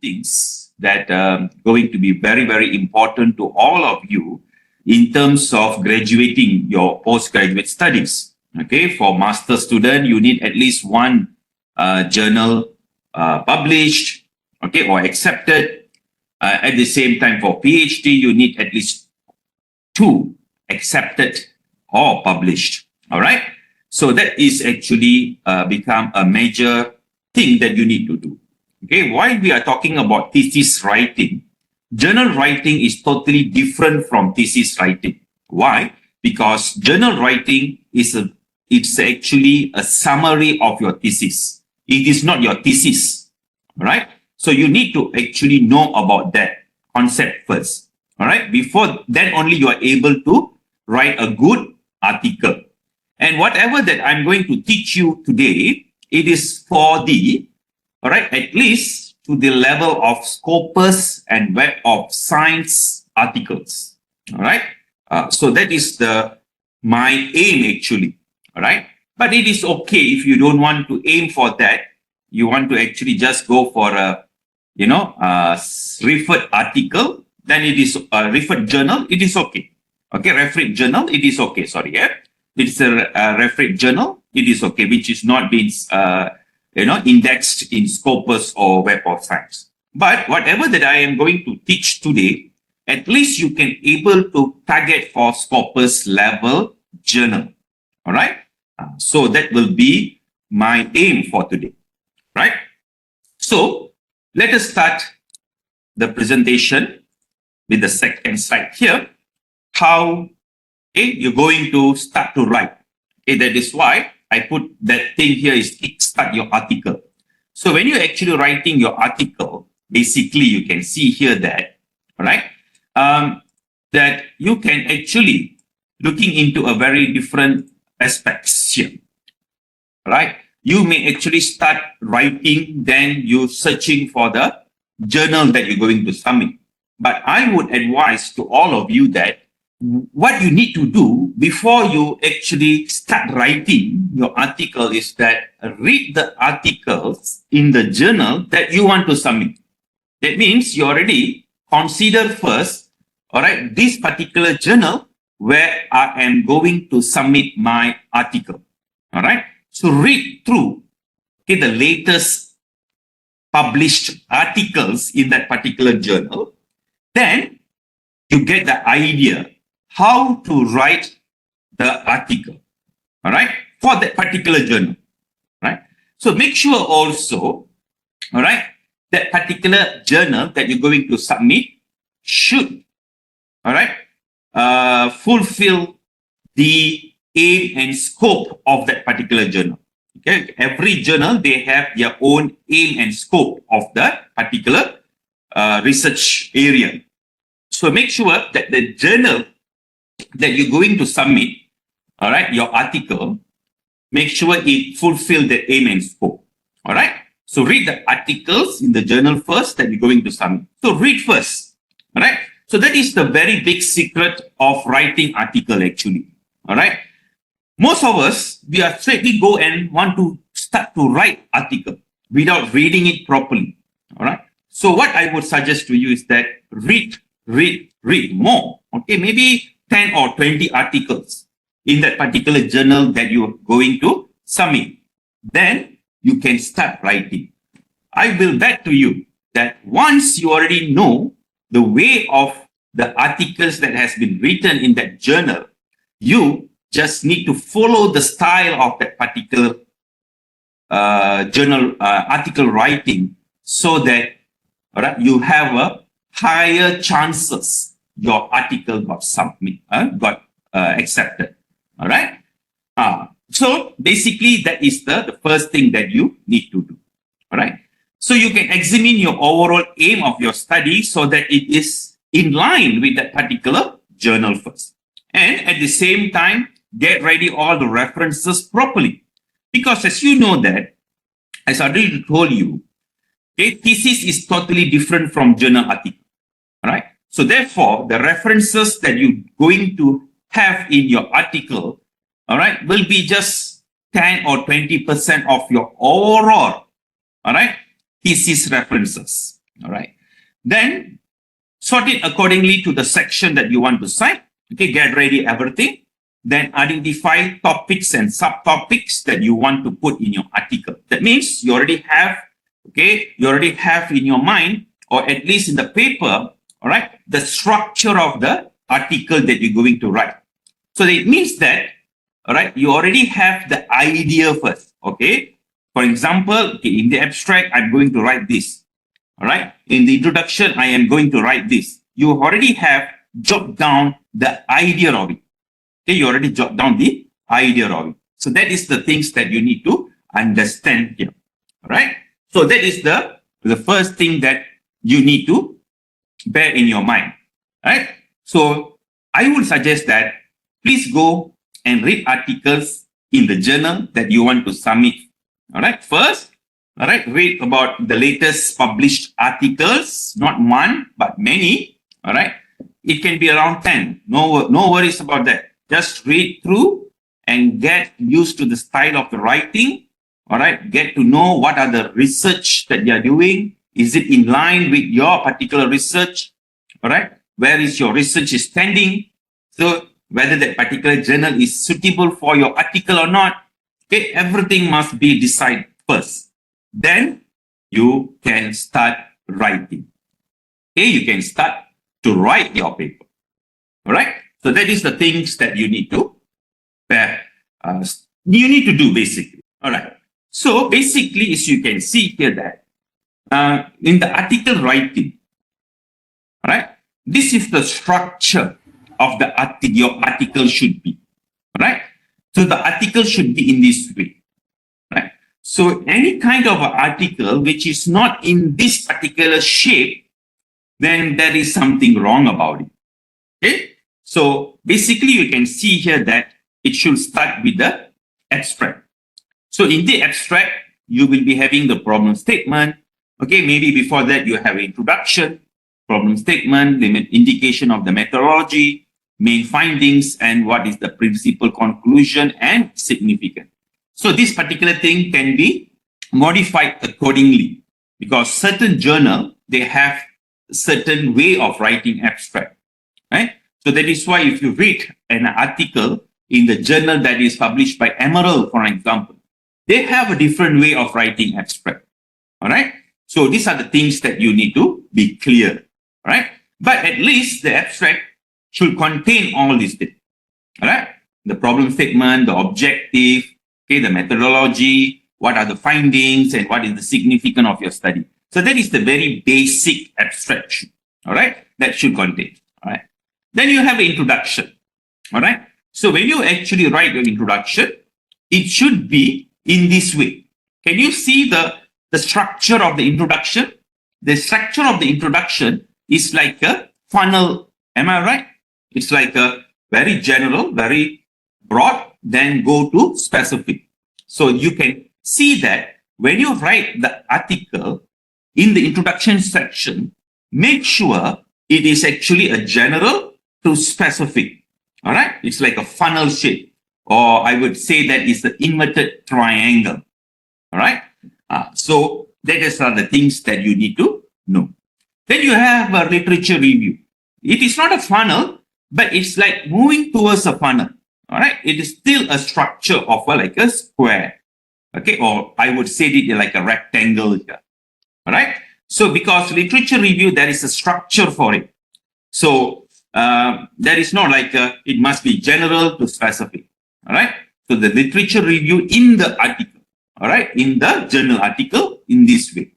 things that are going to be very, very important to all of you in terms of graduating your postgraduate studies. Okay, for master student, you need at least one journal published, okay, or accepted. At the same time, for PhD, you need at least 2 accepted or published. All right. So that is actually become a major thing that you need to do. Okay. While we are talking about thesis writing, journal writing is totally different from thesis writing. Why? Because journal writing it's actually a summary of your thesis. It is not your thesis. All right. So you need to actually know about that concept first. All right. Before then only you are able to write a good article. And whatever that I'm going to teach you today, it is for the, all right, at least to the level of Scopus and Web of Science articles. All right. So that is my aim actually. All right. But it is okay if you don't want to aim for that. You want to actually just go for a, referred article, then it is a referred journal, it is okay. Okay, referred journal, it is okay, sorry, yeah. It's a referred journal, it is okay, which is not being, indexed in Scopus or Web of Science. But whatever that I am going to teach today, at least you can able to target for Scopus level journal, all right? So that will be my aim for today, right? So let us start the presentation with the second slide here. How you're going to start to write. Okay, that is why I put that thing here is start your article. So when you're actually writing your article, basically you can see here that, all right, that you can actually looking into a very different aspects here, right? You may actually start writing, then you searching for the journal that you're going to submit. But I would advise to all of you that what you need to do before you actually start writing your article is that read the articles in the journal that you want to submit. That means you already consider first, all right, this particular journal where I am going to submit my article. All right. So read through the latest published articles in that particular journal. Then you get the idea how to write the article, all right, for that particular journal, right? So make sure also, all right, that particular journal that you're going to submit should, all right, fulfill the aim and scope of that particular journal. Okay, every journal, they have their own aim and scope of that particular research area. So make sure that the journal that you're going to submit, all right, your article, make sure it fulfill the aim and scope. All right. So read the articles in the journal first that you're going to submit. So read first. All right. So that is the very big secret of writing article actually. All right. Most of us, we are straightly go and want to start to write article without reading it properly. All right. So what I would suggest to you is that read more. Okay. Maybe 10 or 20 articles in that particular journal that you are going to submit. Then you can start writing. I will bet to you that once you already know the way of the articles that has been written in that journal, you just need to follow the style of that particular journal article writing so that you have a higher chances your article got accepted. All right. So basically that is the first thing that you need to do. All right. So you can examine your overall aim of your study so that it is in line with that particular journal first. And at the same time, get ready all the references properly. Because as you know that, as I already told you, okay, thesis is totally different from journal article. All right. So therefore, the references that you're going to have in your article, all right, will be just 10 or 20% of your overall, all right, thesis references. All right. Then sort it accordingly to the section that you want to cite. Okay, get ready everything. Then identify topics and subtopics that you want to put in your article. That means you already have, in your mind, or at least in the paper, all right, the structure of the article that you're going to write. So it means that, all right, you already have the idea first. Okay. For example, in the abstract, I'm going to write this. All right. In the introduction, I am going to write this. You already have jotted down the idea of it. Okay, you already jot down the idea of it. So that is the things that you need to understand here. All right. So that is the first thing that you need to bear in your mind. All right. So I would suggest that please go and read articles in the journal that you want to submit. All right. First, all right, read about the latest published articles, not one, but many. All right. It can be around 10. No worries about that. Just read through and get used to the style of the writing. All right. Get to know what are the research that you are doing. Is it in line with your particular research? All right. Where is your research is standing? So whether that particular journal is suitable for your article or not. Okay. Everything must be decided first. Then you can start writing. Okay. You can start to write your paper. All right. So that is the things that you need to do basically. All right. So basically, as you can see here that in the article writing, all right, this is the structure of the article. Your article should be. All right. So the article should be in this way. Right. So any kind of an article which is not in this particular shape, then there is something wrong about it. Okay. So basically, you can see here that it should start with the abstract. So in the abstract, you will be having the problem statement. Okay, maybe before that, you have introduction, problem statement, the indication of the methodology, main findings, and what is the principal conclusion and significant. So this particular thing can be modified accordingly because certain journal, they have a certain way of writing abstract, right? So that is why if you read an article in the journal that is published by Emerald, for example, they have a different way of writing abstract. All right. So these are the things that you need to be clear. All right. But at least the abstract should contain all these things. All right. The problem statement, the objective, okay, the methodology, what are the findings, and what is the significance of your study. So that is the very basic abstraction. All right. That should contain. All right. Then you have an introduction. All right. So when you actually write your introduction, it should be in this way. Can you see the structure of the introduction? The structure of the introduction is like a funnel. Am I right? It's like a very general, very broad, then go to specific. So you can see that when you write the article in the introduction section, make sure it is actually a general to specific. All right. It's like a funnel shape, or I would say that is the inverted triangle. All right. So that is are the things that you need to know. Then you have a literature review. It is not a funnel, but it's like moving towards a funnel. All right. It is still a structure of like a square. Okay. Or I would say it like a rectangle here. All right. So because literature review, there is a structure for it. So there is no like it must be general to specific. All right. So the literature review in the article. All right. In the journal article in this way.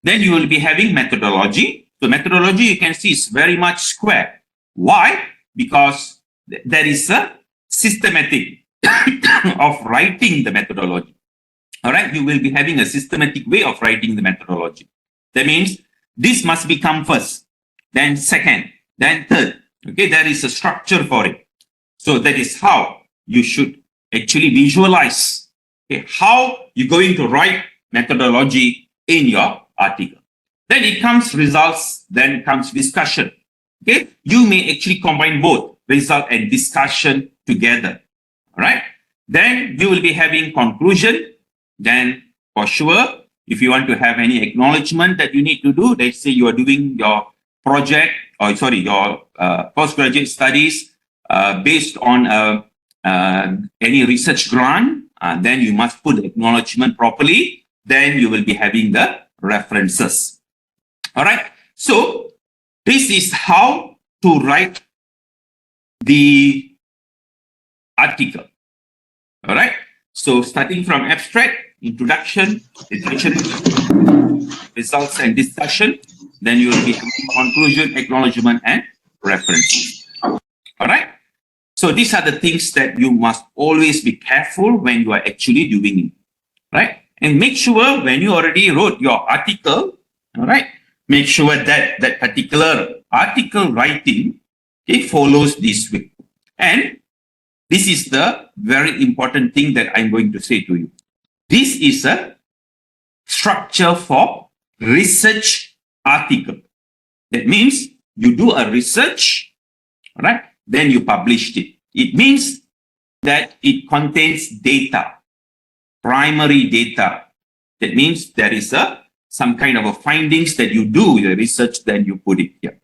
Then you will be having methodology. So methodology you can see is very much square. Why? Because there is a systematic of writing the methodology. All right. You will be having a systematic way of writing the methodology. That means this must become first, then second, then third. Okay, there is a structure for it. So that is how you should actually visualize how you're going to write methodology in your article. Then it comes results, then comes discussion. Okay, you may actually combine both result and discussion together. All right. Then you will be having conclusion. Then for sure if you want to have any acknowledgement that you need to do, let's say you are doing your project, or sorry, your postgraduate studies based on any research grant, then you must put the acknowledgement properly. Then you will be having the references. All right. So this is how to write the article. All right. So starting from abstract, introduction, definition, results and discussion, then you will be having conclusion, acknowledgement, and references. All right. So these are the things that you must always be careful when you are actually doing it. Right. And make sure when you already wrote your article, all right, make sure that that particular article writing, it follows this way. And this is the very important thing that I'm going to say to you. This is a structure for research article. That means you do a research, right? Then you published it. It means that it contains data, primary data. That means there is some kind of a findings that you do with the research, then you put it here.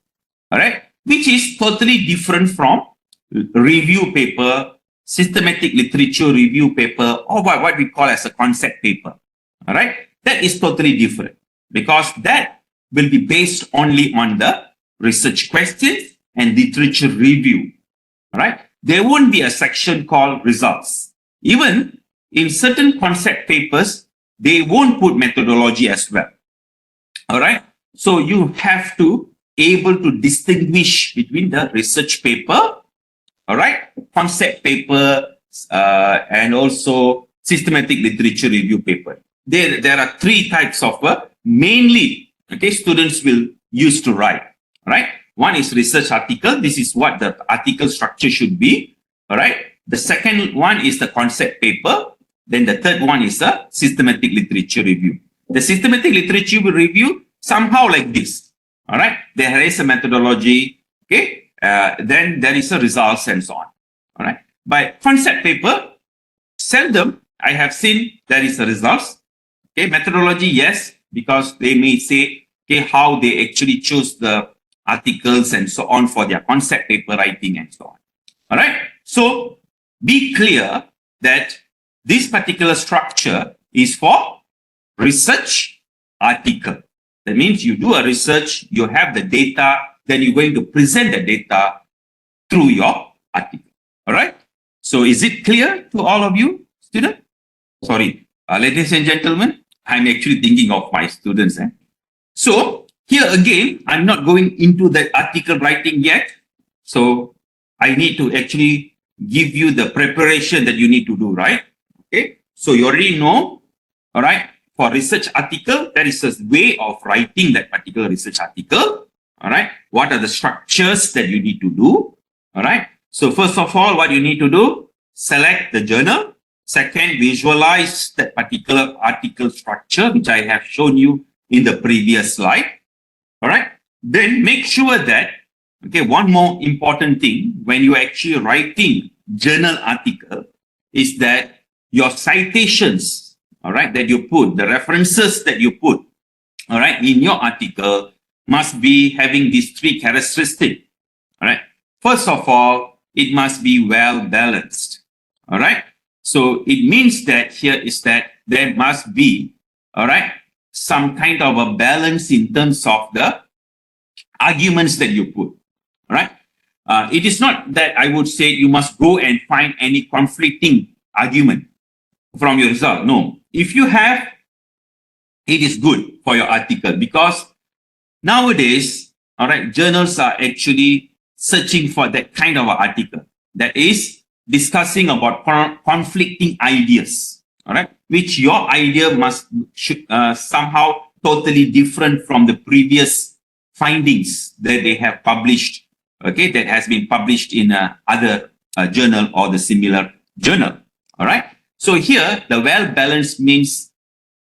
All right? Which is totally different from review paper, systematic literature review paper, or what we call as a concept paper. All right? That is totally different because that will be based only on the research questions and literature review. All right? There won't be a section called results. Even in certain concept papers, they won't put methodology as well. All right? So you have to able to distinguish between the research paper, all right, concept paper, and also systematic literature review paper. There are three types of mainly, okay, students will use to write, right? One is research article. This is what the article structure should be, all right? The second one is the concept paper. Then the third one is a systematic literature review. The systematic literature review somehow like this. All right, there is a methodology, okay, then there is a results and so on. All right, by concept paper, seldom I have seen there is a results. Okay, methodology, yes, because they may say, okay, how they actually choose the articles and so on for their concept paper writing and so on. All right, so be clear that this particular structure is for research article. That means you do a research, you have the data, then you're going to present the data through your article. All right? So is it clear to all of you, students? Sorry, ladies and gentlemen, I'm actually thinking of my students. So here again, I'm not going into the article writing yet. So I need to actually give you the preparation that you need to do, right? Okay. So you already know, all right? For research article, there is a way of writing that particular research article. All right. What are the structures that you need to do? All right. So first of all, what you need to do, select the journal. Second, visualize that particular article structure, which I have shown you in the previous slide. All right. Then make sure that, okay, one more important thing when you are actually writing journal article is that your citations, all right, that you put, the references that you put, all right, in your article must be having these three characteristics, all right. First of all, it must be well balanced, all right. So it means that here is that there must be, all right, some kind of a balance in terms of the arguments that you put, all right. It is not that I would say you must go and find any conflicting argument from your result. No. If you have, it is good for your article because nowadays, all right, journals are actually searching for that kind of article that is discussing about conflicting ideas, all right, which your idea should somehow totally different from the previous findings that they have published, okay, that has been published in other journal or the similar journal, all right. So here, the well-balanced means,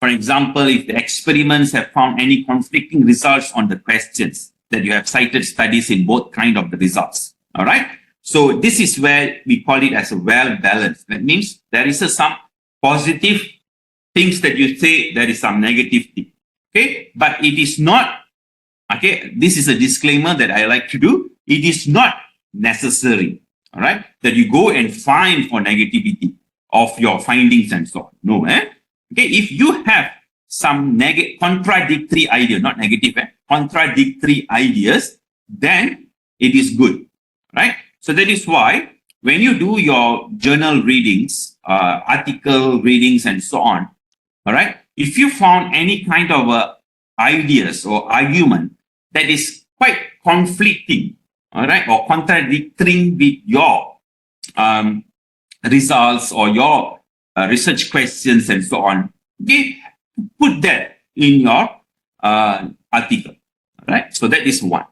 for example, if the experiments have found any conflicting results on the questions, that you have cited studies in both kind of the results. All right. So this is where we call it as a well-balanced. That means there is some positive things that you say there is some negative thing. Okay, but it is not. Okay, this is a disclaimer that I like to do. It is not necessary, all right, that you go and find for negativity of your findings and so on. No, eh? Okay, if you have some contradictory idea, not negative, contradictory ideas, then it is good, right? So that is why when you do your journal readings, article readings, and so on, all right, if you found any kind of ideas or argument that is quite conflicting, all right, or contradicting with your results or your research questions and so on, okay, put that in your article, all right? So that is one.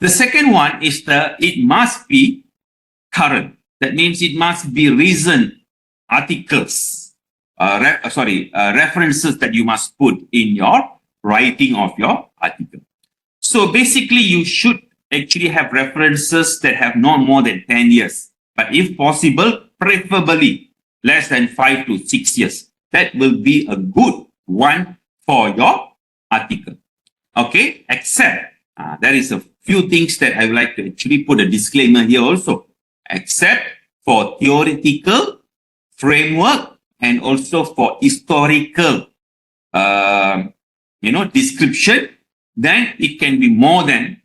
The second one is it must be current. That means it must be recent articles, references that you must put in your writing of your article. So basically, you should actually have references that have no more than 10 years, but if possible, preferably less than 5 to 6 years. That will be a good one for your article. Okay, except there is a few things that I would like to actually put a disclaimer here also, except for theoretical framework and also for historical description, then it can be more than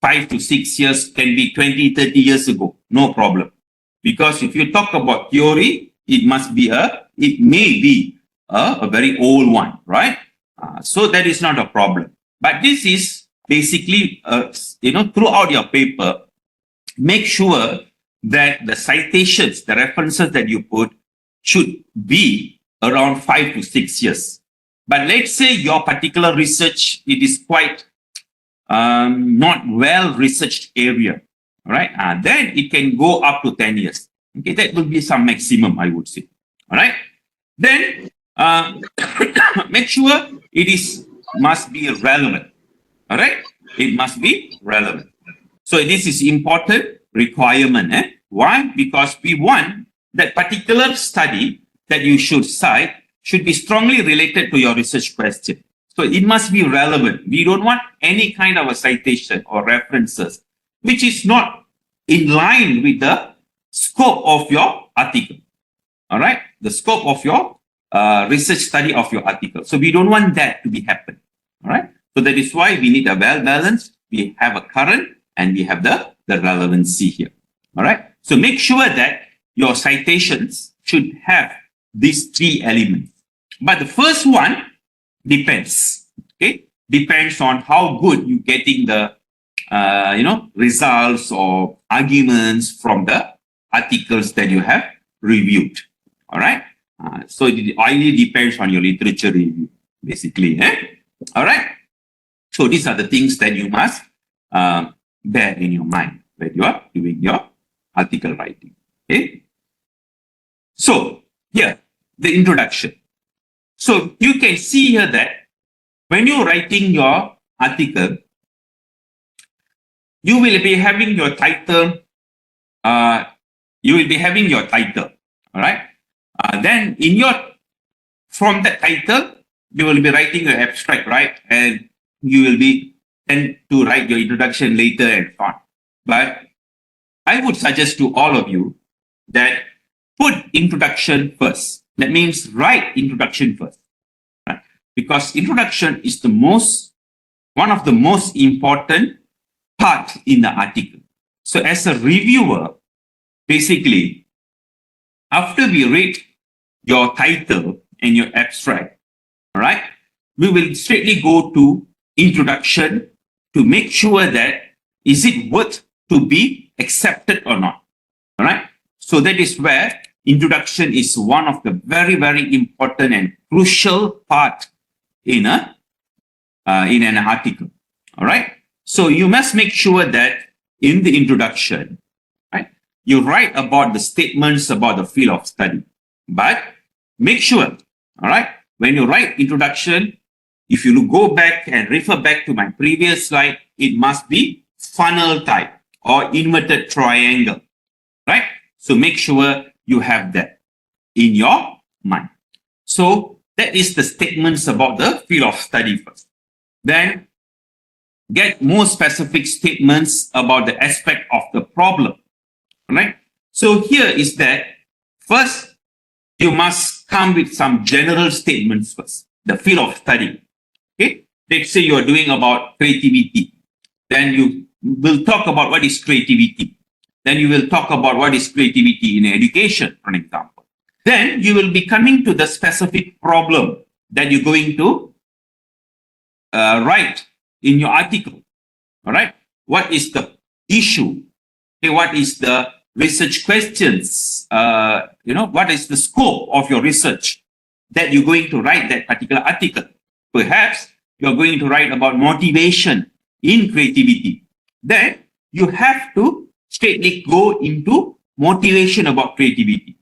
5 to 6 years, can be 20, 30 years ago, no problem. Because if you talk about theory, it may be a very old one, right? So that is not a problem. But this is basically, throughout your paper, make sure that the citations, the references that you put should be around 5 to 6 years. But let's say your particular research, it is quite not well researched area, all right? Then it can go up to 10 years. Okay, that will be some maximum, I would say. All right. Then make sure must be relevant. All right, it must be relevant. So this is important requirement. Why? Because we want that particular study that you should cite should be strongly related to your research question. So it must be relevant. We don't want any kind of a citation or references which is not in line with the scope of your article. All right, the scope of your research study of your article. So we don't want that to be happen. All right, so that is why we need a well-balanced. We have a current and we have the relevancy here. All right, so make sure that your citations should have these three elements. But the first one depends. Okay, depends on how good you getting the results or arguments from the articles that you have reviewed. All right, so it highly depends on your literature review, basically. All right, so these are the things that you must bear in your mind when you are doing your article writing. Okay, so here the introduction. So you can see here that when you're writing your article, you will be having your title. All right. Then from that title, you will be writing your abstract, right? And you will be tend to write your introduction later and so on. But I would suggest to all of you that put introduction first. That means write introduction first, right? Because introduction is one of the most important part in the article. So as a reviewer, basically, after we read your title and your abstract, all right, we will straightly go to introduction to make sure that is it worth to be accepted or not. All right. So that is where introduction is one of the very, very important and crucial part in an article. All right. So you must make sure that in the introduction, right, you write about the statements about the field of study. But make sure, all right, when you write introduction, if you go back and refer back to my previous slide, it must be funnel type or inverted triangle, right? So make sure you have that in your mind. So that is the statements about the field of study first. Then get more specific statements about the aspect of the problem. Right? So here is that first you must come with some general statements first, the field of study. Okay, let's say you are doing about creativity. Then you will talk about what is creativity. Then you will talk about what is creativity in education, for example. Then you will be coming to the specific problem that you're going to write in your article. All right. What is the issue? Okay, what is the research questions? What is the scope of your research that you're going to write that particular article? Perhaps you're going to write about motivation in creativity. Then you have to straightly go into motivation about creativity.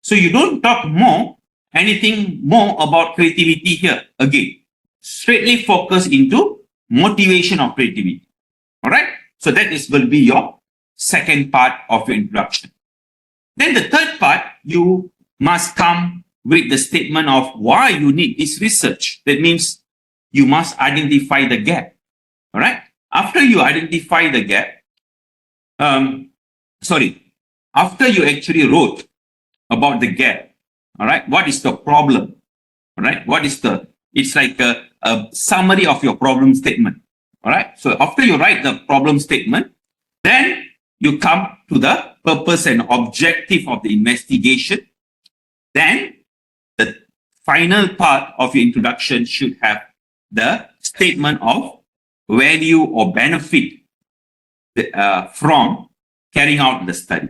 So you don't talk anything more about creativity here again. Straightly focus into motivation of creativity. All right. So that will be your second part of your introduction. Then the third part, you must come with the statement of why you need this research. That means you must identify the gap. All right. After you identify the gap, after you actually wrote about the gap, all right, what is the problem? All right, it's like a summary of your problem statement. All right. So after you write the problem statement, then you come to the purpose and objective of the investigation. Then the final part of your introduction should have the statement of value or benefit from carrying out the study.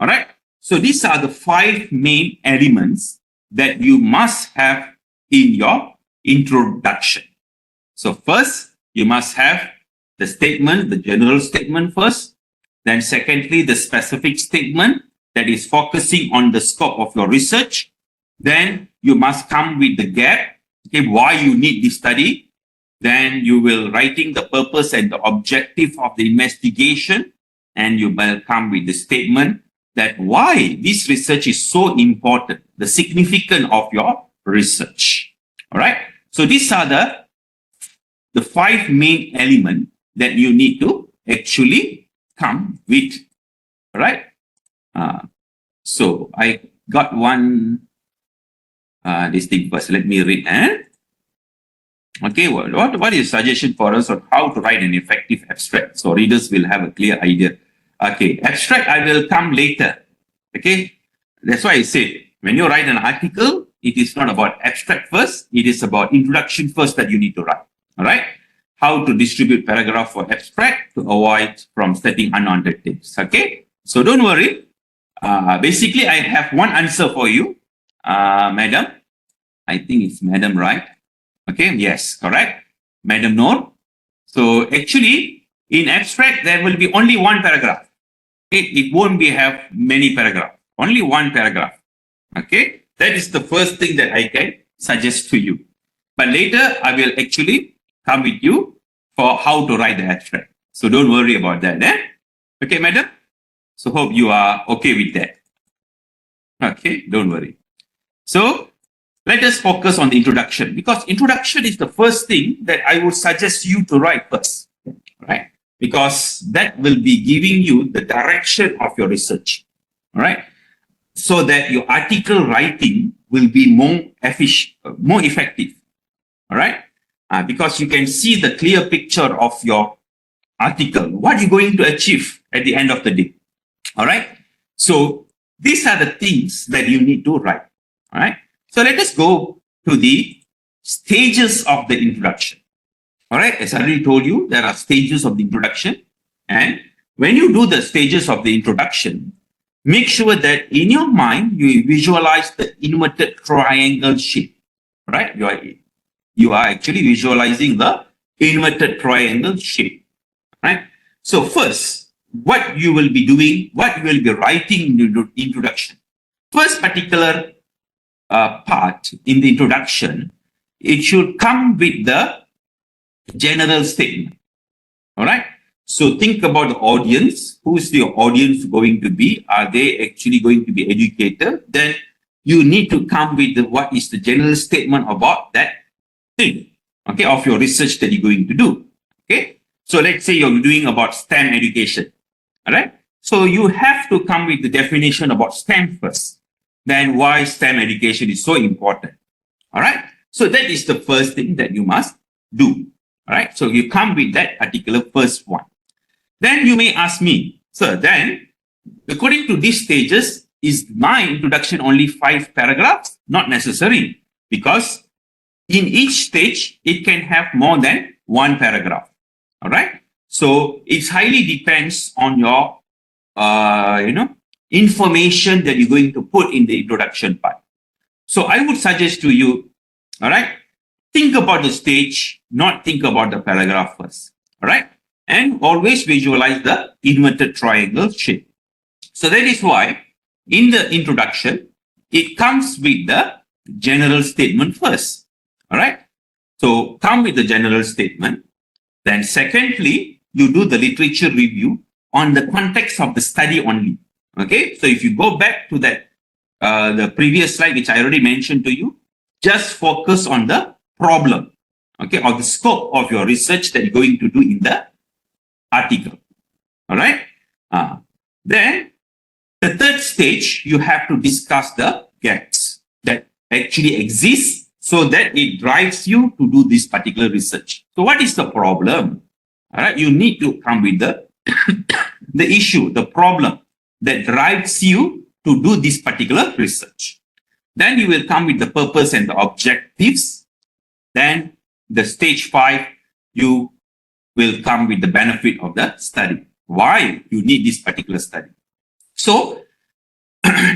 All right. So these are the 5 main elements that you must have in your introduction. So first, you must have the statement, the general statement first. Then secondly, the specific statement that is focusing on the scope of your research. Then you must come with the gap, okay, why you need this study. Then you will writing the purpose and the objective of the investigation. And you will come with the statement that why this research is so important, the significance of your research. All right. So these are the 5 main elements that you need to actually come with. All right. So I got one this thing first. Let me read. Okay, what is suggestion for us on how to write an effective abstract? So readers will have a clear idea. Okay, abstract I will come later. Okay, that's why I said when you write an article, it is not about abstract first. It is about introduction first that you need to write. All right, how to distribute paragraph for abstract to avoid from setting unwanted things. Okay, so don't worry. Basically, I have one answer for you, madam. I think it's madam, right? Okay, yes, correct. Madam Noor. So actually, in abstract, there will be only one paragraph. Okay? It won't be have many paragraphs. Only one paragraph. Okay, that is the first thing that I can suggest to you. But later, I will actually come with you for how to write the abstract. So don't worry about that. Okay, madam? So hope you are okay with that. Okay, don't worry. So let us focus on the introduction, because introduction is the first thing that I would suggest you to write first, right? Because that will be giving you the direction of your research, all right? So that your article writing will be more efficient, more effective, all right? Because you can see the clear picture of your article, what you're going to achieve at the end of the day, all right? So these are the things that you need to write, all right? So let us go to the stages of the introduction. All right, as I already told you, there are stages of the introduction. And when you do the stages of the introduction, make sure that in your mind, you visualize the inverted triangle shape. Right? You are actually visualizing the inverted triangle shape. Right? So first, what you will be doing, what you will be writing in the introduction. First particular part in the introduction, it should come with the general statement. All right. So think about the audience. Who is the audience going to be? Are they actually going to be educated? Then you need to come with what is the general statement about that thing, okay, of your research that you're going to do. Okay, so let's say you're doing about STEM education. All right, so you have to come with the definition about STEM first, then why STEM education is so important. All right, so that is the first thing that you must do. All right, so you come with that particular first one. Then you may ask me, sir, then according to these stages, is my introduction only 5 paragraphs? Not necessary, because in each stage, it can have more than 1 paragraph. All right. So it highly depends on your, information that you're going to put in the introduction part. So I would suggest to you, all right, think about the stage, not think about the paragraph first. All right. And always visualize the inverted triangle shape. So that is why in the introduction, it comes with the general statement first. All right. So come with the general statement. Then secondly, you do the literature review on the context of the study only. Okay. So if you go back to that, the previous slide, which I already mentioned to you, just focus on the problem, okay, or the scope of your research that you're going to do in the article. All right. Then the third stage, you have to discuss the gaps that actually exist so that it drives you to do this particular research. So what is the problem? All right, you need to come with the, the issue, the problem that drives you to do this particular research. Then you will come with the purpose and the objectives. Then the stage 5, you will come with the benefit of the study. Why you need this particular study. So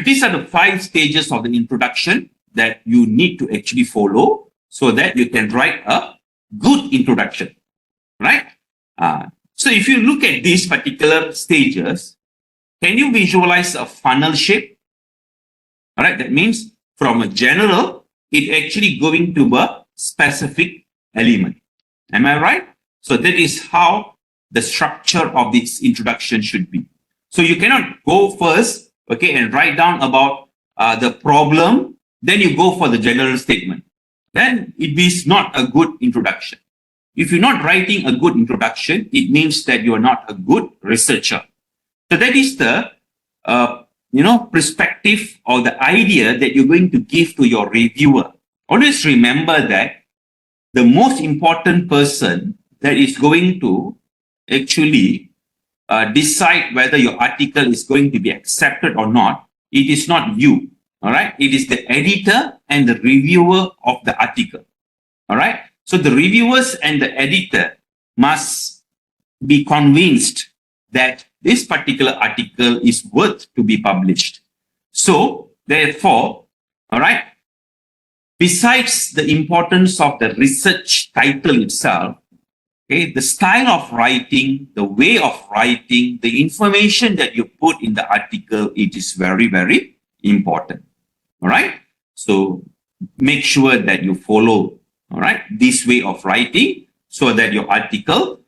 these are the 5 stages of the introduction that you need to actually follow so that you can write a good introduction, right? So if you look at these particular stages, can you visualize a funnel shape? All right, that means from a general, it actually going to a specific element. Am I right? So that is how the structure of this introduction should be. So you cannot go first, okay, and write down about the problem, then you go for the general statement. Then it is not a good introduction. If you're not writing a good introduction, it means that you are not a good researcher. So that is the, perspective or the idea that you're going to give to your reviewer. Always remember that the most important person that is going to actually decide whether your article is going to be accepted or not, it is not you. All right. It is the editor and the reviewer of the article. All right. So the reviewers and the editor must be convinced that this particular article is worth to be published. So therefore, all right, besides the importance of the research title itself, okay, the style of writing, the way of writing, the information that you put in the article, it is very, very important. All right. So make sure that you follow, all right, this way of writing so that your article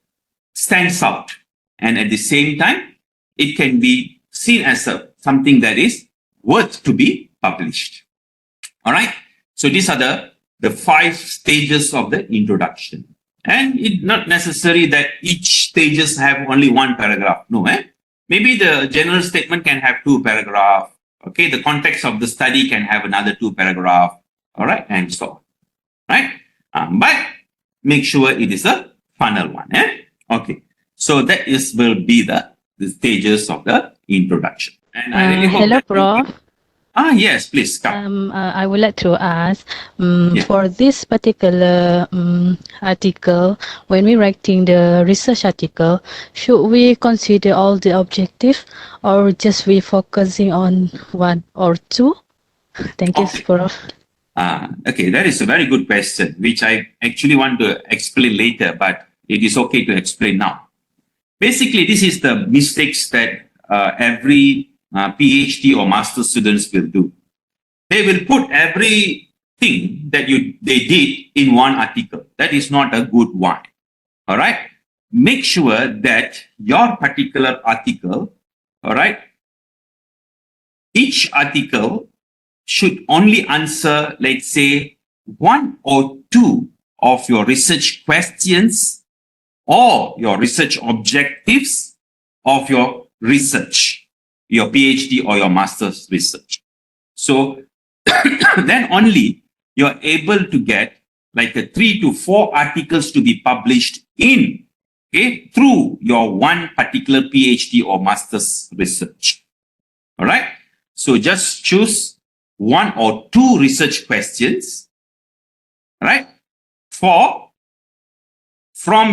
stands out. And at the same time, it can be seen as something that is worth to be published. All right. So these are the 5 stages of the introduction. And it's not necessary that each stages have only 1 paragraph. No, maybe the general statement can have 2 paragraphs. Okay, the context of the study can have another 2 paragraphs. All right, and so on. Right? But make sure it is a funnel one. Okay, so that will be the stages of the introduction. And I really hope hello, that Prof. Yes, please come. I would like to ask, Yeah. for this particular article, when we're writing the research article, should we consider all the objective or just we focusing on 1 or 2? Thank you, Okay. Prof. Okay, that is a very good question, which I actually want to explain later, but it is okay to explain now. Basically, this is the mistakes that every PhD or master students will do. They will put everything that they did in one article. That is not a good one. All right. Make sure that your particular article, all right, each article should only answer, let's say, one or two of your research questions or your research objectives of your research, your PhD or your master's research. So then only you're able to get like 3 to 4 articles to be published in, okay, through your one particular PhD or master's research. All right. So just choose one or two research questions, right, from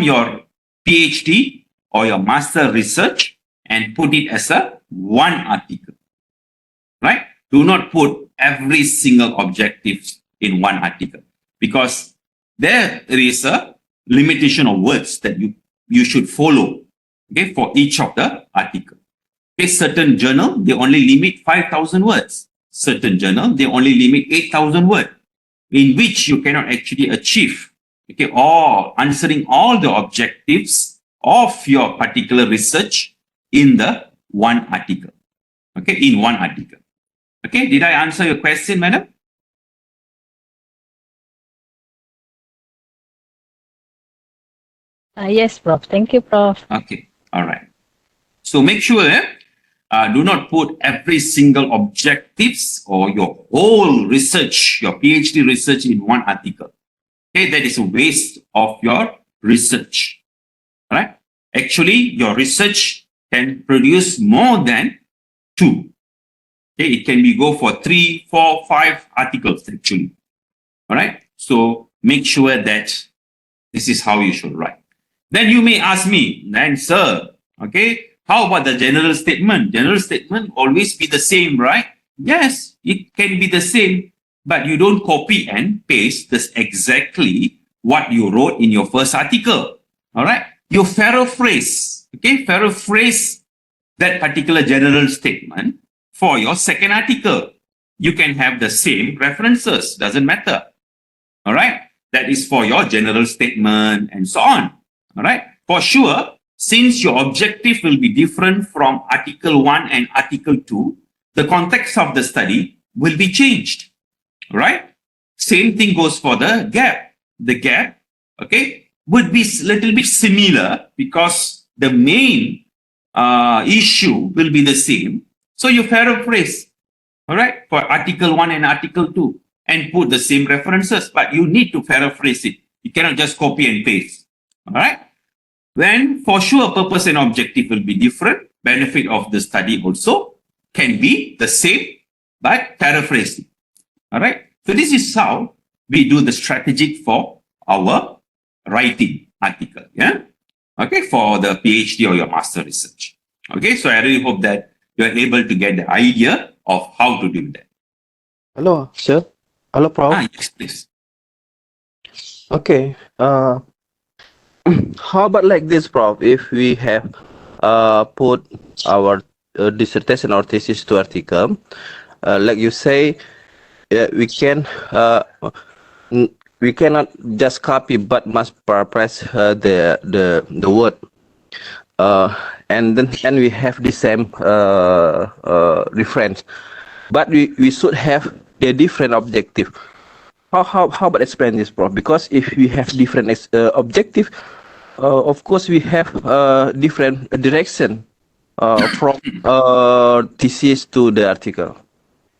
your PhD or your master research and put it as a one article, right? Do not put every single objective in one article because there is a limitation of words that you should follow, okay, for each of the article. Okay, certain journal, they only limit 5,000 words. Certain journal, they only limit 8,000 words, in which you cannot actually achieve, okay, or answering all the objectives of your particular research in the one article. Okay, in one article. Okay, did I answer your question, madam? Yes, Prof. Thank you, Prof. Okay, all right. So make sure do not put every single objectives or your whole research, your PhD research in one article. Okay, that is a waste of your research. Right? Actually, your research can produce more than 2. Okay, it can be go for 3, 4, 5 articles actually. All right. So make sure that this is how you should write. Then you may ask me, then sir, okay, how about the general statement? General statement always be the same, right? Yes, it can be the same, but you don't copy and paste this exactly what you wrote in your first article. All right. You paraphrase, okay, paraphrase that particular general statement for your second article. You can have the same references, doesn't matter. All right. That is for your general statement and so on. All right. For sure, since your objective will be different from article 1 and article 2, the context of the study will be changed. All right. Same thing goes for the gap. The gap, okay, would be a little bit similar because the main issue will be the same. So you paraphrase, all right, for article 1 and article 2 and put the same references, but you need to paraphrase it. You cannot just copy and paste, all right? When for sure purpose and objective will be different, benefit of the study also can be the same, but paraphrasing, all right? So this is how we do the strategic for our writing article, yeah? Okay, for the PhD or your master research. Okay, so I really hope that you're able to get the idea of how to do that. Hello, sir. Hello, Prof. Yes, please. Okay. How about like this, Prof? If we have put our dissertation or thesis to article, like you say, we cannot just copy, but must paraphrase the word. And then we have the same reference, but we should have a different objective. How about explain this, Prof? Because if we have different objective, of course we have different direction from thesis to the article.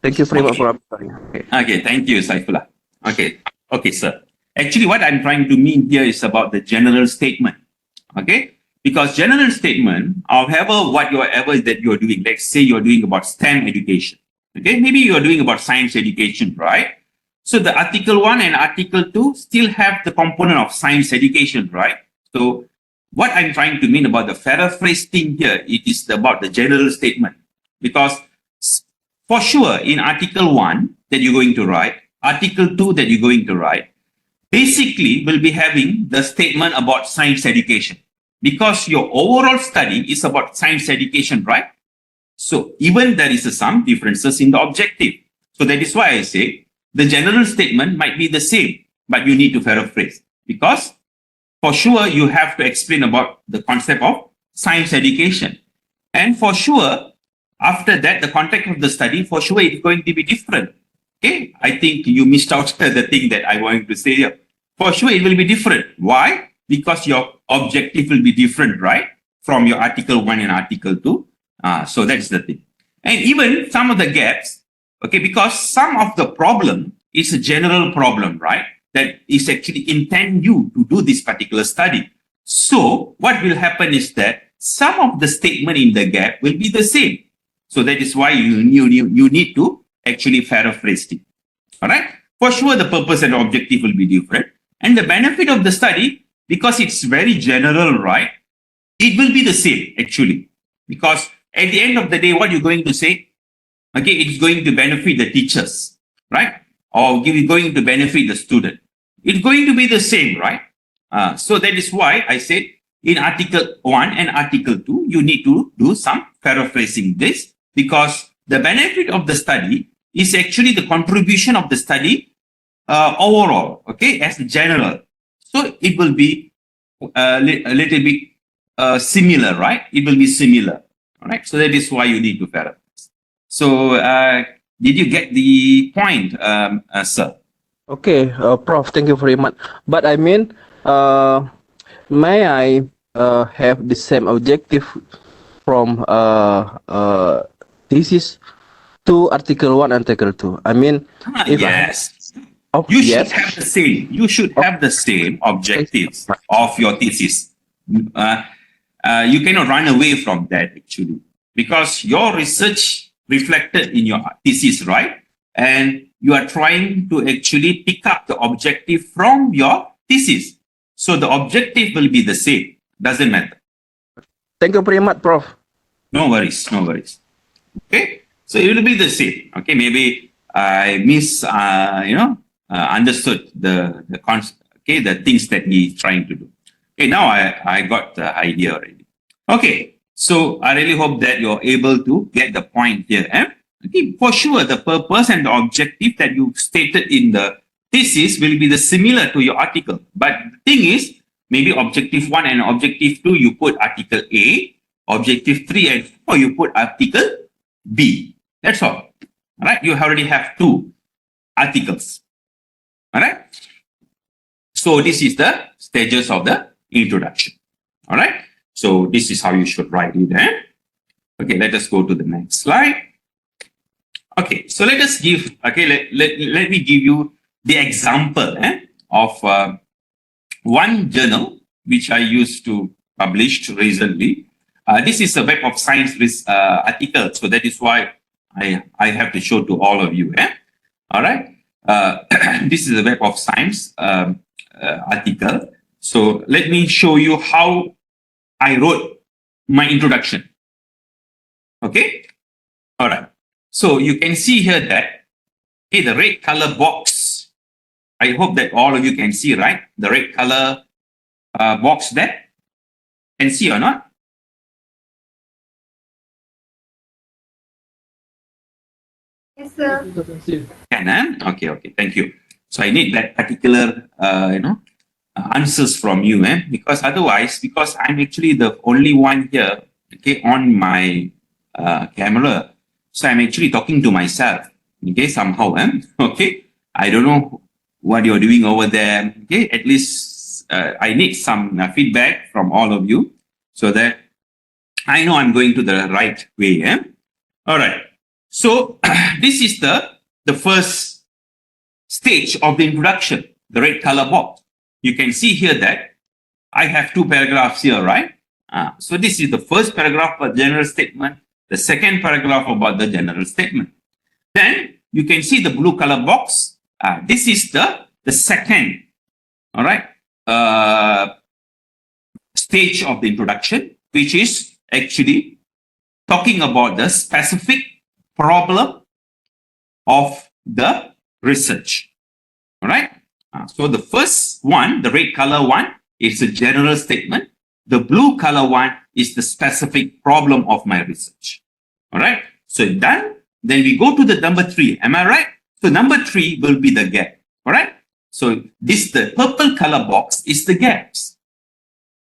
Thank you very much for answering. Okay, thank you, Saifullah. Okay, sir. Actually, what I'm trying to mean here is about the general statement. Okay, because general statement, whatever that you're doing, let's say you're doing about STEM education. Okay, maybe you're doing about science education, right? So the article 1 and article 2 still have the component of science education, right? So what I'm trying to mean about the paraphrase thing here, it is about the general statement. Because for sure, in article 1 that you're going to write, article 2 that you're going to write, basically will be having the statement about science education. Because your overall study is about science education, right? So even there is some differences in the objective. So that is why I say the general statement might be the same, but you need to paraphrase. Because for sure, you have to explain about the concept of science education. And for sure, after that, the context of the study, for sure, it's going to be different. Okay, I think you missed out the thing that I wanted to say here. For sure, it will be different. Why? Because your objective will be different, right? From your Article 1 and Article 2. So that's the thing. And even some of the gaps, okay, because some of the problem is a general problem, right? That is actually intend you to do this particular study. So what will happen is that some of the statement in the gap will be the same. So that is why you need to actually paraphrase it. All right. For sure, the purpose and objective will be different. And the benefit of the study, because it's very general, right? It will be the same actually. Because at the end of the day, what you're going to say, okay, it's going to benefit the teachers, right? Or going to benefit the student. It's going to be the same, right? So that is why I said in Article 1 and Article 2, you need to do some paraphrasing this, because the benefit of the study is actually the contribution of the study overall, okay, as general. So it will be a little bit similar, right? It will be similar, all right? So that is why you need to paraphrase. So did you get the point, sir? Okay, Prof, thank you very much. But I mean, may I have the same objective from thesis to Article 1 and Article 2? I mean, if Yes. you Should have the same. You should have the same objectives of your thesis. You cannot run away from that actually, because your research reflected in your thesis, right? And you are trying to actually pick up the objective from your thesis. So the objective will be the same. Doesn't matter. Thank you very much, Prof. No worries. No worries. Okay. So it will be the same. Okay. Maybe I understood the things that he's trying to do. Okay. Now I got the idea already. Okay. So I really hope that you're able to get the point here. Okay. For sure, the purpose and the objective that you stated in the thesis will be the similar to your article. But the thing is, maybe objective 1 and objective 2, you put article A, objective 3 and 4, you put article B. That's all. All right. You already have 2 articles. All right. So this is the stages of the introduction. All right. So this is how you should write it. Okay. Let us go to the next slide. Okay. So let us give, let me give you the example of one journal which I used to publish recently. This is a Web of Science article. So that is why I have to show to all of you. All right. This is a Web of Science article. So let me show you how I wrote my introduction. Okay. All right. So you can see here that the red color box. I hope that all of you can see, right? The red color box there. Can see or not? Yes, sir. Can, okay, thank you. So I need that particular, answers from you, because otherwise, because I'm actually the only one here, okay, on my camera, so I'm actually talking to myself, okay, somehow, okay. I don't know what you're doing over there, okay. At least I need some feedback from all of you, so that I know I'm going to the right way. All right. So this is the first stage of the introduction, the red color box. You can see here that I have 2 paragraphs here, right? So this is the first paragraph for general statement, the second paragraph about the general statement. Then you can see the blue color box. This is the second, all right, stage of the introduction, which is actually talking about the specific problem of the research. All right. So the first one, the red color one, is a general statement. The blue color one is the specific problem of my research. All right. So done. Then we go to the number 3. Am I right? So number 3 will be the gap. All right. So the purple color box is the gaps.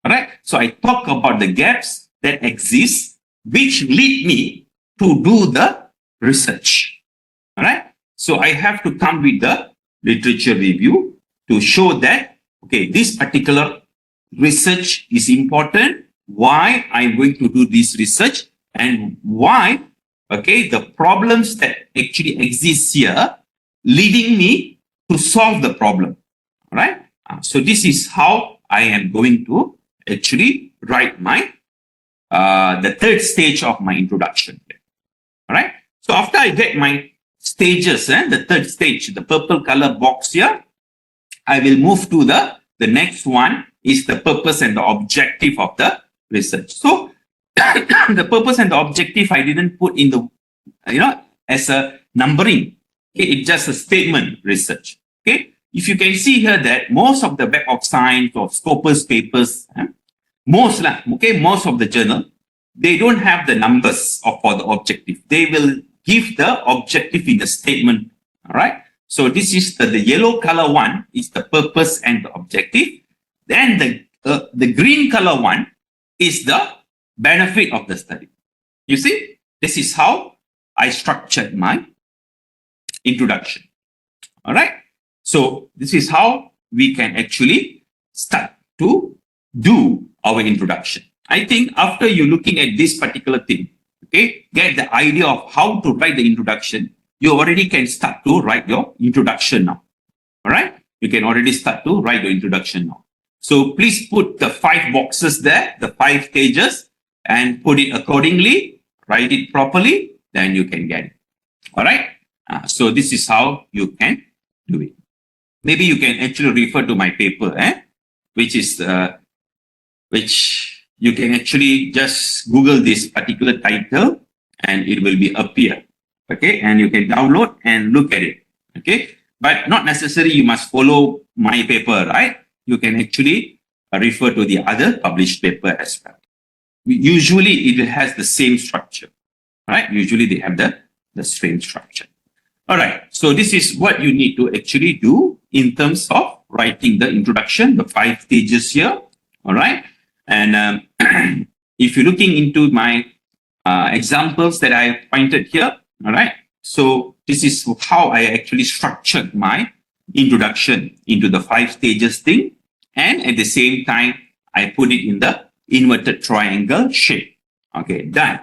All right. So I talk about the gaps that exist, which lead me to do the research. All right. So I have to come with the literature review to show that, okay, this particular research is important, why I'm going to do this research, and why, okay, the problems that actually exist here leading me to solve the problem. All right. So this is how I am going to actually write my the third stage of my introduction. All right. So after I get my stages, the third stage, the purple color box here, I will move to the next one is the purpose and the objective of the research. So the purpose and the objective I didn't put in the, as a numbering. Okay, it's just a statement research. Okay, if you can see here that most of the Web of Science or Scopus papers, most of the journal, they don't have the numbers for the objective. They will give the objective in the statement. All right. So this is the yellow color one is the purpose and the objective. Then the green color one is the benefit of the study. You see, this is how I structured my introduction. All right. So this is how we can actually start to do our introduction. I think after you looking at this particular thing, okay, get the idea of how to write the introduction, you already can start to write your introduction now. All right. You can already start to write your introduction now. So please put the 5 boxes there, the 5 stages, and put it accordingly, write it properly, then you can get it. All right. So this is how you can do it. Maybe you can actually refer to my paper, which is which you can actually just Google this particular title and it will be appear. Okay, and you can download and look at it. Okay, but not necessarily you must follow my paper, right? You can actually refer to the other published paper as well. Usually it has the same structure, right? Usually they have the same structure. All right. So this is what you need to actually do in terms of writing the introduction, the 5 stages here. All right. And if you're looking into my examples that I pointed here, all right. So this is how I actually structured my introduction into the 5 stages thing. And at the same time, I put it in the inverted triangle shape. Okay, done.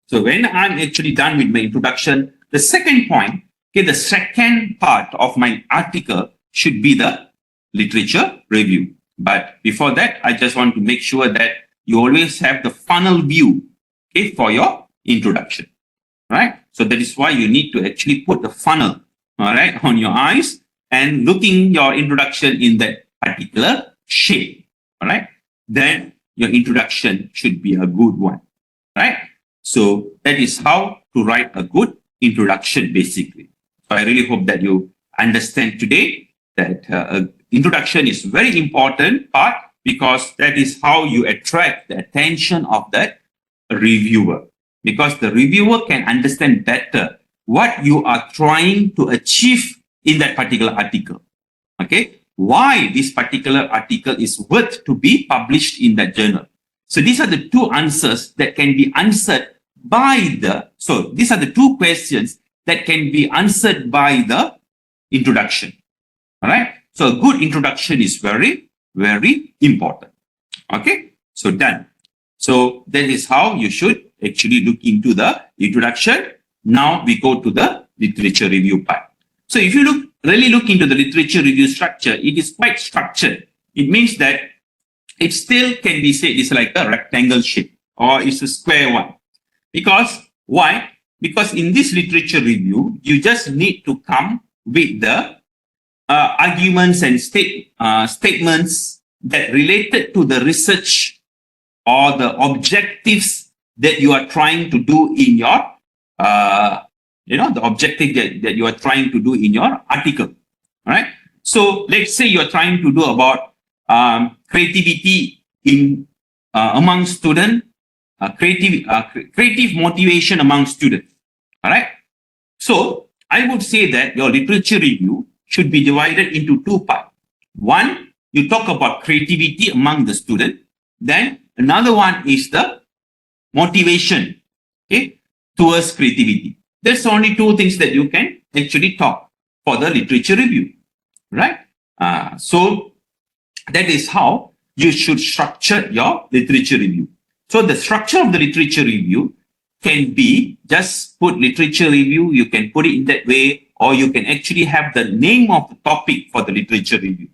So when I'm actually done with my introduction, the second point, okay, the second part of my article should be the literature review. But before that, I just want to make sure that you always have the funnel view, okay, for your introduction, right? So that is why you need to actually put the funnel, all right, on your eyes and looking your introduction in that particular shape, all right? Then your introduction should be a good one, right? So that is how to write a good introduction, basically. So I really hope that you understand today that introduction is very important part because that is how you attract the attention of that reviewer. Because the reviewer can understand better what you are trying to achieve in that particular article. Okay, why this particular article is worth to be published in that journal. So these are the 2 answers that can be answered by these are the 2 questions that can be answered by the introduction. All right. So a good introduction is very, very important. Okay. So done. So that is how you should actually look into the introduction. Now we go to the literature review part. So if you really look into the literature review structure, it is quite structured. It means that it still can be said it's like a rectangle shape or it's a square one. Because why? Because in this literature review, you just need to come with the arguments and statements that related to the research or the objectives that you are trying to do in your, the objective that you are trying to do in your article. All right. So let's say you're trying to do about creativity in among students, creative motivation among students. All right. So I would say that your literature review should be divided into 2 parts. One, you talk about creativity among the student. Then another one is the motivation, okay, towards creativity. There's only 2 things that you can actually talk. for the literature review, right? So that is how you should structure your literature review. So the structure of the literature review can be just put literature review, you can put it in that way, or you can actually have the name of the topic for the literature review.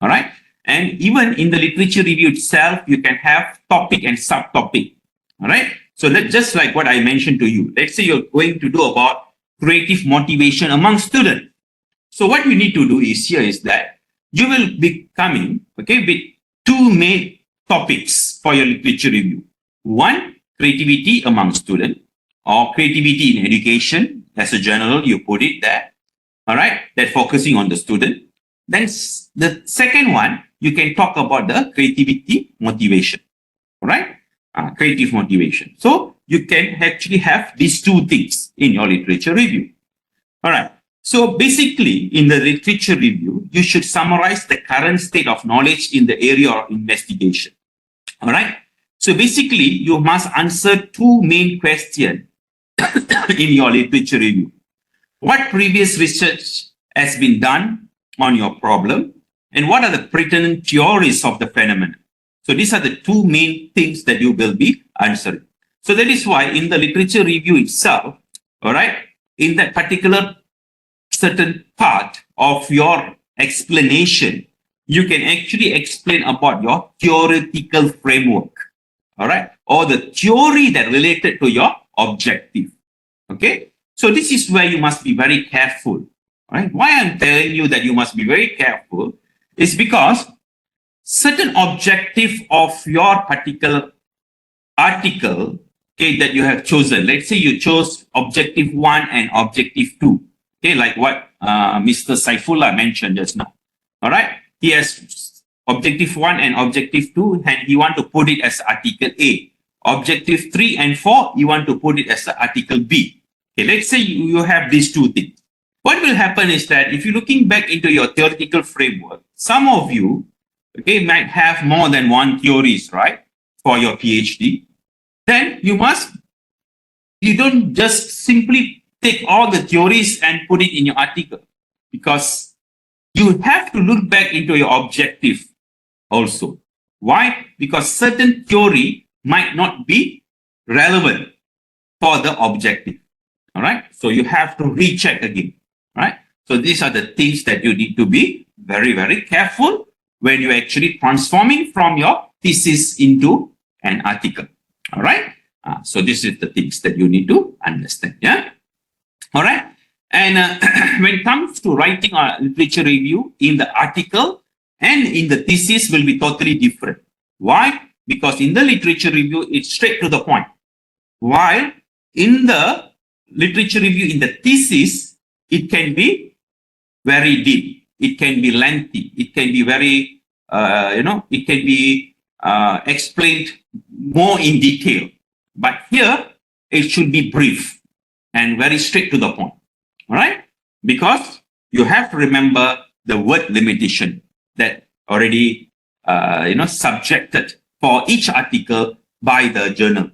All right. And even in the literature review itself, you can have topic and subtopic. All right. So that's just like what I mentioned to you. Let's say you're going to do about creative motivation among students. So what you need to do is here is that you will be coming, okay, with two main topics for your literature review. One, creativity among students, or creativity in education. As a general, you put it there. All right, that focusing on the student. Then the second one, you can talk about the creativity motivation. All right, creative motivation. So you can actually have these two things in your literature review. All right. So basically, in the literature review, you should summarize the current state of knowledge in the area of investigation. All right. So basically, you must answer two main questions in your literature review. What previous research has been done on your problem, and what are the pertinent theories of the phenomenon? So these are the two main things that you will be answering. So that is why in the literature review itself, all right, in that particular certain part of your explanation, you can actually explain about your theoretical framework, all right, or the theory that related to your objective. Okay, so this is where you must be very careful. Right? Why I'm telling you that you must be very careful is because certain objective of your particular article, okay, that you have chosen. Let's say you chose objective 1 and objective 2. Okay, like what Mr. Saifullah mentioned just now. All right, he has objective 1 and objective 2, and he want to put it as article A. Objective 3 and 4, you want to put it as article B. Okay, let's say you have these two things. What will happen is that if you're looking back into your theoretical framework, some of you, okay, might have more than one theories, right, for your PhD. Then you don't just simply take all the theories and put it in your article, because you have to look back into your objective also. Why? Because certain theory might not be relevant for the objective. All right. So you have to recheck again. Right. So these are the things that you need to be very, very careful when you're actually transforming from your thesis into an article. All right. So this is the things that you need to understand. Yeah. All right. And when it comes to writing a literature review, in the article and in the thesis will be totally different. Why? Because in the literature review, it's straight to the point. While in the literature review, in the thesis, it can be very deep. It can be lengthy. It can be very, it can be explained more in detail. But here, it should be brief and very straight to the point. All right? Because you have to remember the word limitation that already, subjected for each article by the journal.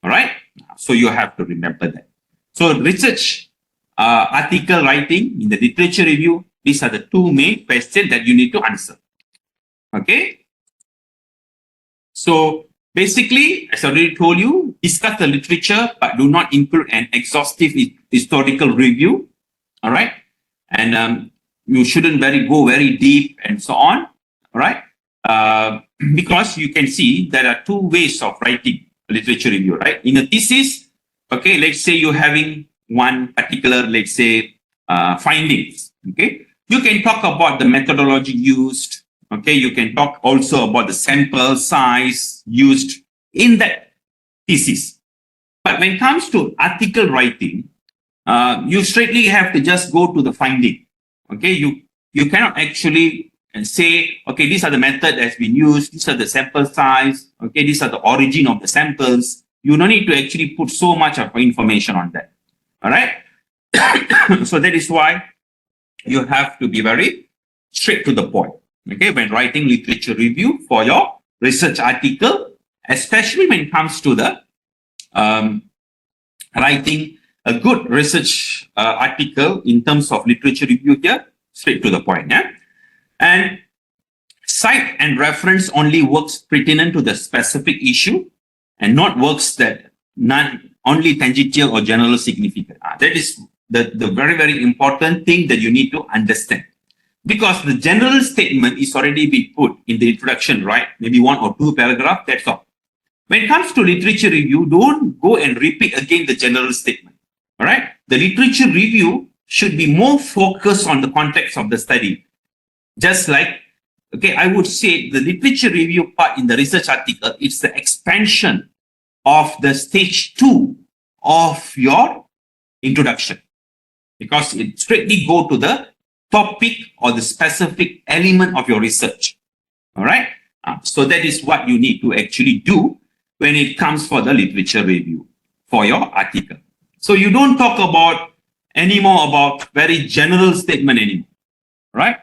All right? So you have to remember that. So research, article writing, in the literature review, these are the two main questions that you need to answer. Okay? So basically, as I already told you, discuss the literature, but do not include an exhaustive historical review. All right? And you shouldn't go very deep and so on. All right? Because you can see there are two ways of writing a literature review, right? In a thesis, okay, let's say you're having one particular, let's say, findings, okay? You can talk about the methodology used, okay? You can talk also about the sample size used in that thesis. But when it comes to article writing, you straightly have to just go to the finding, okay? You cannot actually say, okay, these are the method that has been used, these are the sample size, okay, these are the origin of the samples. You don't need to actually put so much of information on that. All right. So that is why you have to be very straight to the point. Okay. When writing literature review for your research article, especially when it comes to the writing a good research article in terms of literature review here, straight to the point. Yeah? And cite and reference only works pertinent to the specific issue and not works that only tangential or general significant. That is the very, very important thing that you need to understand. Because the general statement is already been put in the introduction, right? Maybe 1 or 2 paragraphs, that's all. When it comes to literature review, don't go and repeat again the general statement. All right? The literature review should be more focused on the context of the study. Just like, okay, I would say the literature review part in the research article is the expansion of the stage 2 of your introduction. Because it straightly go to the topic or the specific element of your research. All right? So that is what you need to actually do when it comes for the literature review for your article. So you don't talk about anymore about very general statement anymore, right?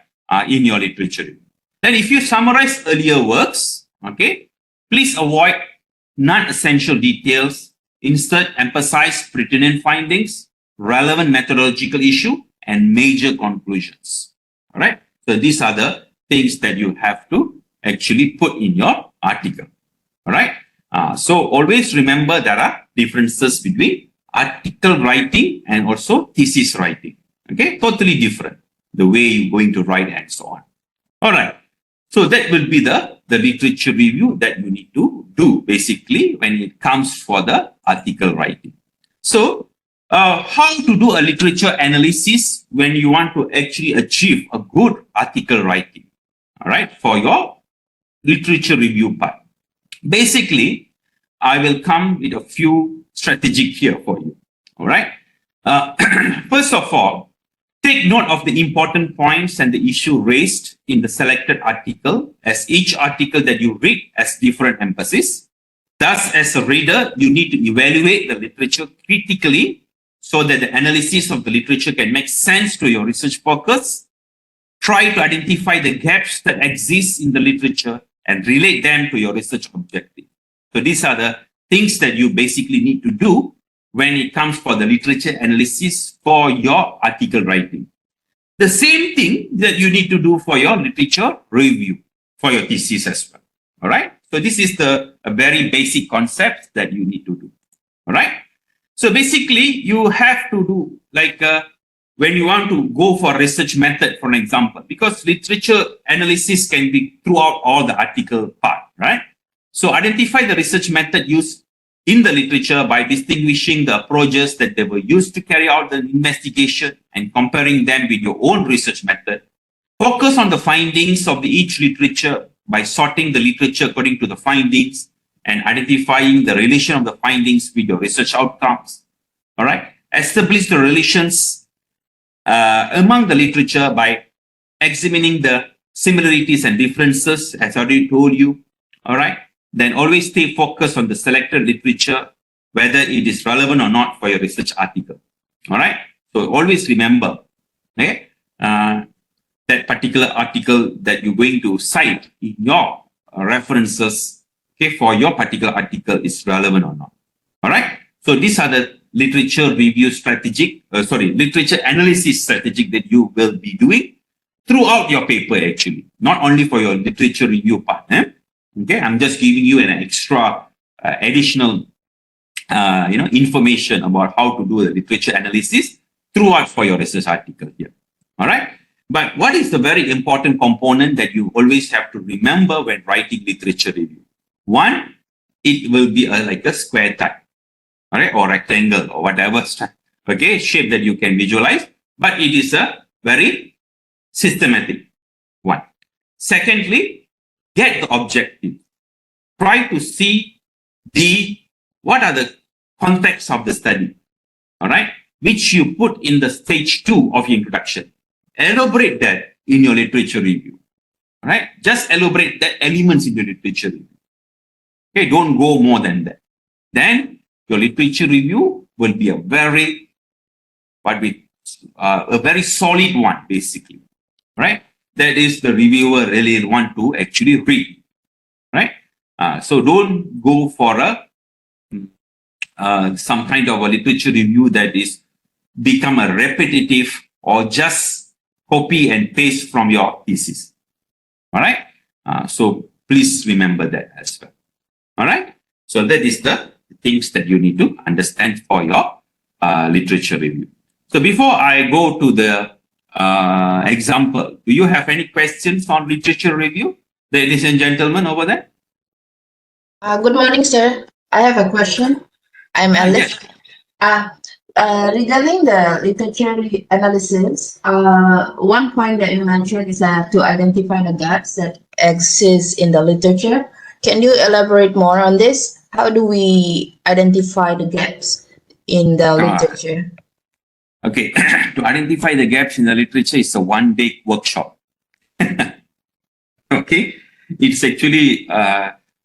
In your literature review. Then if you summarize earlier works, okay, please avoid non-essential details. Instead, emphasize pertinent findings, relevant methodological issue, and major conclusions. All right. So these are the things that you have to actually put in your article. All right. So always remember there are differences between article writing and also thesis writing. Okay. Totally different. The way you're going to write and so on. All right. So that will be the literature review that you need to do basically when it comes for the article writing. So how to do a literature analysis when you want to actually achieve a good article writing, all right, for your literature review part. Basically, I will come with a few strategic here for you, all right. First of all, take note of the important points and the issue raised in the selected article, as each article that you read has different emphasis. Thus, as a reader, you need to evaluate the literature critically so that the analysis of the literature can make sense to your research focus. Try to identify the gaps that exist in the literature and relate them to your research objective. So these are the things that you basically need to do when it comes for the literature analysis for your article writing. The same thing that you need to do for your literature review for your thesis as well. All right. So this is a very basic concept that you need to do. All right. So basically, you have to do like when you want to go for research method, for an example, because literature analysis can be throughout all the article part, right? So identify the research method used in the literature by distinguishing the approaches that they were used to carry out the investigation and comparing them with your own research method. Focus on the findings of each literature by sorting the literature according to the findings and identifying the relation of the findings with your research outcomes. All right. Establish the relations among the literature by examining the similarities and differences, as I already told you. All right. Then always stay focused on the selected literature, whether it is relevant or not for your research article. All right. So always remember, okay, that particular article that you're going to cite in your references, okay, for your particular article is relevant or not. All right. So these are the literature review literature analysis strategic that you will be doing throughout your paper, actually, not only for your literature review part. Okay, I'm just giving you an extra additional, information about how to do the literature analysis throughout for your research article here. All right. But what is the very important component that you always have to remember when writing literature review? One, it will be like a square type, all right, or rectangle or whatever, okay, shape that you can visualize, but it is a very systematic one. Secondly, get the objective. Try to see what are the context of the study, all right, which you put in the stage 2 of your introduction. Elaborate that in your literature review, all right? Just elaborate that elements in your literature review. Okay, don't go more than that. Then your literature review will be a very solid one, basically, right? That is the reviewer really want to actually read, right? So don't go for some kind of a literature review that is become a repetitive or just copy and paste from your thesis. All right. So please remember that as well. All right. So that is the things that you need to understand for your literature review. So before I go to the example, do you have any questions on literature review, ladies and gentlemen over there? Good morning, sir. I have a question. I'm Alice. Regarding the literature analysis, one point that you mentioned is to identify the gaps that exist in the literature. Can you elaborate more on this? How do we identify the gaps in the literature? Okay, to identify the gaps in the literature is a one-day workshop. Okay, it's actually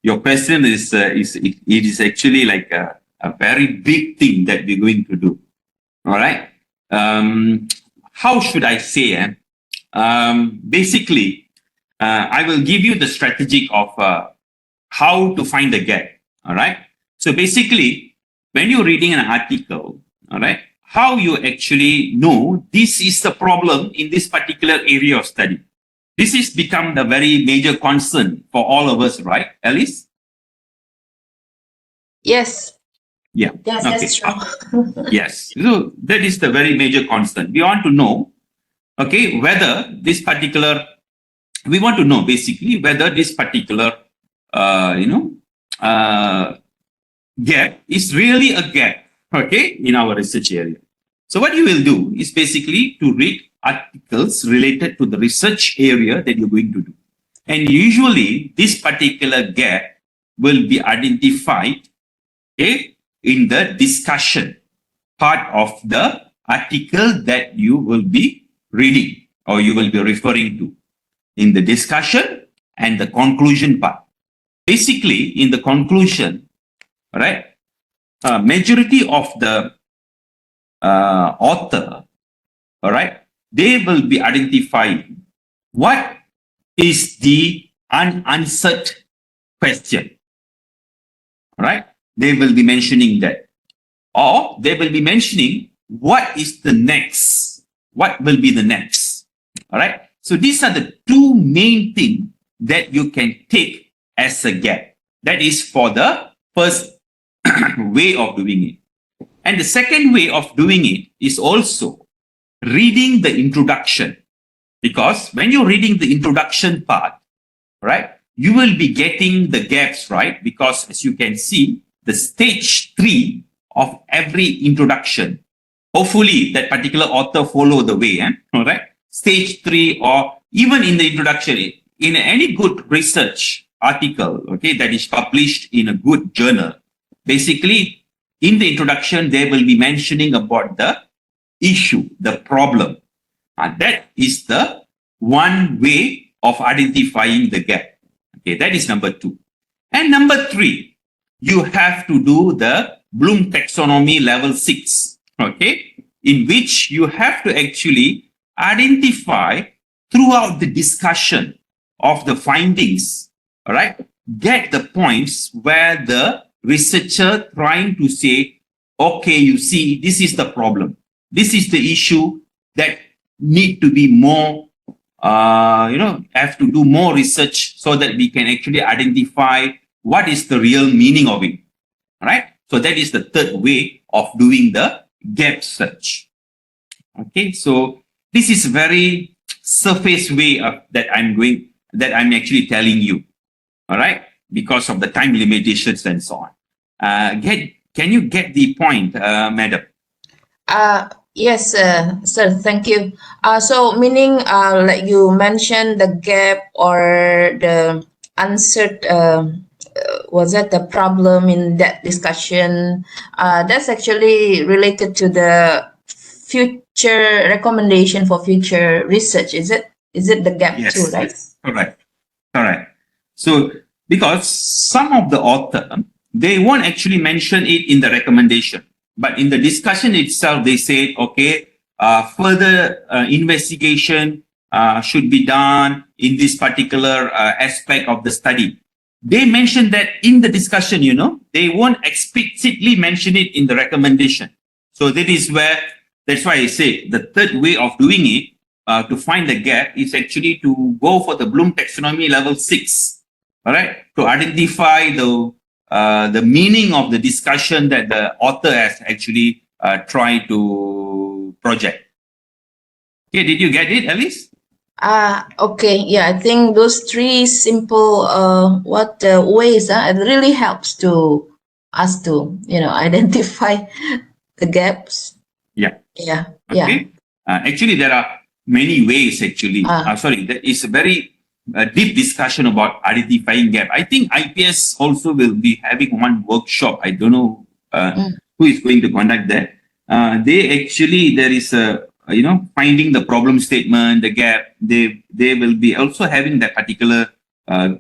your question is it is actually like a very big thing that we're going to do. All right. How should I say? Basically, I will give you the strategic of how to find the gap. All right. So basically, when you're reading an article, all right, how you actually know this is the problem in this particular area of study. This has become the very major concern for all of us, right, Alice? Yes. Yeah. Yes, Okay. that's true. Yes. So that is the very major concern. We want to know, okay, whether this particular, we want to know basically whether this particular, gap is really a gap, okay, in our research area. So what you will do is basically to read articles related to the research area that you're going to do. And usually this particular gap will be identified, okay, in the discussion part of the article that you will be reading or you will be referring to. In the discussion and the conclusion part. Basically, in the conclusion, right, majority of the author, all right, they will be identifying what is the unanswered question, all right? They will be mentioning that, or they will be mentioning what is the next, what will be the next, all right? So these are the two main things that you can take as a gap. That is for the first way of doing it. And the second way of doing it is also reading the introduction. Because when you're reading the introduction part, right, you will be getting the gaps, right? Because as you can see, the stage 3 of every introduction, hopefully that particular author follow the way, all right? Stage 3 or even in the introduction, in any good research article, okay, that is published in a good journal, basically in the introduction, they will be mentioning about the issue, the problem. And that is the one way of identifying the gap. Okay, that is number 2. And number 3, you have to do the Bloom taxonomy level 6, okay, in which you have to actually identify throughout the discussion of the findings, all right, get the points where the researcher trying to say, okay, you see, this is the problem. This is the issue that need to be more, have to do more research so that we can actually identify what is the real meaning of it, all right? So that is the third way of doing the gap search. Okay, so this is very surface way that I'm actually telling you, all right, because of the time limitations and so on. Can you get the point, madam? Yes, sir. Thank you. So meaning, like you mentioned, the gap or the answered, was that the problem in that discussion? That's actually related to the future recommendation for future research. Is it? Is it the gap Yes, too? Right. yes, correct. So because some of the author, they won't actually mention it in the recommendation, but in the discussion itself, they say, okay, further investigation should be done in this particular aspect of the study. they mention that in the discussion, they won't explicitly mention it in the recommendation. So that's why I say the third way of doing it to find the gap is actually to go for the Bloom taxonomy level 6, all right, to identify the meaning of the discussion that the author has actually tried to project. Okay, did you get it, Alice? Okay. Yeah, I think those three simple ways it really helps to us to identify the gaps. Yeah. Yeah. Okay. Actually, there are many ways. Actually, there is a very deep discussion about identifying gap. I think IPS also will be having one workshop. I don't know who is going to conduct that. There is a finding the problem statement, the gap. They will be also having that particular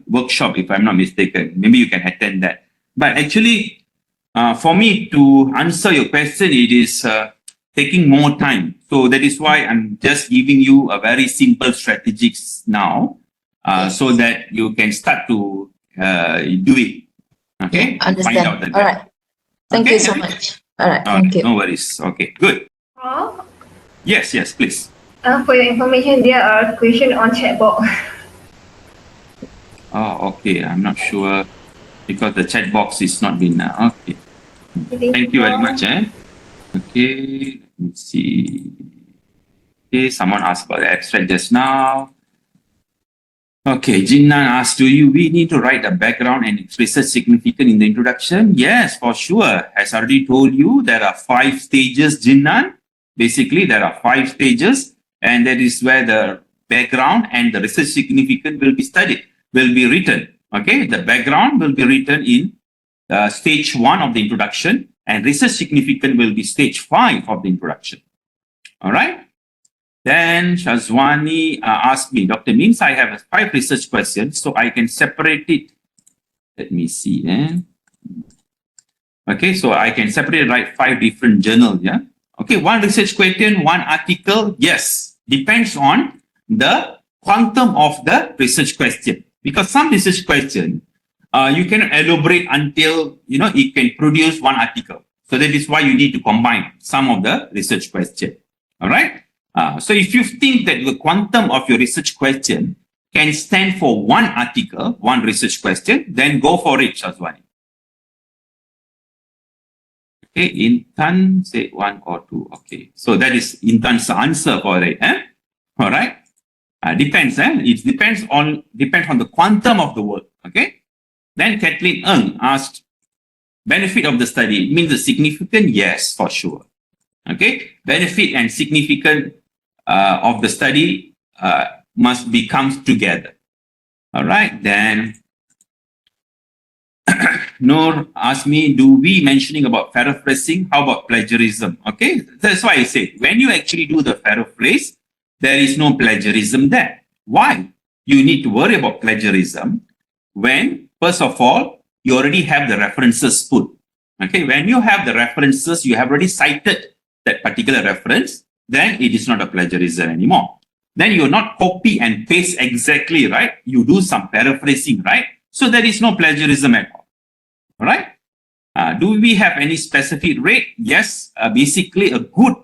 workshop, if I'm not mistaken. Maybe you can attend that. But actually, for me to answer your question, it is taking more time. So that is why I'm just giving you a very simple strategies now, so that you can start to do it. Okay, understand. find out the gap. All right. Thank you so much. All right. Thank you. No worries. Okay, good. Prof, Yes, please. for your information, there are questions on chat box. Oh, okay. I'm not sure because the chat box is not been. Okay. Thank you very much. Okay. Let me see. Okay, someone asked about the abstract just now. Okay, Jinnan asked, we need to write a background and its research significance in the introduction? Yes, for sure. As I already told you, there are 5 stages, Jinnan. Basically, there are 5 stages, and that is where the background and the research significance will be written. Okay, the background will be written in stage 1 of the introduction, and research significance will be stage 5 of the introduction. All right. Then Shazwani asked me, Dr. Means I have 5 research questions, so I can separate it. Let me see. Okay, so I can separate, write 5 different journals. Yeah. Okay, 1 research question, 1 article. Yes, depends on the quantum of the research question. Because some research question, you can elaborate until, it can produce 1 article. So that is why you need to combine some of the research question. All right. So if you think that the quantum of your research question can stand for 1 article, 1 research question, then go for it, Shazwani. Okay, Intan say 1 or 2. Okay, so that is Intan's answer for it. All right. Depends. It depends on the quantum of the work. Okay. Then Kathleen Ng asked, benefit of the study. It means the significant? Yes, for sure. Okay. Benefit and significant of the study must come together. All right. Then Noor asked me, do we mentioning about paraphrasing? How about plagiarism? Okay. That's why I say, when you actually do the paraphrase, there is no plagiarism there. Why? You need to worry about plagiarism when, first of all, you already have the references put. Okay. When you have the references, you have already cited that particular reference, then it is not a plagiarism anymore. Then you're not copy and paste exactly, right? You do some paraphrasing, right? So there is no plagiarism at all. All right. Do we have any specific rate? Yes. Basically, a good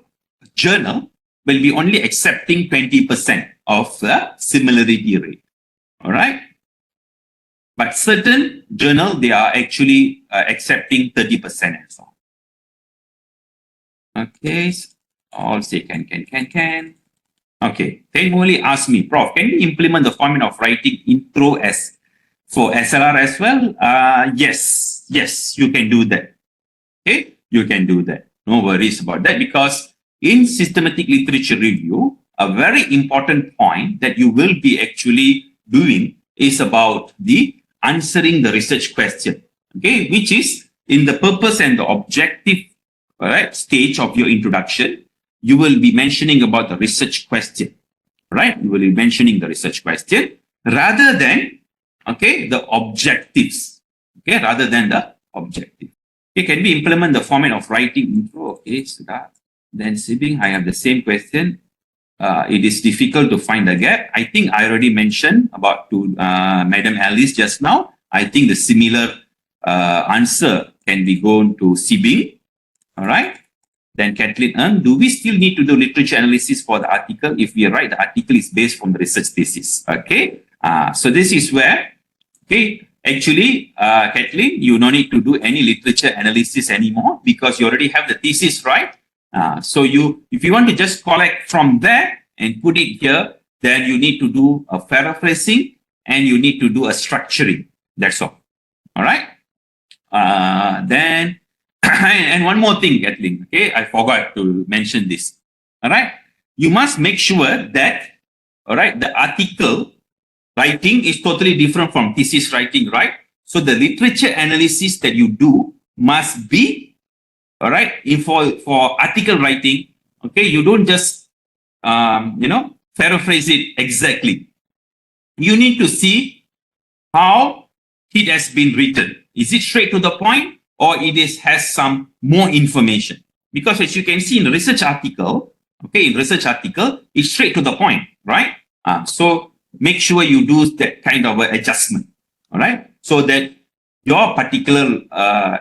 journal will be only accepting 20% of the similarity rate. All right. But certain journal, they are actually accepting 30% and so on. Okay. All say can. Okay. Then only ask me, Prof, can you implement the format of writing intro as for SLR as well? Yes, you can do that. Okay, you can do that. No worries about that, because in systematic literature review, a very important point that you will be actually doing is about the answering the research question. Okay, which is in the purpose and the objective stage of your introduction. You will be mentioning about the research question, right? You will be mentioning the research question rather than, the objectives, rather than the objective. Okay, can we implement the format of writing intro? Okay, Sudha. Then Sibing, I have the same question. It is difficult to find the gap. I think I already mentioned about to Madam Alice just now. I think the similar answer can be gone to Sibing. All right. Then Kathleen Ng, do we still need to do literature analysis for the article if we write the article is based from the research thesis? Okay. So this is where, okay, actually, Kathleen, you no need to do any literature analysis anymore because you already have the thesis, right? So if you want to just collect from there and put it here, then you need to do a paraphrasing and you need to do a structuring. That's all. All right. Then, and one more thing, Kathleen, okay, I forgot to mention this. All right. You must make sure that, all right, the article writing is totally different from thesis writing, right? So the literature analysis that you do must be, all right, for article writing, okay, you don't just, paraphrase it exactly. You need to see how it has been written. Is it straight to the point or has some more information? Because as you can see in the research article, okay, it's straight to the point, right? So make sure you do that kind of adjustment, all right? So that your particular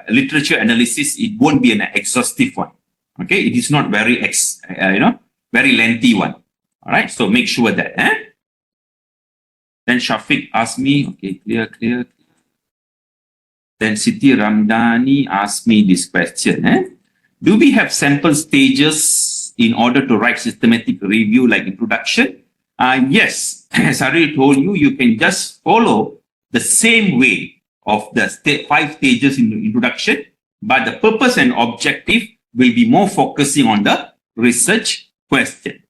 literature analysis, it won't be an exhaustive one, okay? It is not very, very lengthy one, all right? So make sure that, Then Shafiq asked me, okay, clear. Then Siti Ramdhani asked me this question, Do we have sample stages in order to write systematic review like introduction? Yes, as I already told you, you can just follow the same way of the 5 stages in the introduction, but the purpose and objective will be more focusing on the research question.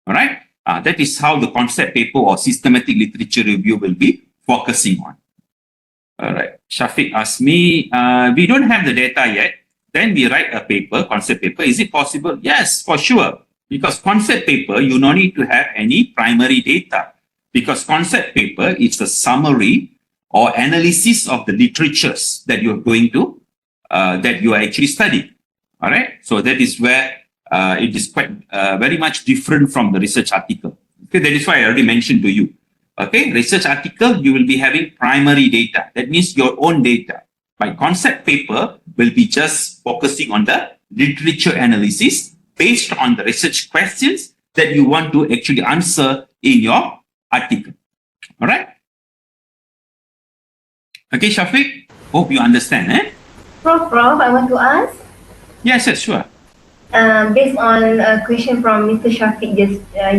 All right? That is how the concept paper or systematic literature review will be focusing on. All right. Shafiq asked me, we don't have the data yet. Then we write a paper, concept paper. Is it possible? Yes, for sure. Because concept paper, you don't need to have any primary data. Because concept paper is a summary or analysis of the literatures that you're going to, that you are actually studying. All right. So that is where it is quite very much different from the research article. Okay, that is why I already mentioned to you. Okay, research article, you will be having primary data. That means your own data. My concept paper will be just focusing on the literature analysis based on the research questions that you want to actually answer in your article. All right. Okay, Shafiq, hope you understand. Prof, I want to ask. Yes, sure. Based on a question from Mr. Shafiq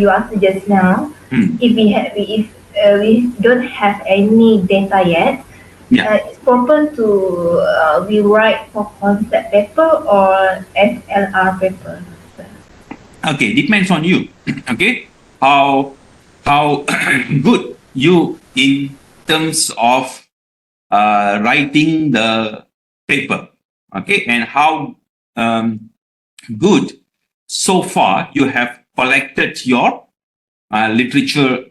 you answered just now, if we don't have any data yet, it's proper to we write for concept paper or SLR paper. Okay, depends on you. Okay, how good you in terms of writing the paper. Okay, and how good so far you have collected your literature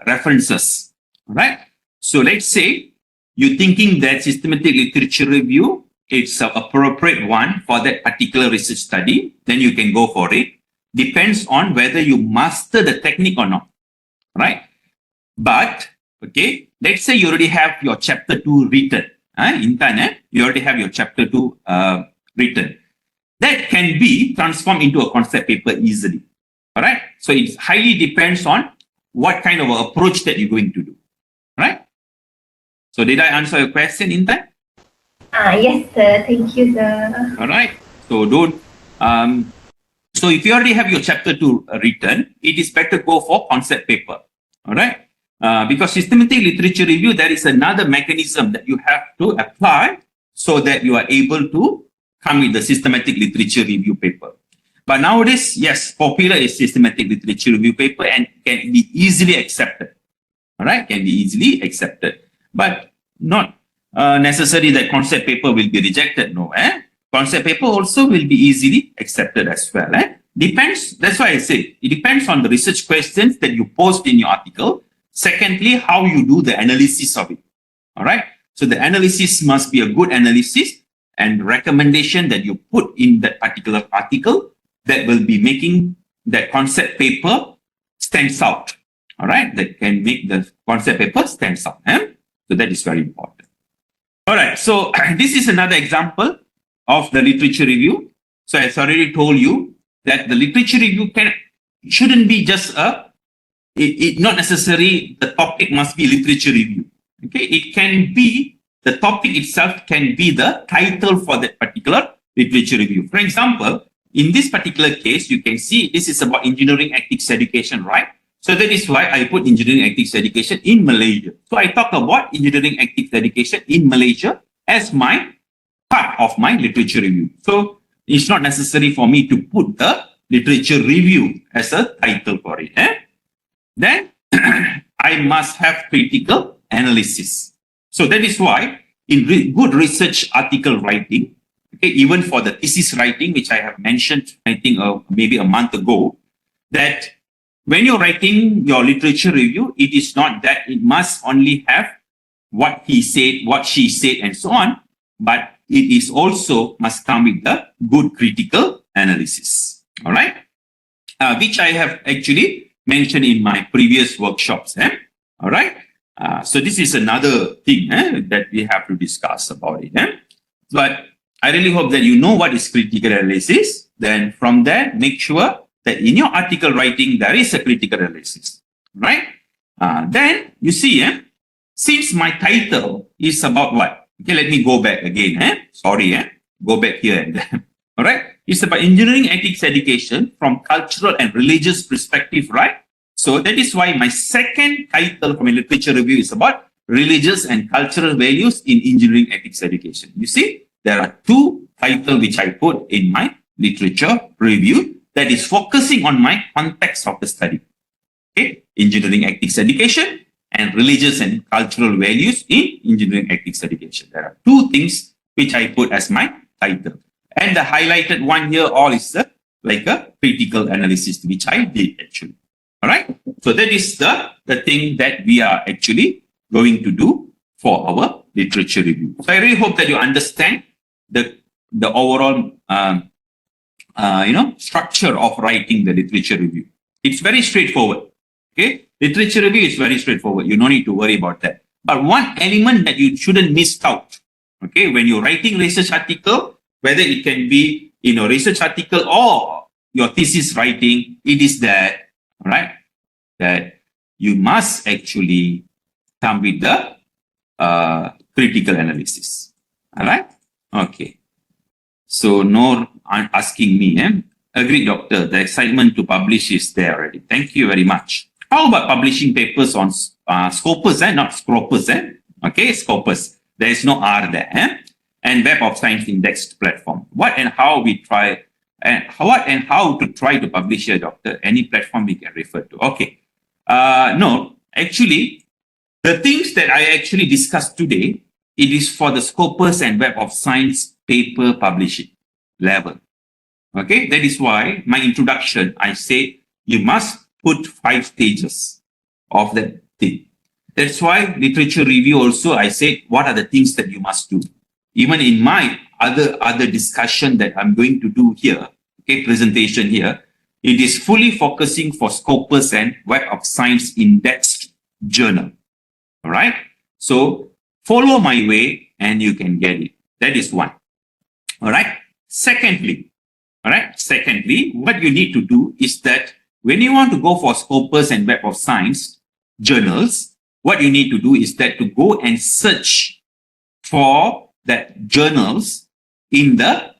references, right? So let's say you're thinking that systematic literature review, it's an appropriate one for that particular research study, then you can go for it. Depends on whether you master the technique or not, right? But, okay, let's say you already have your chapter 2 written, Intan, you already have your chapter 2 written. That can be transformed into a concept paper easily. All right. So it highly depends on what kind of approach that you're going to do. Right. So did I answer your question, Intan? Yes, sir. Thank you, sir. All right. So don't. So if you already have your chapter 2 written, it is better go for concept paper. All right. Because systematic literature review, there is another mechanism that you have to apply so that you are able to come with the systematic literature review paper. But nowadays, yes, popular is systematic literature review paper and can be easily accepted. All right, can be easily accepted. But not necessarily that concept paper will be rejected. No, concept paper also will be easily accepted as well. Depends. That's why I say it depends on the research questions that you post in your article. Secondly, how you do the analysis of it. All right. So the analysis must be a good analysis and recommendation that you put in that particular article that will be making that concept paper stands out. All right, that can make the concept paper stands out. So that is very important. All right. So this is another example of the literature review. So as I already told you that the literature review shouldn't be just not necessarily the topic must be literature review. Okay, it can be the topic itself can be the title for that particular literature review. For example, in this particular case, you can see this is about engineering ethics education, right? So that is why I put engineering ethics education in Malaysia. So I talk about engineering ethics education in Malaysia as my part of my literature review. So it's not necessary for me to put the literature review as a title for it. Then I must have critical analysis. So that is why in good research article writing, okay, even for the thesis writing, which I have mentioned, I think maybe a month ago, that when you're writing your literature review, it is not that it must only have what he said, what she said, and so on, but it is also must come with the good critical analysis. All right, which I have actually mentioned in my previous workshops. All right, so this is another thing that we have to discuss about it. But I really hope that you know what is critical analysis. Then from there, make sure that in your article writing, there is a critical analysis, right? Then you see, since my title is about what? Okay, let me go back again. Sorry, go back here and there. All right, it's about engineering ethics education from cultural and religious perspective, right? So that is why my second title from a literature review is about religious and cultural values in engineering ethics education. You see, there are two titles which I put in my literature review that is focusing on my context of the study. Okay, engineering ethics education and religious and cultural values in engineering ethics education. There are two things which I put as my title. And the highlighted one here all is like a critical analysis, which I did actually. All right. So that is the thing that we are actually going to do for our literature review. So I really hope that you understand the overall structure of writing the literature review. It's very straightforward. Okay, literature review is very straightforward. You don't need to worry about that. But one element that you shouldn't miss out, okay, when you're writing research article, whether it can be in a research article or your thesis writing, it is that, all right, that you must actually come with the critical analysis. All right, okay. So Noor asking me, agreed, doctor, the excitement to publish is there already. Thank you very much. How about publishing papers on Scopus, not Scopus, okay, Scopus. There is no R there, and Web of Science indexed platform. What and how we try, and how to try to publish here, doctor? Any platform we can refer to. Okay. No, actually, the things that I actually discussed today, it is for the Scopus and Web of Science paper publishing level. Okay, that is why my introduction, I say you must put 5 stages of that thing. That's why literature review also, I say, what are the things that you must do? Even in my other discussion that I'm going to do here, okay, presentation here, it is fully focusing for Scopus and Web of Science indexed journal. All right. So follow my way and you can get it. That is one. All right. Secondly, what you need to do is that when you want to go for Scopus and Web of Science journals, what you need to do is that to go and search for that journals in the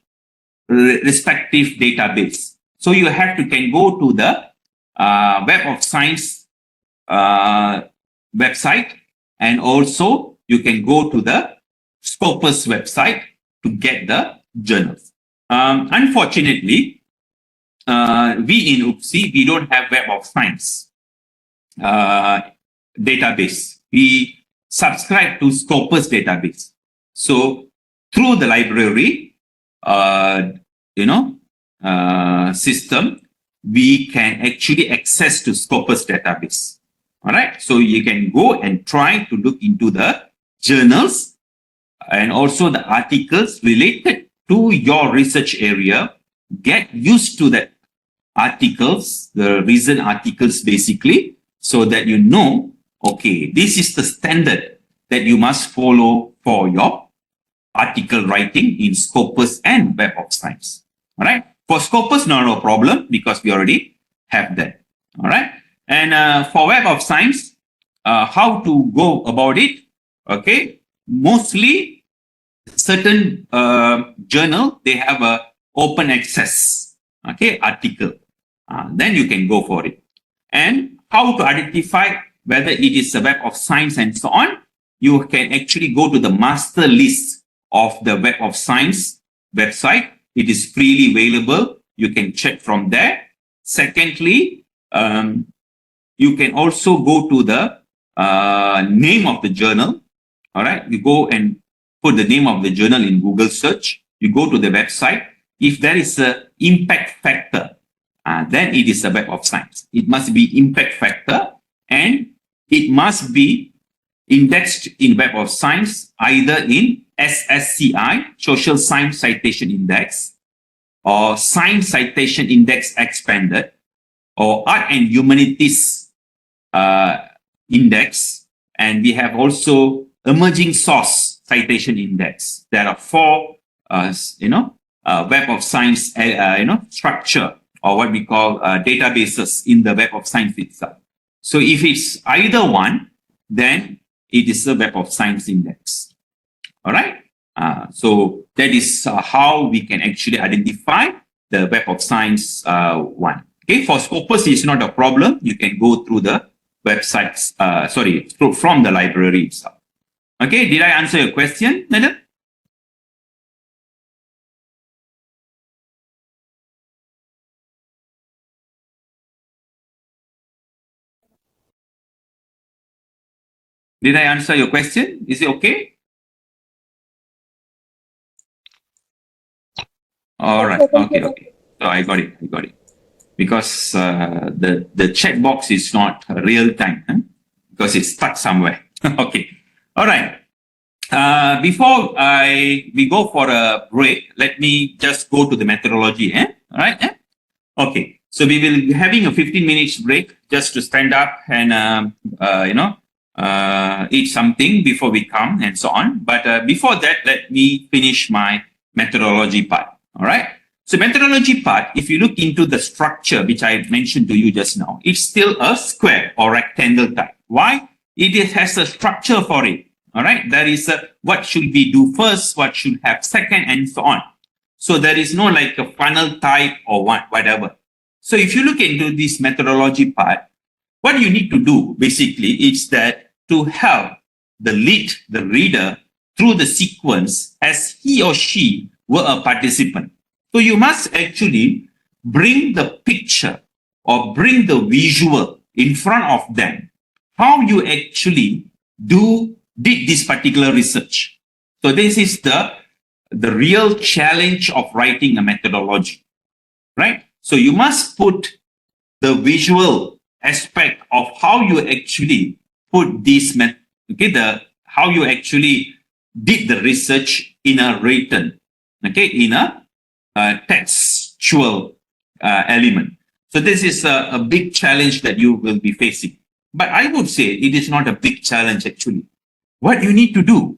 respective database. So you can go to the Web of Science website, and also you can go to the Scopus website to get the journals. Unfortunately, we in UPSI, we don't have Web of Science database. We subscribe to Scopus database. So through the library, system, we can actually access to Scopus database. All right. So you can go and try to look into the journals and also the articles related to your research area. Get used to that articles, the recent articles basically, so that you know, okay, this is the standard that you must follow for your article writing in Scopus and Web of Science. All right. For Scopus, no problem because we already have that. All right. And for Web of Science, how to go about it? Okay. Mostly certain journal, they have a open access, okay, article. Then you can go for it. And how to identify whether it is a Web of Science and so on, you can actually go to the master list of the Web of Science website. It is freely available. You can check from there. Secondly, you can also go to the name of the journal. All right, you go and put the name of the journal in Google search. You go to the website. If there is a impact factor, then it is a Web of Science. It must be impact factor and it must be indexed in Web of Science either in SSCI, Social Science Citation Index, or Science Citation Index Expanded, or Art and Humanities Index, and we have also Emerging Source Citation Index. There are 4, Web of Science, structure, or what we call databases in the Web of Science itself. So if it's either one, then it is a Web of Science index. All right. So that is how we can actually identify the Web of Science one. Okay. For Scopus, it's not a problem. You can go through the websites, from the library itself. Okay. Did I answer your question, Madam? Did I answer your question? Is it okay? All right. Okay. So I got it. Because the chat box is not real time, because it's stuck somewhere. Okay. All right. Before we go for a break, let me just go to the methodology. All right. Okay. So we will be having a 15 minutes break just to stand up and eat something before we come and so on. But before that, let me finish my methodology part. All right. So methodology part, if you look into the structure, which I mentioned to you just now, it's still a square or rectangle type. Why? It has a structure for it. All right. There is a what should we do first, what should have second, and so on. So there is no like a funnel type or whatever. So if you look into this methodology part, what you need to do basically is that to help the reader through the sequence as he or she were a participant. So you must actually bring the picture or bring the visual in front of them, how you actually did this particular research. So this is the real challenge of writing a methodology, right? So you must put the visual aspect of how you actually put this, how you actually did the research in a written, in a textual element. So this is a big challenge that you will be facing. But I would say it is not a big challenge actually. What you need to do,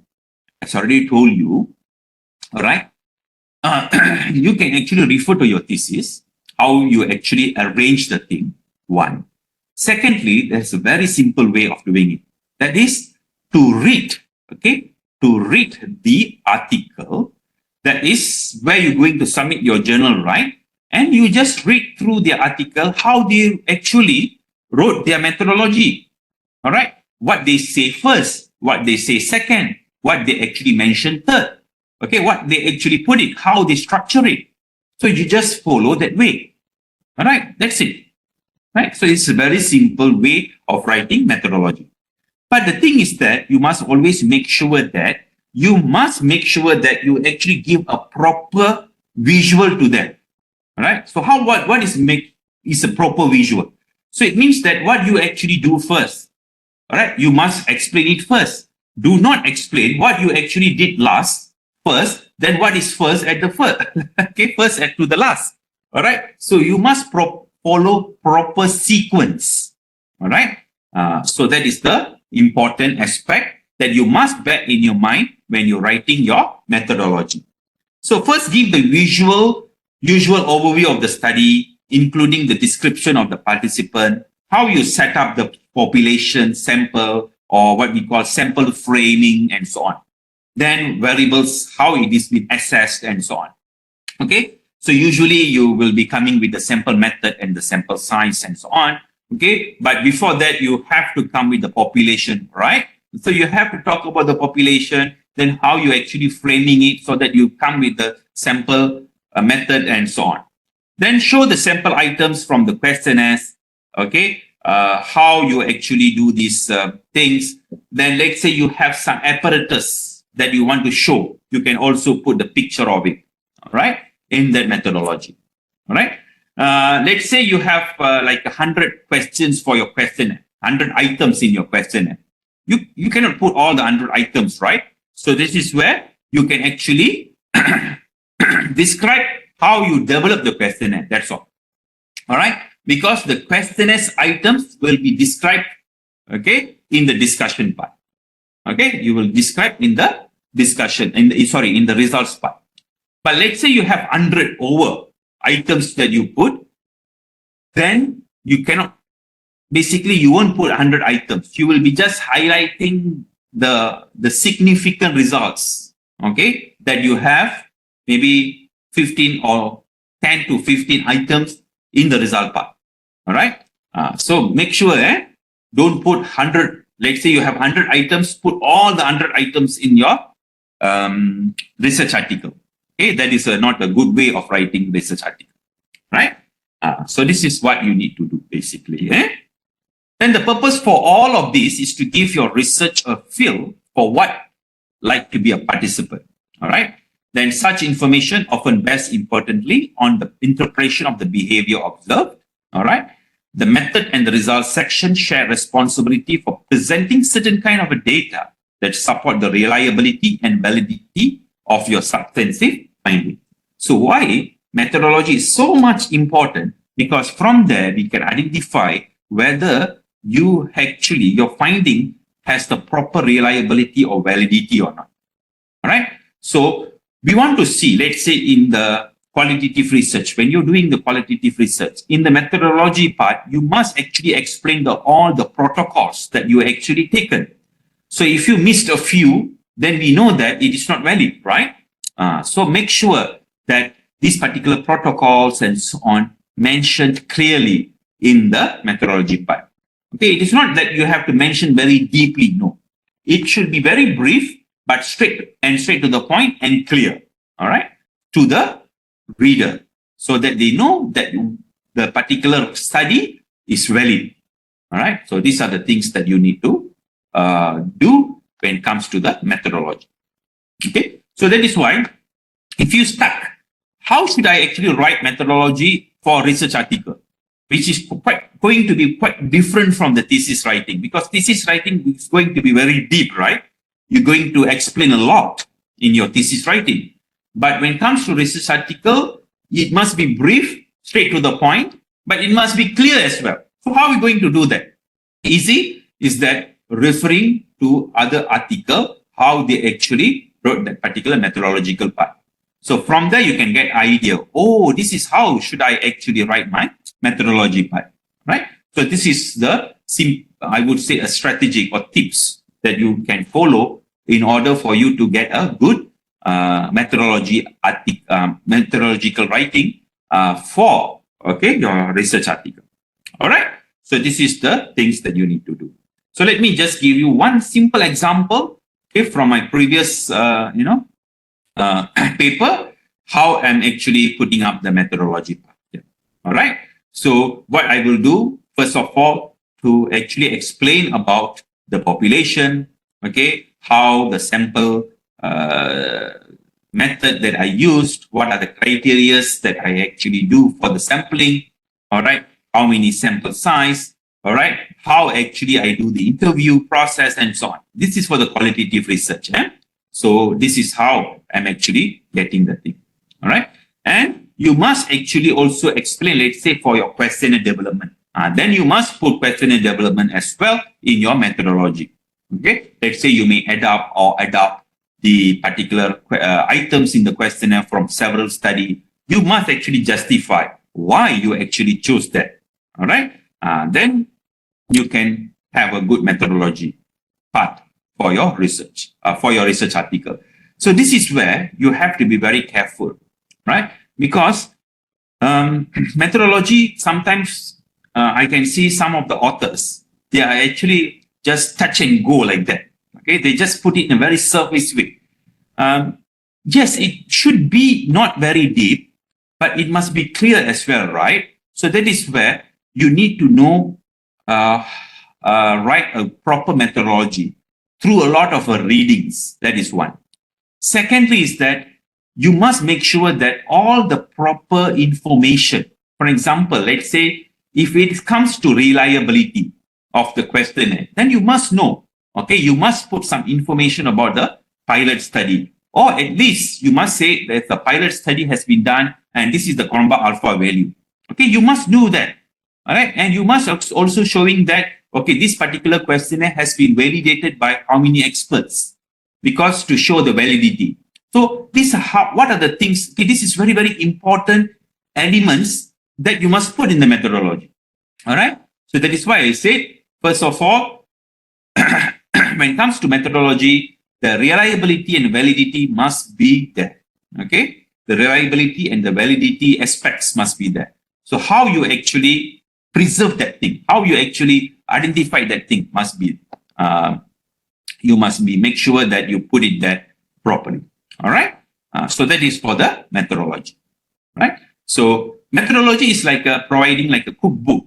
as I already told you, all right, you can actually refer to your thesis, how you actually arrange the thing, one. Secondly, there's a very simple way of doing it. That is to read, to read the article. That is where you're going to submit your journal, right? And you just read through the article, how they actually wrote their methodology. All right. What they say first, what they say second, what they actually mention third. Okay. What they actually put it, how they structure it. So you just follow that way. All right. That's it. Right. So it's a very simple way of writing methodology. But the thing is that you must always make sure that you actually give a proper visual to them. All right. So what is a proper visual? So it means that what you actually do first, all right, you must explain it first. Do not explain what you actually did last first, then what is first at the first, first to the last. All right. So you must follow proper sequence. All right. So that is the important aspect that you must bear in your mind when you're writing your methodology. So first, give the usual overview of the study, including the description of the participant, how you set up the population sample, or what we call sample framing, and so on. Then variables, how it is been assessed, and so on. Okay, so usually you will be coming with the sample method and the sample size and so on. Okay, but before that, you have to come with the population, right? So you have to talk about the population, then how you actually framing it so that you come with the sample method and so on. Then show the sample items from the questionnaires, okay? How you actually do these things. Then let's say you have some apparatus that you want to show. You can also put the picture of it, all right, in that methodology, all right? Let's say you have like 100 questions for your questionnaire, 100 items in your questionnaire. You cannot put all the 100 items, right? So this is where you can actually describe how you develop the questionnaire. That's all. All right? Because the questionnaire's items will be described, okay, in the discussion part. Okay? You will describe in the discussion, in the results part. But let's say you have 100 over items that you put, then you cannot, basically you won't put 100 items. You will be just highlighting the significant results, okay, that you have, maybe 15 or 10 to 15 items in the result part. All right. So make sure, don't put 100. Let's say you have 100 items, put all the 100 items in your research article. Okay, that is not a good way of writing research article, right? So this is what you need to do, basically. Then the purpose for all of this is to give your research a feel for what like to be a participant. All right. Then such information often bears importantly on the interpretation of the behavior observed. All right. The method and the results section share responsibility for presenting certain kind of a data that support the reliability and validity of your substantive finding. So why methodology is so much important? Because from there we can identify whether your finding has the proper reliability or validity or not. All right. So we want to see, let's say in the qualitative research, when you're doing the qualitative research, in the methodology part, you must actually explain all the protocols that you actually taken. So if you missed a few, then we know that it is not valid, right? So make sure that these particular protocols and so on mentioned clearly in the methodology part. Okay, it is not that you have to mention very deeply, no. It should be very brief, but straight to the point and clear, all right, to the reader, so that they know that the particular study is valid, all right? So these are the things that you need to do when it comes to the methodology, okay? So that is why, if you stuck, how should I actually write methodology for research article, which is going to be quite different from the thesis writing, because thesis writing is going to be very deep, right? You're going to explain a lot in your thesis writing. But when it comes to research article, it must be brief, straight to the point, but it must be clear as well. So how are we going to do that? Easy is that referring to other article, how they actually wrote that particular methodological part. So from there, you can get idea, oh, this is how should I actually write my methodology part, right? So this is the, I would say, a strategic or tips that you can follow in order for you to get a good methodological writing for, okay, your research article. All right. So this is the things that you need to do. So let me just give you one simple example, okay, from my previous, paper, how I'm actually putting up the methodology part. Yeah. All right. So what I will do, first of all, to actually explain about the population, okay, how the sample method that I used, what are the criteria that I actually do for the sampling, all right, how many sample size, all right, how actually I do the interview process and so on. This is for the qualitative research. So this is how I'm actually getting the thing, all right. And you must actually also explain, let's say for your questionnaire development, then you must put questionnaire development as well in your methodology. Okay, let's say you may adopt the particular items in the questionnaire from several study. You must actually justify why you actually chose that. All right, then you can have a good methodology part for your research, article. So this is where you have to be very careful, right? Because methodology, sometimes I can see some of the authors, they are actually just touch and go like that. Okay, they just put it in a very surface way. Yes, it should be not very deep, but it must be clear as well, right? So that is where you need to know, write a proper methodology through a lot of readings. That is one. Secondly is that you must make sure that all the proper information, for example, let's say if it comes to reliability of the questionnaire, then you must know, okay, you must put some information about the pilot study, or at least you must say that the pilot study has been done and this is the Cronbach alpha value. Okay, you must know that. All right, and you must also showing that, okay, this particular questionnaire has been validated by how many experts, because to show the validity. So this, what are the things? Okay, this is very, very important elements that you must put in the methodology. All right. So that is why I said, first of all, when it comes to methodology, the reliability and validity must be there. Okay. The reliability and the validity aspects must be there. So how you actually preserve that thing, how you actually identify that thing must be, you must be, make sure that you put it there properly. All right. So that is for the methodology, right? So methodology is like providing like a cookbook.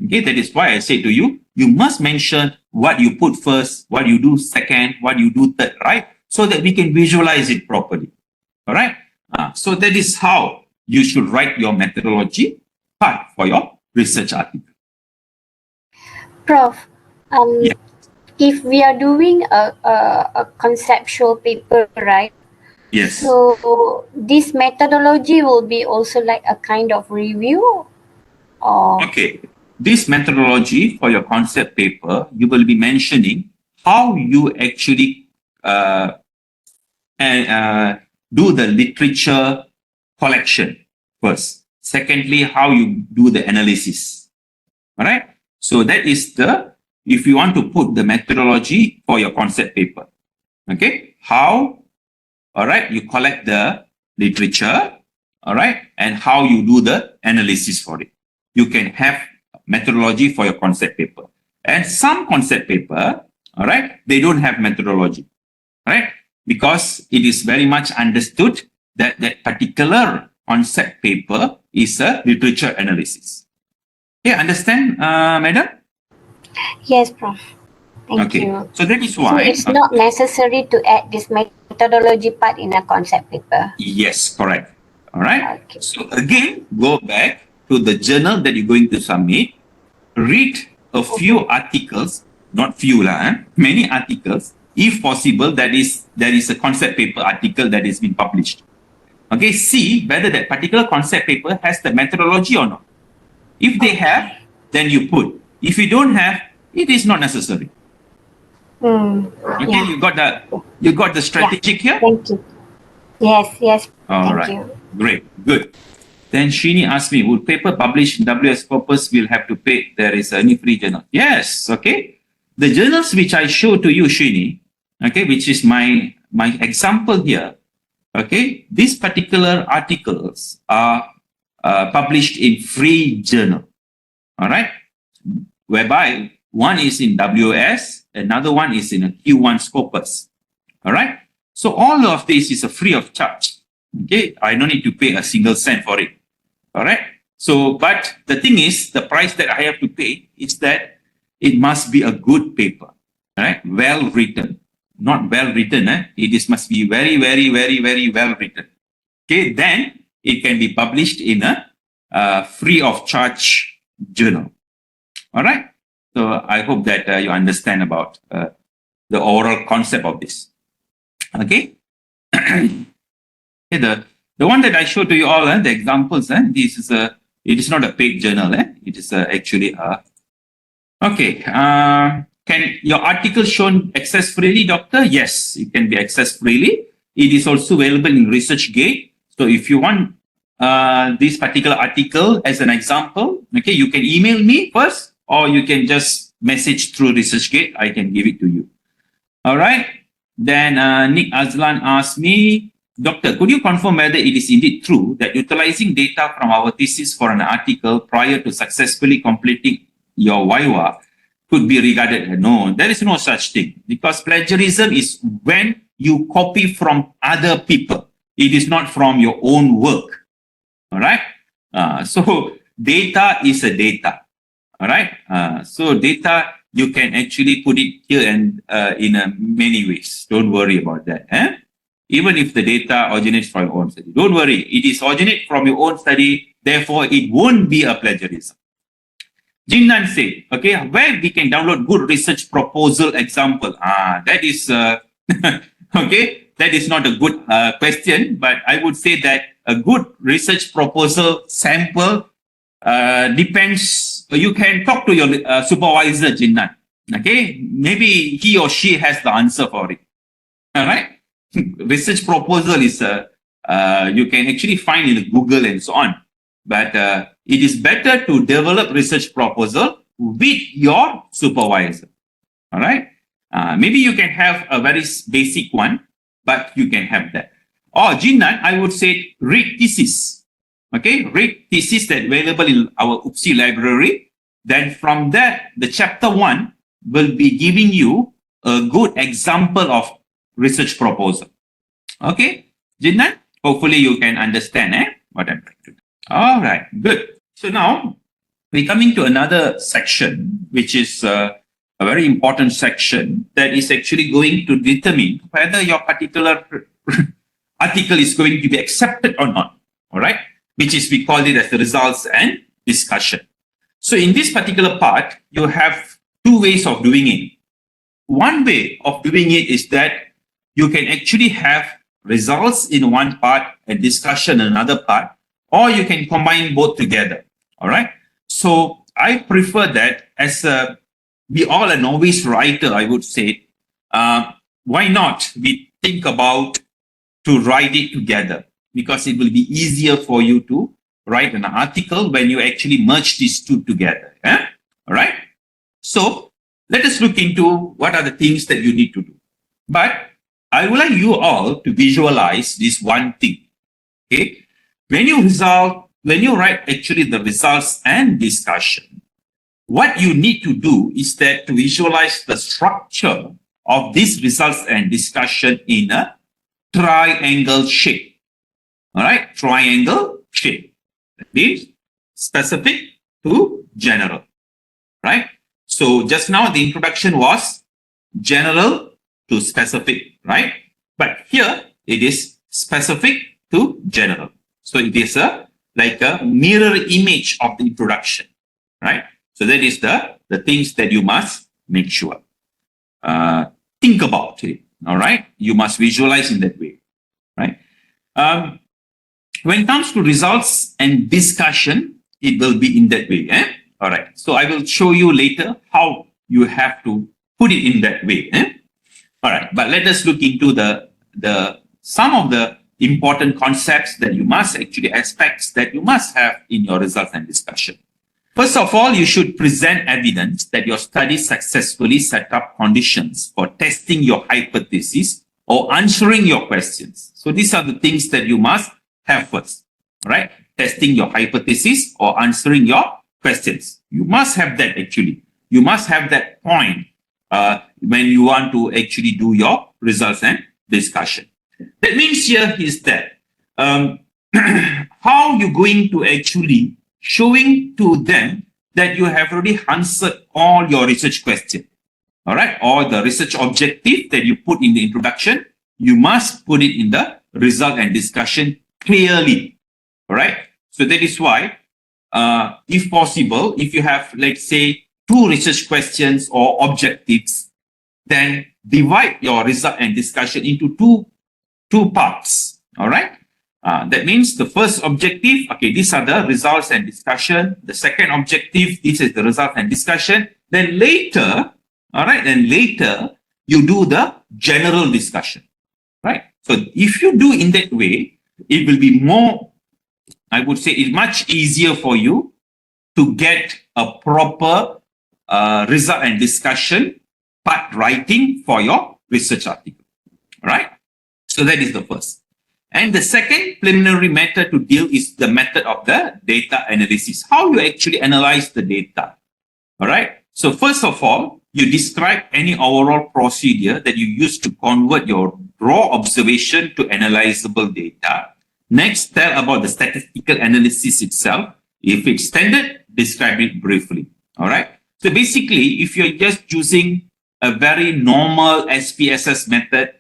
Okay. That is why I say to you, you must mention what you put first, what you do second, what you do third, right? So that we can visualize it properly. All right. So that is how you should write your methodology part for your research article. Prof, Yeah. if we are doing a conceptual paper, right? Yes. So this methodology will be also like a kind of review, or Okay. This methodology for your concept paper, you will be mentioning how you actually do the literature collection first. Secondly, how you do the analysis. All right. So that is if you want to put the methodology for your concept paper. Okay. How, all right, you collect the literature, all right, and how you do the analysis for it. You can have methodology for your concept paper. And some concept paper, all right, they don't have methodology, right? Because it is very much understood that that particular concept paper is a literature analysis. Yeah, understand, madam? yes, Prof. Thank Okay. you. So that is So why. it's not necessary to add this methodology part in a concept paper. Yes, correct. All right. Okay. So again, go back to the journal that you're going to submit. Read a few articles, not few many articles. If possible, there is a concept paper article that is being published. Okay, see whether that particular concept paper has the methodology or not. If they have, then you put. If you don't have, it is not necessary. Okay, Yeah. you got the strategic here. Thank you. Yes, yes. All Thank right. you. Great, good. Then Shini asked me, would paper published in WS Corpus will have to pay? There is any free journal? Yes, okay. The journals which I show to you, Shini, okay, which is my example here, okay, these particular articles are published in free journal, all right, whereby one is in WS, another one is in a Q1 Scopus, all right. So all of this is a free of charge. Okay, I don't need to pay a single cent for it. All right. So, but the thing is, the price that I have to pay is that it must be a good paper, right? Well written, not well written. It must be very, very, very, very well written. Okay, then it can be published in a free of charge journal. All right. So I hope that you understand about the overall concept of this. Okay. The one that I showed to you all, the examples, this is it is not a paid journal, it is actually okay. Can your article shown access freely, doctor? Yes, it can be accessed freely. It is also available in ResearchGate. So if you want this particular article as an example, okay, you can email me first, or you can just message through ResearchGate. I can give it to you. All right. Then Nick Azlan asked me, Doctor, could you confirm whether it is indeed true that utilizing data from our thesis for an article prior to successfully completing your Viva could be regarded? No, there is no such thing, because plagiarism is when you copy from other people. It is not from your own work. All right. So data is a data. All right. So data, you can actually put it here and in many ways. Don't worry about that. Even if the data originates from your own study, don't worry. It is originate from your own study. Therefore, it won't be a plagiarism. Jinnan said, okay, where we can download good research proposal example. That is, okay, that is not a good question, but I would say that a good research proposal sample depends. You can talk to your supervisor, Jinnan. Okay, maybe he or she has the answer for it. All right. Research proposal is you can actually find in Google and so on. But it is better to develop research proposal with your supervisor. All right. Maybe you can have a very basic one, but you can have that. Or Jinnan, I would say read thesis. Okay, read thesis that available in our UPSI library. Then from that, the chapter 1 will be giving you a good example of research proposal. Okay, Jinnan, hopefully you can understand what I'm trying to do. All right, good. So now we're coming to another section, which is a very important section that is actually going to determine whether your particular article is going to be accepted or not. All right, which is, we call it as the results and discussion. So in this particular part, you have two ways of doing it. One way of doing it is that you can actually have results in one part and discussion in another part, or you can combine both together. All right. So I prefer that, as we all a novice writer, I would say, why not we think about to write it together, because it will be easier for you to write an article when you actually merge these two together. All right. So let us look into what are the things that you need to do. But I would like you all to visualize this one thing. Okay. When you write actually the results and discussion, what you need to do is that to visualize the structure of these results and discussion in a triangle shape. All right. Triangle shape. That means specific to general. Right. So just now the introduction was general to specific, right? But here it is specific to general. So it is like a mirror image of the introduction, right? So that is the things that you must make sure. Think about it, all right? You must visualize in that way, right? When it comes to results and discussion, it will be in that way. All right. So I will show you later how you have to put it in that way. All right. But let us look into the some of the important concepts that you must actually, aspects that you must have in your results and discussion. First of all, you should present evidence that your study successfully set up conditions for testing your hypothesis or answering your questions. So these are the things that you must have first, right? Testing your hypothesis or answering your questions. You must have that actually. You must have that point when you want to actually do your results and discussion. That means here is that how you're going to actually showing to them that you have already answered all your research questions. All right, or the research objective that you put in the introduction, you must put it in the result and discussion clearly. All right, so that is why, if possible, if you have, let's say, 2 research questions or objectives, then divide your result and discussion into two parts. All right. That means the first objective, okay, these are the results and discussion. The second objective, this is the result and discussion. Then later, All right. And later you do the general discussion. Right. So if you do in that way, it will be more, I would say, it's much easier for you to get a proper result and discussion part writing for your research article. All right. So that is the first. And the second preliminary method to deal is the method of the data analysis. How you actually analyze the data. All right. So first of all, you describe any overall procedure that you use to convert your raw observation to analyzable data. Next, tell about the statistical analysis itself. If it's standard, describe it briefly. All right. So basically, if you're just using a very normal SPSS method,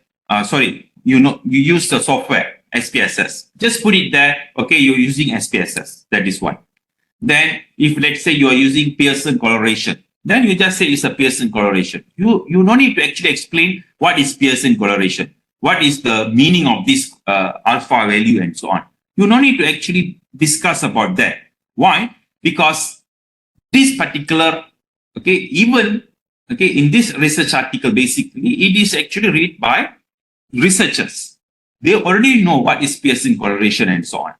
you use the software SPSS. Just put it there. Okay, you're using SPSS. That is one. Then, if let's say you are using Pearson correlation, then you just say it's a Pearson correlation. You no need to actually explain what is Pearson correlation, what is the meaning of this alpha value, and so on. You no need to actually discuss about that. Why? Because this particular, in this research article, basically, it is actually read by researchers. They already know what is Pearson correlation and so on.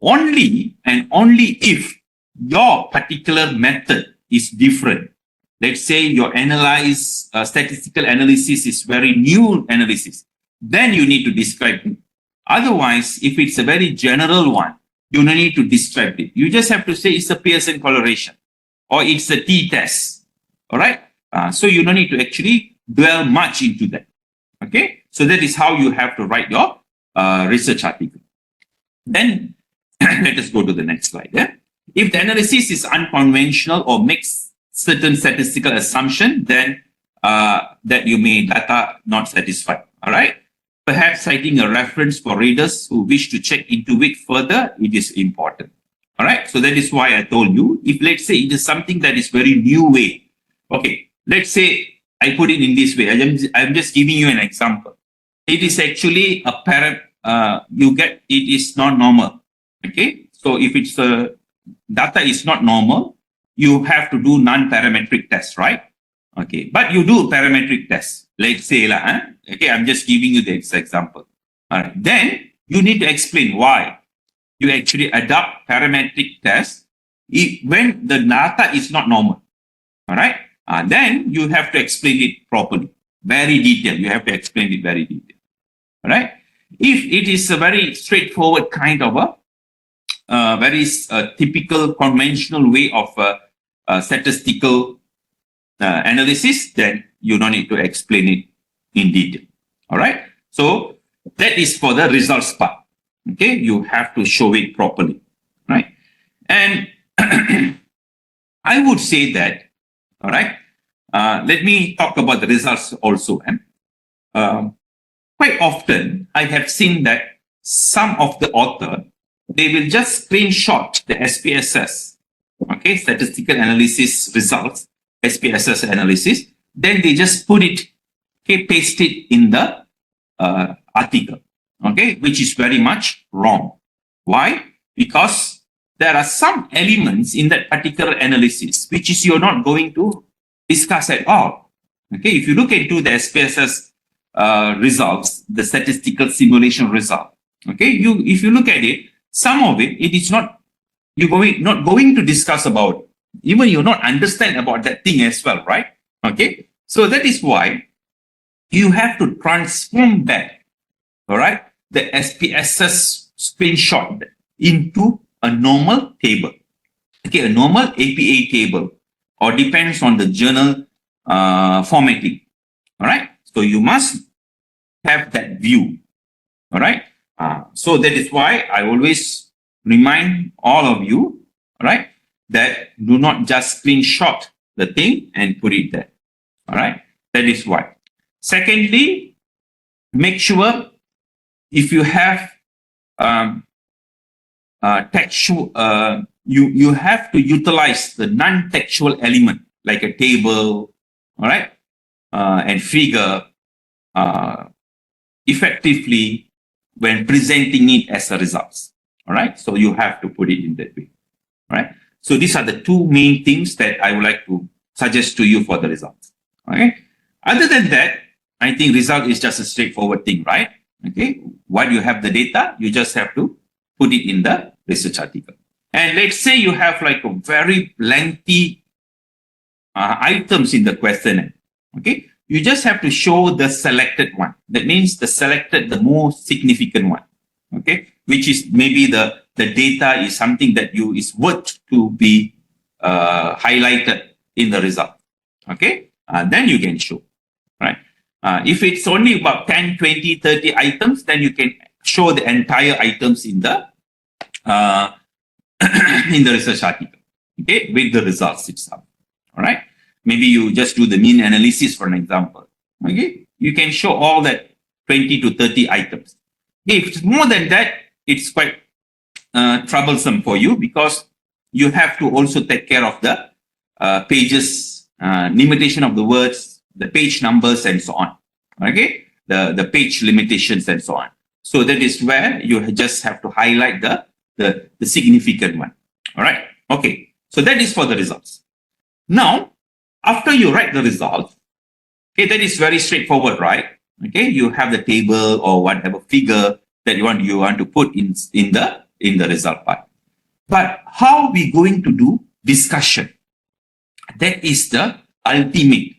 Only and only if your particular method is different. Let's say your statistical analysis is very new analysis, then you need to describe it. Otherwise, if it's a very general one, you don't need to describe it. You just have to say it's a Pearson correlation or it's a t-test. All right. So you don't need to actually dwell much into that. Okay. So that is how you have to write your research article. Then let us go to the next slide. Yeah? If the analysis is unconventional or makes certain statistical assumption, then that you may data not satisfied. All right. Perhaps citing a reference for readers who wish to check into it further, it is important. All right. So that is why I told you, if let's say it is something that is very new way. Okay. Let's say I put it in this way. I'm just giving you an example. It is actually a it is not normal. Okay. So if it's data is not normal, you have to do non-parametric tests, right? Okay, but you do parametric tests. Let's say, okay, I'm just giving you this example. All right, then you need to explain why you actually adopt parametric tests when the data is not normal. All right, then you have to explain it properly, very detailed. You have to explain it very detailed. All right, if it is a very straightforward kind of a very typical conventional way of statistical analysis, then you don't need to explain it in detail. All right. So that is for the results part. Okay. You have to show it properly. Right. And I would say that, all right. Let me talk about the results also. Quite often I have seen that some of the author, they will just screenshot the SPSS, okay, statistical analysis results, SPSS analysis, then they just put it, okay, paste it in the article, okay, which is very much wrong. Why? Because there are some elements in that particular analysis which is you're not going to discuss at all. Okay, if you look into the SPSS results, the statistical simulation result, okay, if you look at it, some of it, it is not, not going to discuss about, even you not understand about that thing as well, right? Okay, so that is why you have to transform that, all right, the SPSS screenshot into a normal table, okay, a normal APA table, or depends on the journal formatting, all right? So you must have that view, all right? So that is why I always remind all of you, all right, that do not just screenshot the thing and put it there, all right? That is why. Secondly, make sure if you have textual, you have to utilize the non-textual element like a table, all right, and figure effectively when presenting it as a results. All right, so you have to put it in that way. All right, so these are the two main things that I would like to suggest to you for the results. Okay. Other than that, I think result is just a straightforward thing, right? Okay. While you have the data, you just have to put it in the research article. And let's say you have like a very lengthy items in the questionnaire. Okay. You just have to show the selected one. That means the most significant one. Okay. Which is maybe the data is something that is worth to be highlighted in the result. Okay. Then you can show, right? If it's only about 10, 20, 30 items, then you can show the entire items in the in the research article, okay, with the results itself. All right. Maybe you just do the mean analysis, for an example. Okay. You can show all that 20 to 30 items. If it's more than that, it's quite troublesome for you, because you have to also take care of the pages, limitation of the words, the page numbers, and so on. Okay. The page limitations and so on. So that is where you just have to highlight the significant one. All right. Okay. So that is for the results. Now, after you write the results, okay, that is very straightforward, right? Okay. You have the table or whatever figure that you want to put in the result part. But how are we going to do discussion? That is the ultimate.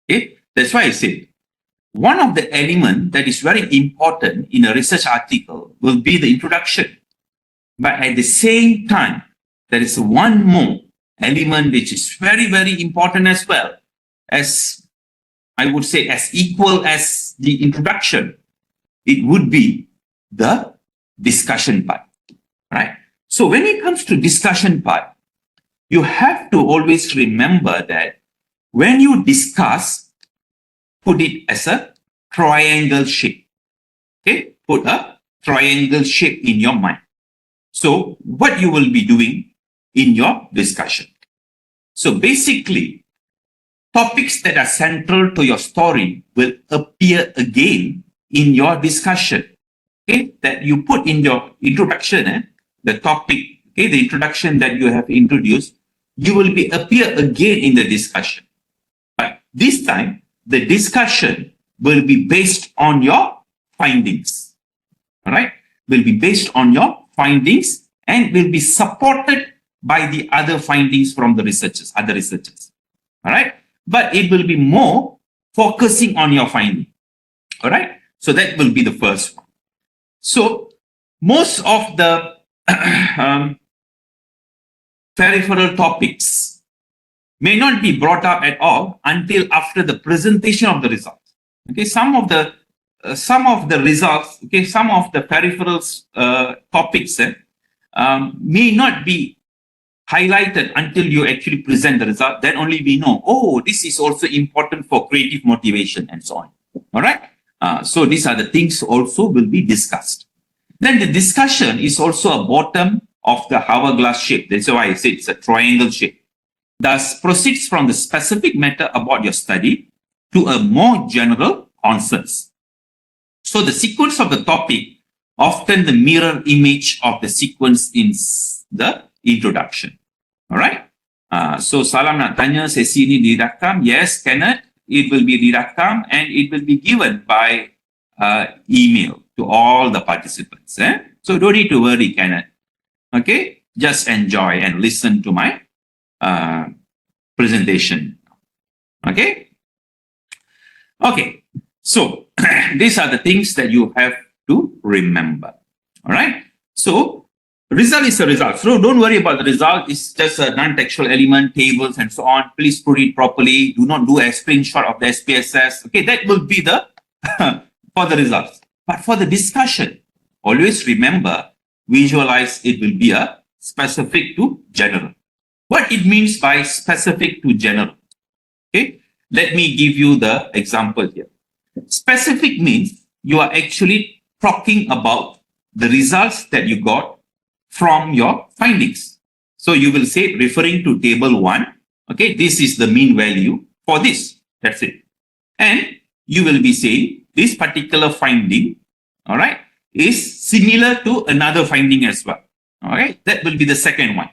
Okay. That's why I said one of the elements that is very important in a research article will be the introduction. But at the same time, there is one more element which is very, very important as well, as I would say as equal as the introduction. It would be the discussion part, right? So when it comes to discussion part, you have to always remember that when you discuss, put it as a triangle shape. Okay, put a triangle shape in your mind. So what you will be doing in your discussion. So basically, topics that are central to your story will appear again in your discussion. Okay, that you put in your introduction, the topic, okay, the introduction that you have introduced, you will appear again in the discussion. But this time, the discussion will be based on your findings. All right, will be based on your findings and will be supported by the other findings from the other researchers. All right, but it will be more focusing on your finding. All right, so that will be the first one. So most of the peripheral topics may not be brought up at all until after the presentation of the results. Okay, some of the results, okay, some of the peripherals topics may not be highlighted until you actually present the result. Then only we know, oh, this is also important for creative motivation and so on. All right. So these are the things also will be discussed. Then the discussion is also a bottom of the hourglass shape. That's why I say it's a triangle shape. Thus proceeds from the specific matter about your study to a more general concerns. So the sequence of the topic often the mirror image of the sequence in the introduction. All right. So Salam nak tanya sesi ini dirakam. Yes, Kenneth, it will be dirakam and it will be given by email to all the participants. So don't need to worry, Kenneth. Okay, just enjoy and listen to my presentation. Okay. Okay. So these are the things that you have to remember. All right. So result is a result. So don't worry about the result. It's just a non-textual element, tables, and so on. Please put it properly. Do not do a screenshot of the SPSS. Okay, that will be the for the results. But for the discussion, always remember, visualize it will be a specific to general. What it means by specific to general? Okay, let me give you the example here. Specific means you are actually talking about the results that you got from your findings. So you will say, referring to table 1, okay, this is the mean value for this. That's it. And you will be saying this particular finding, all right, is similar to another finding as well. All right, that will be the second one.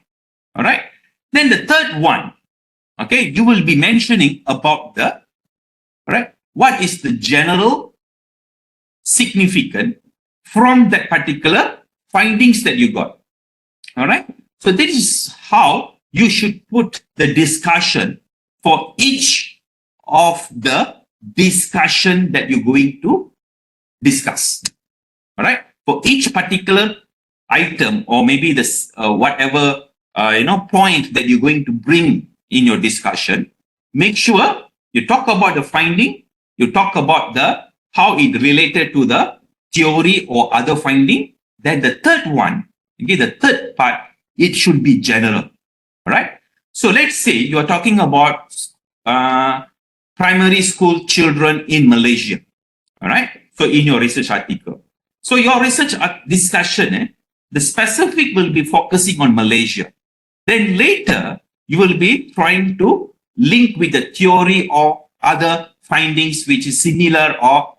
All right. Then the third one, okay, you will be mentioning about the right? What is the general significance from that particular findings that you got? All right. So this is how you should put the discussion for each of the discussion that you're going to discuss. All right. For each particular item, or maybe this whatever point that you're going to bring in your discussion, make sure you talk about the finding, you talk about the how it related to the theory or other finding. Then the third one, okay, the third part, it should be general. All right. So let's say you are talking about primary school children in Malaysia. All right. So in your research article, so your research discussion, the specific will be focusing on Malaysia. Then later you will be trying to link with the theory or other findings which is similar or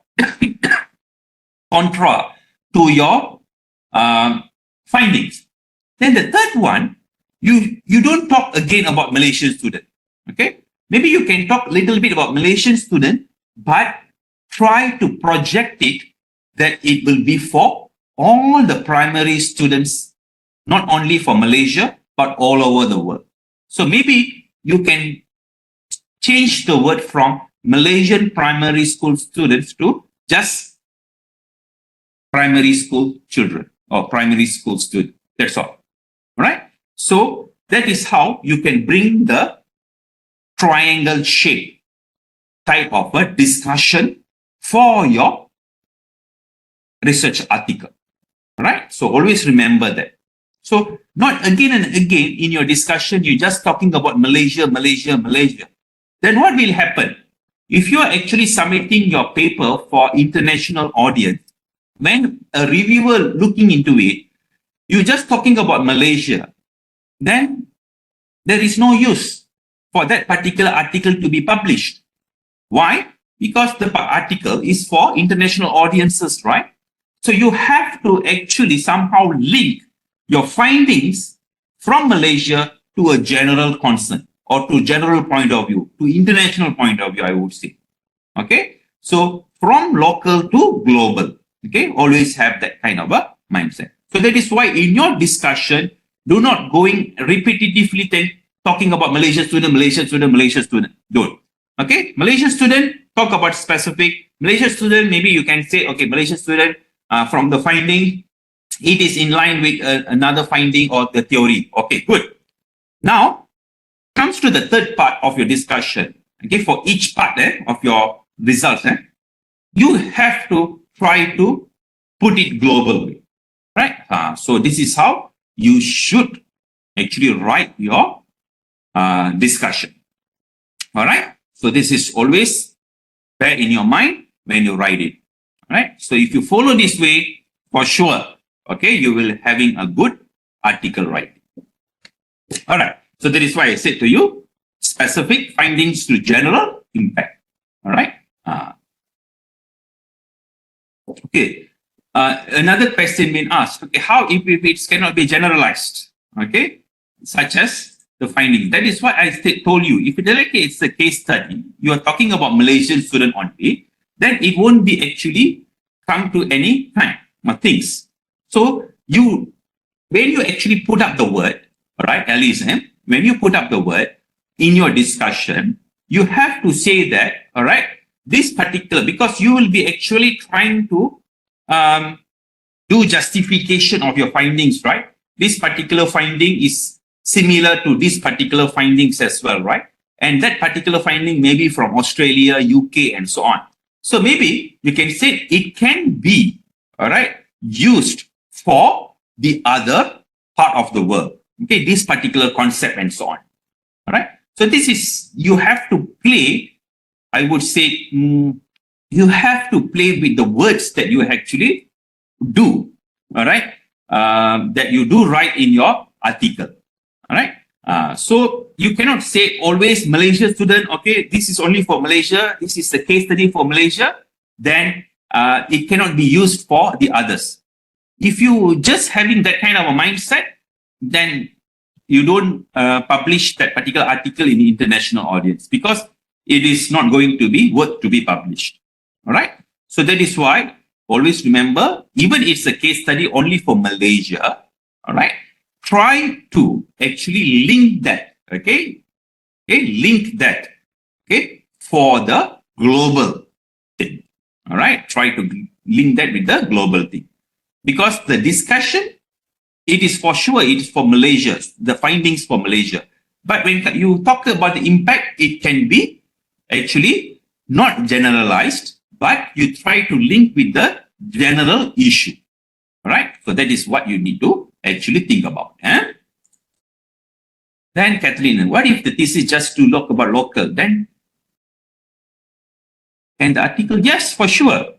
contra to your findings. Then the third one, you don't talk again about Malaysian student. Okay, maybe you can talk a little bit about Malaysian student, but try to project it that it will be for all the primary students, not only for Malaysia but all over the world. So maybe you can change the word from Malaysian primary school students to just primary school children or primary school student. That's all. Right? So that is how you can bring the triangle shape type of a discussion for your research article. Right? So always remember that. So not again and again in your discussion, you're just talking about Malaysia, Malaysia, Malaysia. Then what will happen? If you are actually submitting your paper for international audience, when a reviewer looking into it, you're just talking about Malaysia, then there is no use for that particular article to be published. Why? Because the article is for international audiences, right? So you have to actually somehow link your findings from Malaysia to a general concern or to general point of view, to international point of view, I would say. Okay. So from local to global, okay, always have that kind of a mindset. So that is why in your discussion, do not going repetitively talking about Malaysian student, Malaysian student, Malaysian student. Don't. Okay. Malaysian student, talk about specific. Malaysian student, maybe you can say, okay, Malaysian student, from the finding, it is in line with another finding or the theory. Okay, good. Now, comes to the third part of your discussion. Okay, for each part of your results, you have to try to put it globally, right? So this is how you should actually write your discussion. All right. So this is always bear in your mind when you write it. All right. So if you follow this way, for sure, okay, you will having a good article writing. All right. So that is why I said to you, specific findings to general impact. All right. Okay. Another question being asked. Okay, how if it cannot be generalized? Okay, such as the findings. That is why I told you, if it's a case study, you are talking about Malaysian student only, then it won't be actually come to any time things. So when you actually put up the word, all right, Alice, when you put up the word in your discussion, you have to say that, all right, this particular, because you will be actually trying to do justification of your findings, right? This particular finding is similar to this particular findings as well, right? And that particular finding may be from Australia, UK, and so on. So maybe you can say it can be, all right, used for the other part of the world. Okay, this particular concept and so on. All right. So this is, you have to play, I would say, you have to play with the words that you actually do. All right. That you do write in your article. All right. So you cannot say always Malaysia student, okay, this is only for Malaysia, this is the case study for Malaysia, then it cannot be used for the others. If you just having that kind of a mindset, then you don't publish that particular article in the international audience, because it is not going to be worth to be published. All right. So that is why always remember, even it's a case study only for Malaysia, all right, try to actually link that, okay, link that, okay, for the global thing, all right, try to link that with the global thing, because the discussion, it is for sure, it is for Malaysia, the findings for Malaysia, but when you talk about the impact, it can be actually not generalized, but you try to link with the general issue. All right. So that is what you need to actually think about. Then, Kathleen, what if the thesis just to look about local? Then, and the article, yes, for sure.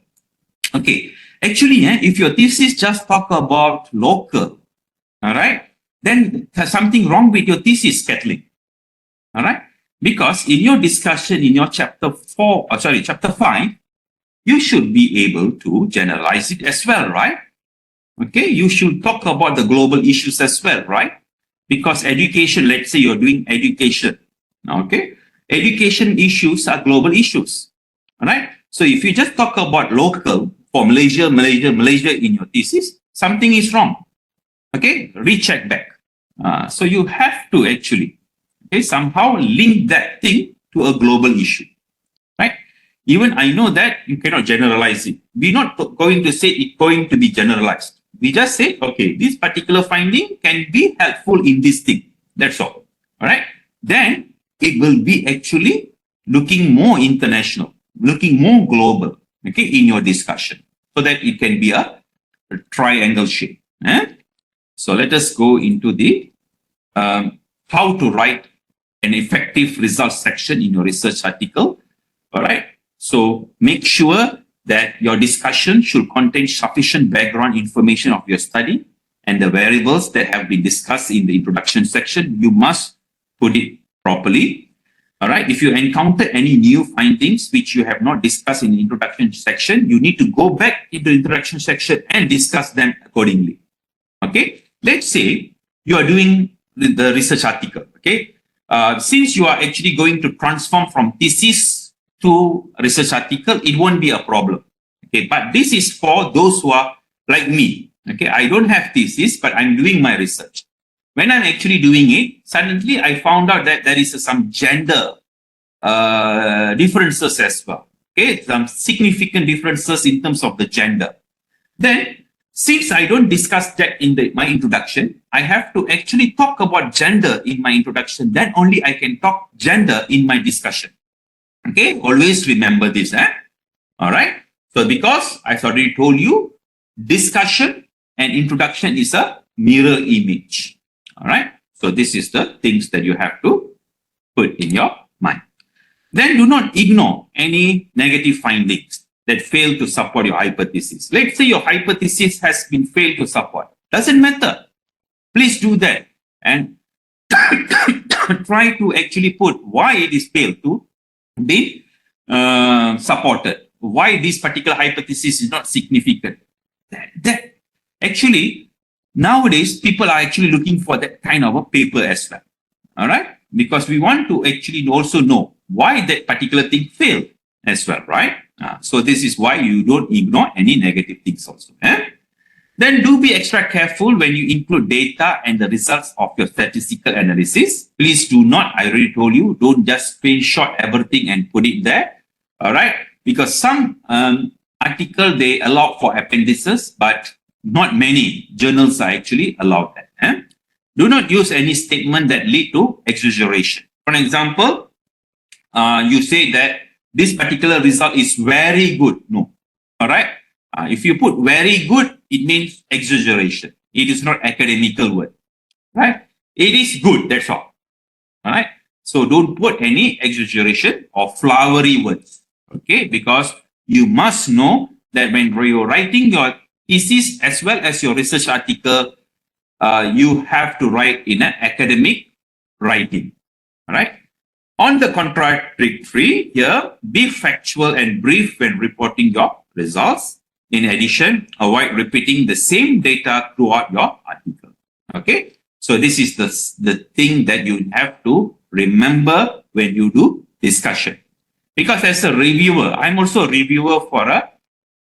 Okay. Actually, if your thesis just talk about local, all right, then there's something wrong with your thesis, Kathleen. All right. Because in your discussion in your chapter 5, you should be able to generalize it as well, right? Okay, you should talk about the global issues as well, right? Because education, let's say you're doing education, okay? Education issues are global issues, all right? So if you just talk about local for Malaysia in your thesis, something is wrong, okay? Recheck back. So you have to actually, okay, somehow link that thing to a global issue, right? Even I know that you cannot generalize it. We're not going to say it's going to be generalized. We just say, okay, this particular finding can be helpful in this thing. That's all. All right. Then it will be actually looking more international, looking more global, okay, in your discussion, so that it can be a triangle shape. So let us go into the how to write an effective results section in your research article. All right. So make sure that your discussion should contain sufficient background information of your study and the variables that have been discussed in the introduction section. You must put it properly. All right. If you encounter any new findings which you have not discussed in the introduction section, you need to go back into the introduction section and discuss them accordingly. Okay. Let's say you are doing the research article. Okay. Since you are actually going to transform from thesis to research article, it won't be a problem. Okay, but this is for those who are like me. Okay, I don't have thesis, but I'm doing my research. When I'm actually doing it, suddenly I found out that there is some gender differences as well. Okay, some significant differences in terms of the gender. Then, since I don't discuss that in my introduction, I have to actually talk about gender in my introduction. Then only I can talk gender in my discussion. Okay, always remember this. All right. So because I've already told you, discussion and introduction is a mirror image. All right. So this is the things that you have to put in your mind. Then do not ignore any negative findings that fail to support your hypothesis. Let's say your hypothesis has been failed to support. Doesn't matter. Please do that and try to actually put why it is failed to be supported, why this particular hypothesis is not significant. That actually nowadays people are actually looking for that kind of a paper as well. All right, because we want to actually also know why that particular thing failed as well, right? So this is why you don't ignore any negative things also. Then do be extra careful when you include data and the results of your statistical analysis. Please do not, I already told you, don't just screenshot everything and put it there. All right. Because some article, they allow for appendices, but not many journals are actually allowed that. Do not use any statement that lead to exaggeration. For example, you say that this particular result is very good. No. All right. If you put very good, it means exaggeration. It is not academical word, right? It is good, that's all. All right. So don't put any exaggeration or flowery words, okay? Because you must know that when you're writing your thesis as well as your research article, you have to write in an academic writing, all right? On the contradictory, here, be factual and brief when reporting your results. In addition, avoid repeating the same data throughout your article. Okay, so this is the thing that you have to remember when you do discussion. Because as a reviewer, I'm also a reviewer for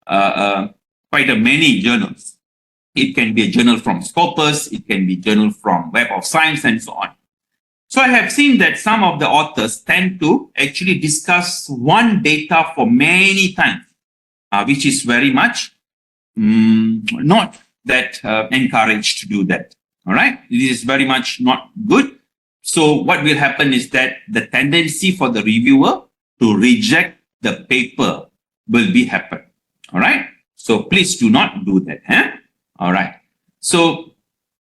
quite a many journals. It can be a journal from Scopus, it can be a journal from Web of Science, and so on. So I have seen that some of the authors tend to actually discuss one data for many times, which is very much not that encouraged to do that. All right, it is very much not good. So what will happen is that the tendency for the reviewer to reject the paper will be happen. All right, so please do not do that. All right, so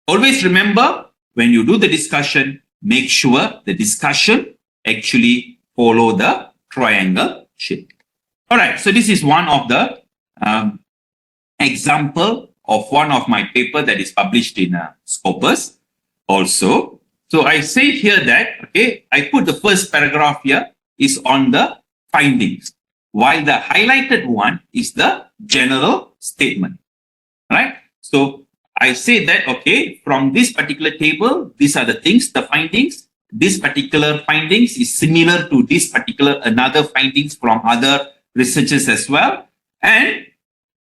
always remember, when you do the discussion, make sure the discussion actually follow the triangle shape. All right, so this is one of the example of one of my paper that is published in Scopus also. So I say here that, okay, I put the first paragraph here is on the findings, while the highlighted one is the general statement, right? So I say that, okay, from this particular table, these are the things, the findings. This particular findings is similar to this particular another findings from other researchers as well. And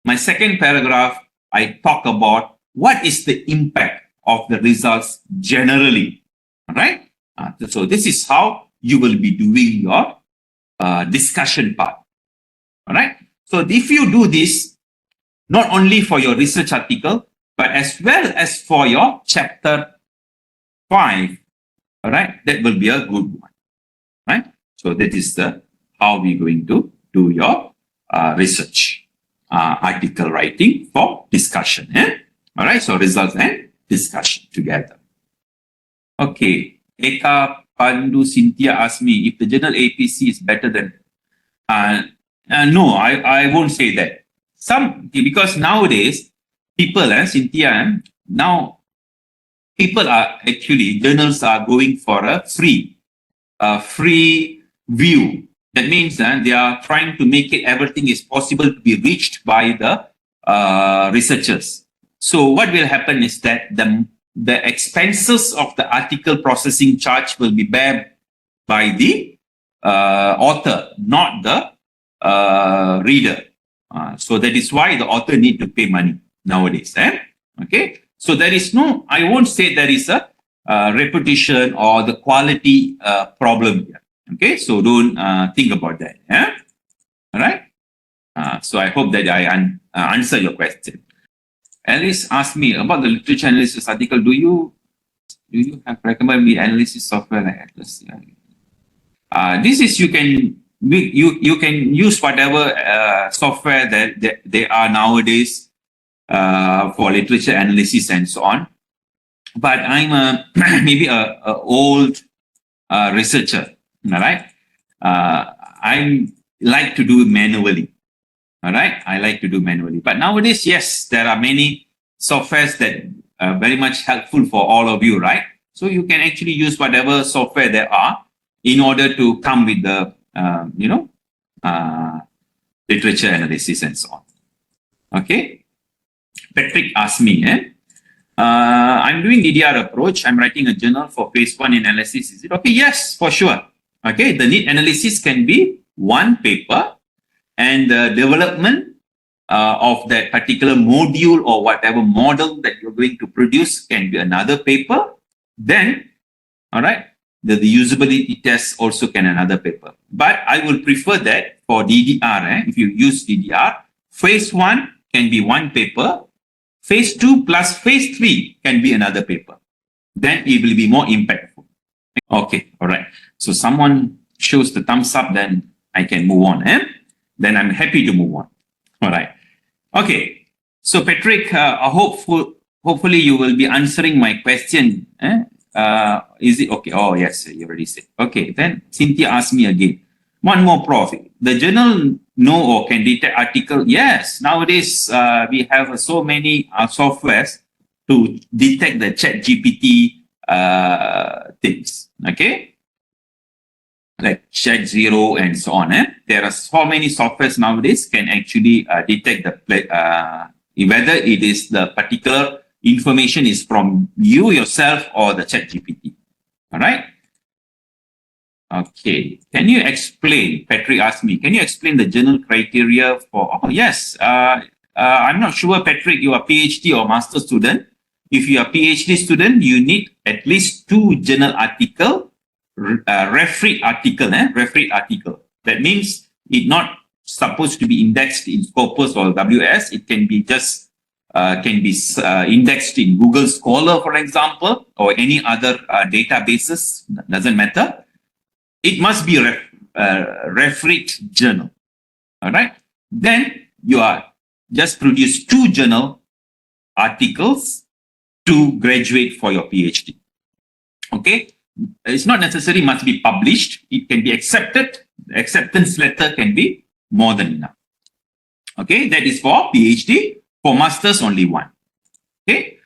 my second paragraph, I talk about what is the impact of the results generally, all right? So this is how you will be doing your discussion part, all right? So if you do this, not only for your research article, but as well as for your chapter 5, all right, that will be a good one, right? So that is the how we're going to do your research article writing for discussion. All right, so results and discussion together. Okay, Eka Pandu Cynthia asked me if the journal APC is better than. No, I won't say that. Because nowadays people, Cynthia, now people are actually, journals are going for a free view. That means they are trying to make it everything is possible to be reached by the researchers. So what will happen is that the expenses of the article processing charge will be borne by the author, not the reader. So that is why the author need to pay money nowadays. Okay, so there is no, I won't say there is a repetition or the quality problem here. Okay, so don't think about that. All right. So I hope that I answer your question. Alice asked me about the literature analysis article. Do you have recommend the analysis software like Atlas? This is you can use whatever software that they are nowadays for literature analysis and so on. But I'm maybe a old researcher. All right. I like to do it manually. All right. I like to do manually. But nowadays, yes, there are many softwares that are very much helpful for all of you, right? So you can actually use whatever software there are in order to come with the, literature analysis and so on. Okay. Patrick asked me, I'm doing DDR approach. I'm writing a journal for phase 1 in analysis. Is it okay? Yes, for sure. Okay, the need analysis can be one paper, and the development of that particular module or whatever model that you're going to produce can be another paper. Then, all right, the usability test also can another paper. But I will prefer that for DDR, if you use DDR, phase 1 can be one paper, phase 2 plus phase 3 can be another paper. Then it will be more impactful. Okay, all right. So someone shows the thumbs up, then I can move on. Then I'm happy to move on. All right. Okay. So Patrick, hopefully you will be answering my question. Is it okay? Oh, yes, you already said. Okay, then Cynthia asked me again. One more, Prof. The journal know or can detect article? Yes. Nowadays, we have so many softwares to detect the ChatGPT things. Okay. Like Chat Zero and so on. There are so many softwares nowadays can actually detect the whether it is the particular information is from you yourself or the Chat GPT. All right. Okay. Can you explain, Patrick asked me, can you explain the journal criteria for, oh yes, I'm not sure, Patrick, you are PhD or master student. If you are PhD student, you need at least 2 journal article, refereed article, refereed article. That means it's not supposed to be indexed in Scopus or WS. It can be just, indexed in Google Scholar, for example, or any other databases, doesn't matter. It must be a refereed journal. All right. Then you are just produce 2 journal articles to graduate for your PhD. Okay. It's not necessary must be published. It can be accepted. The acceptance letter can be more than enough. Okay. That is for PhD. For masters, only 1. Okay.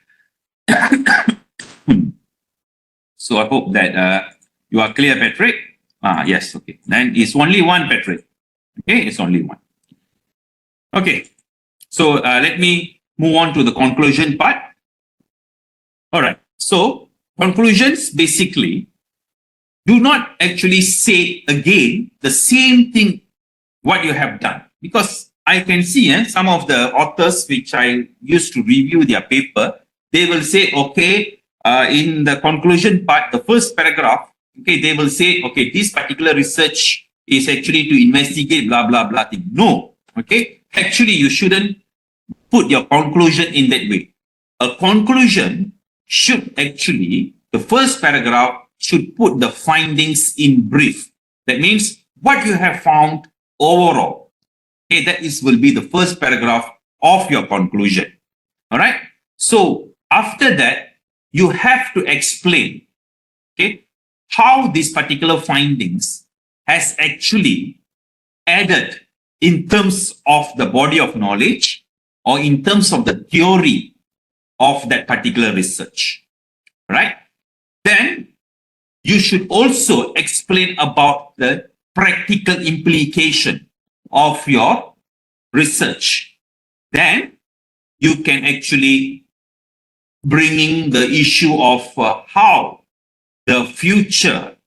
So I hope that you are clear, Patrick. Yes, okay. Then it's only 1, Patrick. Okay, it's only 1. Okay, so let me move on to the conclusion part. All right, so conclusions basically do not actually say again the same thing what you have done. Because I can see some of the authors which I used to review their paper, they will say, okay, in the conclusion part, the first paragraph, okay, they will say, okay, this particular research is actually to investigate blah, blah, blah thing. No, okay. Actually, you shouldn't put your conclusion in that way. A conclusion should actually, the first paragraph should put the findings in brief. That means what you have found overall. Okay, that will be the first paragraph of your conclusion. All right. So after that, you have to explain, okay, how these particular findings has actually added in terms of the body of knowledge or in terms of the theory of that particular research, right? Then you should also explain about the practical implication of your research. Then you can actually bring in the issue of how the future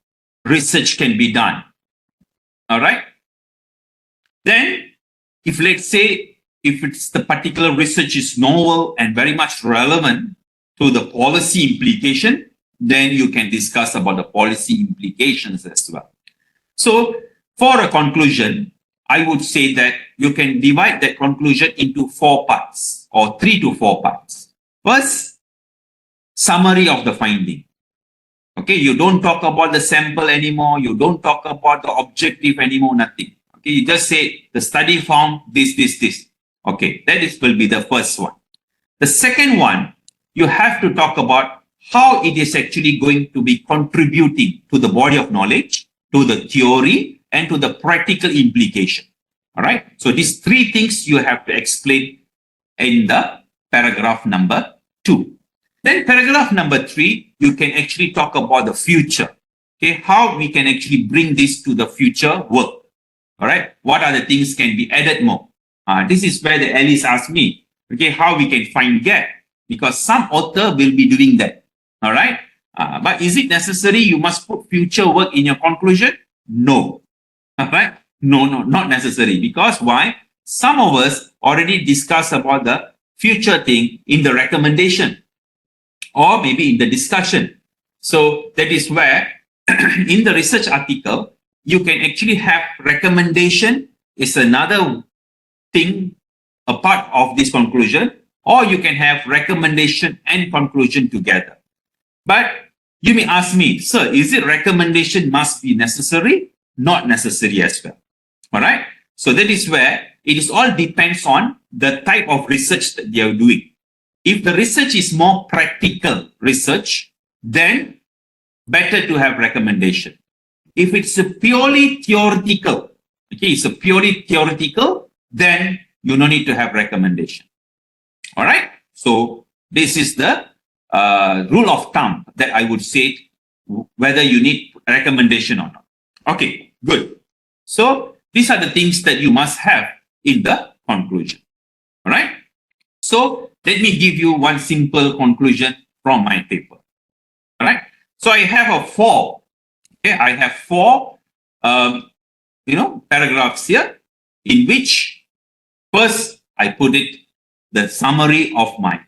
research can be done. All right. Then, if let's say, if it's the particular research is novel and very much relevant to the policy implication, then you can discuss about the policy implications as well. So, for a conclusion, I would say that you can divide that conclusion into 4 parts or 3 to 4 parts. First, summary of the finding. Okay, you don't talk about the sample anymore. You don't talk about the objective anymore, nothing. Okay, you just say the study found this, this, this. Okay, that will be the first one. The second one, you have to talk about how it is actually going to be contributing to the body of knowledge, to the theory, and to the practical implication. All right. So these 3 things you have to explain in the paragraph number 2. Then paragraph number 3, you can actually talk about the future. Okay, how we can actually bring this to the future work. All right, what are the things can be added more? This is where the Alice asked me, okay, how we can find gap, because some author will be doing that. All right, but is it necessary you must put future work in your conclusion? No. All right, no, not necessary. Because why? Some of us already discussed about the future thing in the recommendation or maybe in the discussion. So that is where in the research article, you can actually have recommendation is another thing, a part of this conclusion, or you can have recommendation and conclusion together. But you may ask me, sir, is it recommendation must be necessary? Not necessary as well. All right. So that is where it is all depends on the type of research that they are doing. If the research is more practical research, then better to have recommendation. If it's a purely theoretical, okay, it's a purely theoretical, then you no need to have recommendation. All right. So this is the rule of thumb that I would say whether you need recommendation or not. Okay, good. So these are the things that you must have in the conclusion. All right. So let me give you one simple conclusion from my paper. All right. So I have a 4. Okay, I have 4 paragraphs here, in which first I put it the summary of my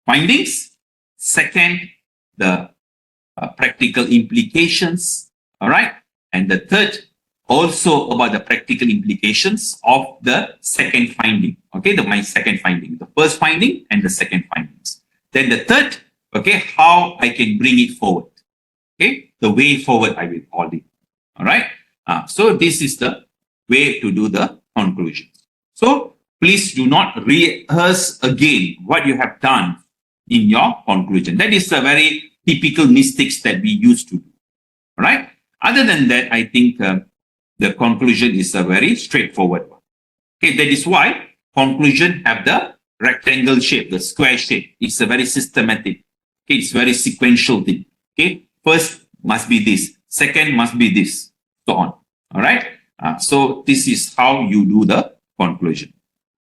findings. Second, the practical implications. All right. And the third, also about the practical implications of the second finding. Okay, my second finding, the first finding and the second findings. Then the third, okay, how I can bring it forward. Okay, the way forward I will call it. All right. So this is the way to do the conclusion. So please do not rehearse again what you have done in your conclusion. That is a very typical mistakes that we used to do. All right. Other than that, I think the conclusion is a very straightforward one. Okay, that is why conclusion have the rectangle shape, the square shape. It's a very systematic. Okay, it's very sequential thing. Okay, first must be this, second must be this, so on. All right. So this is how you do the conclusion.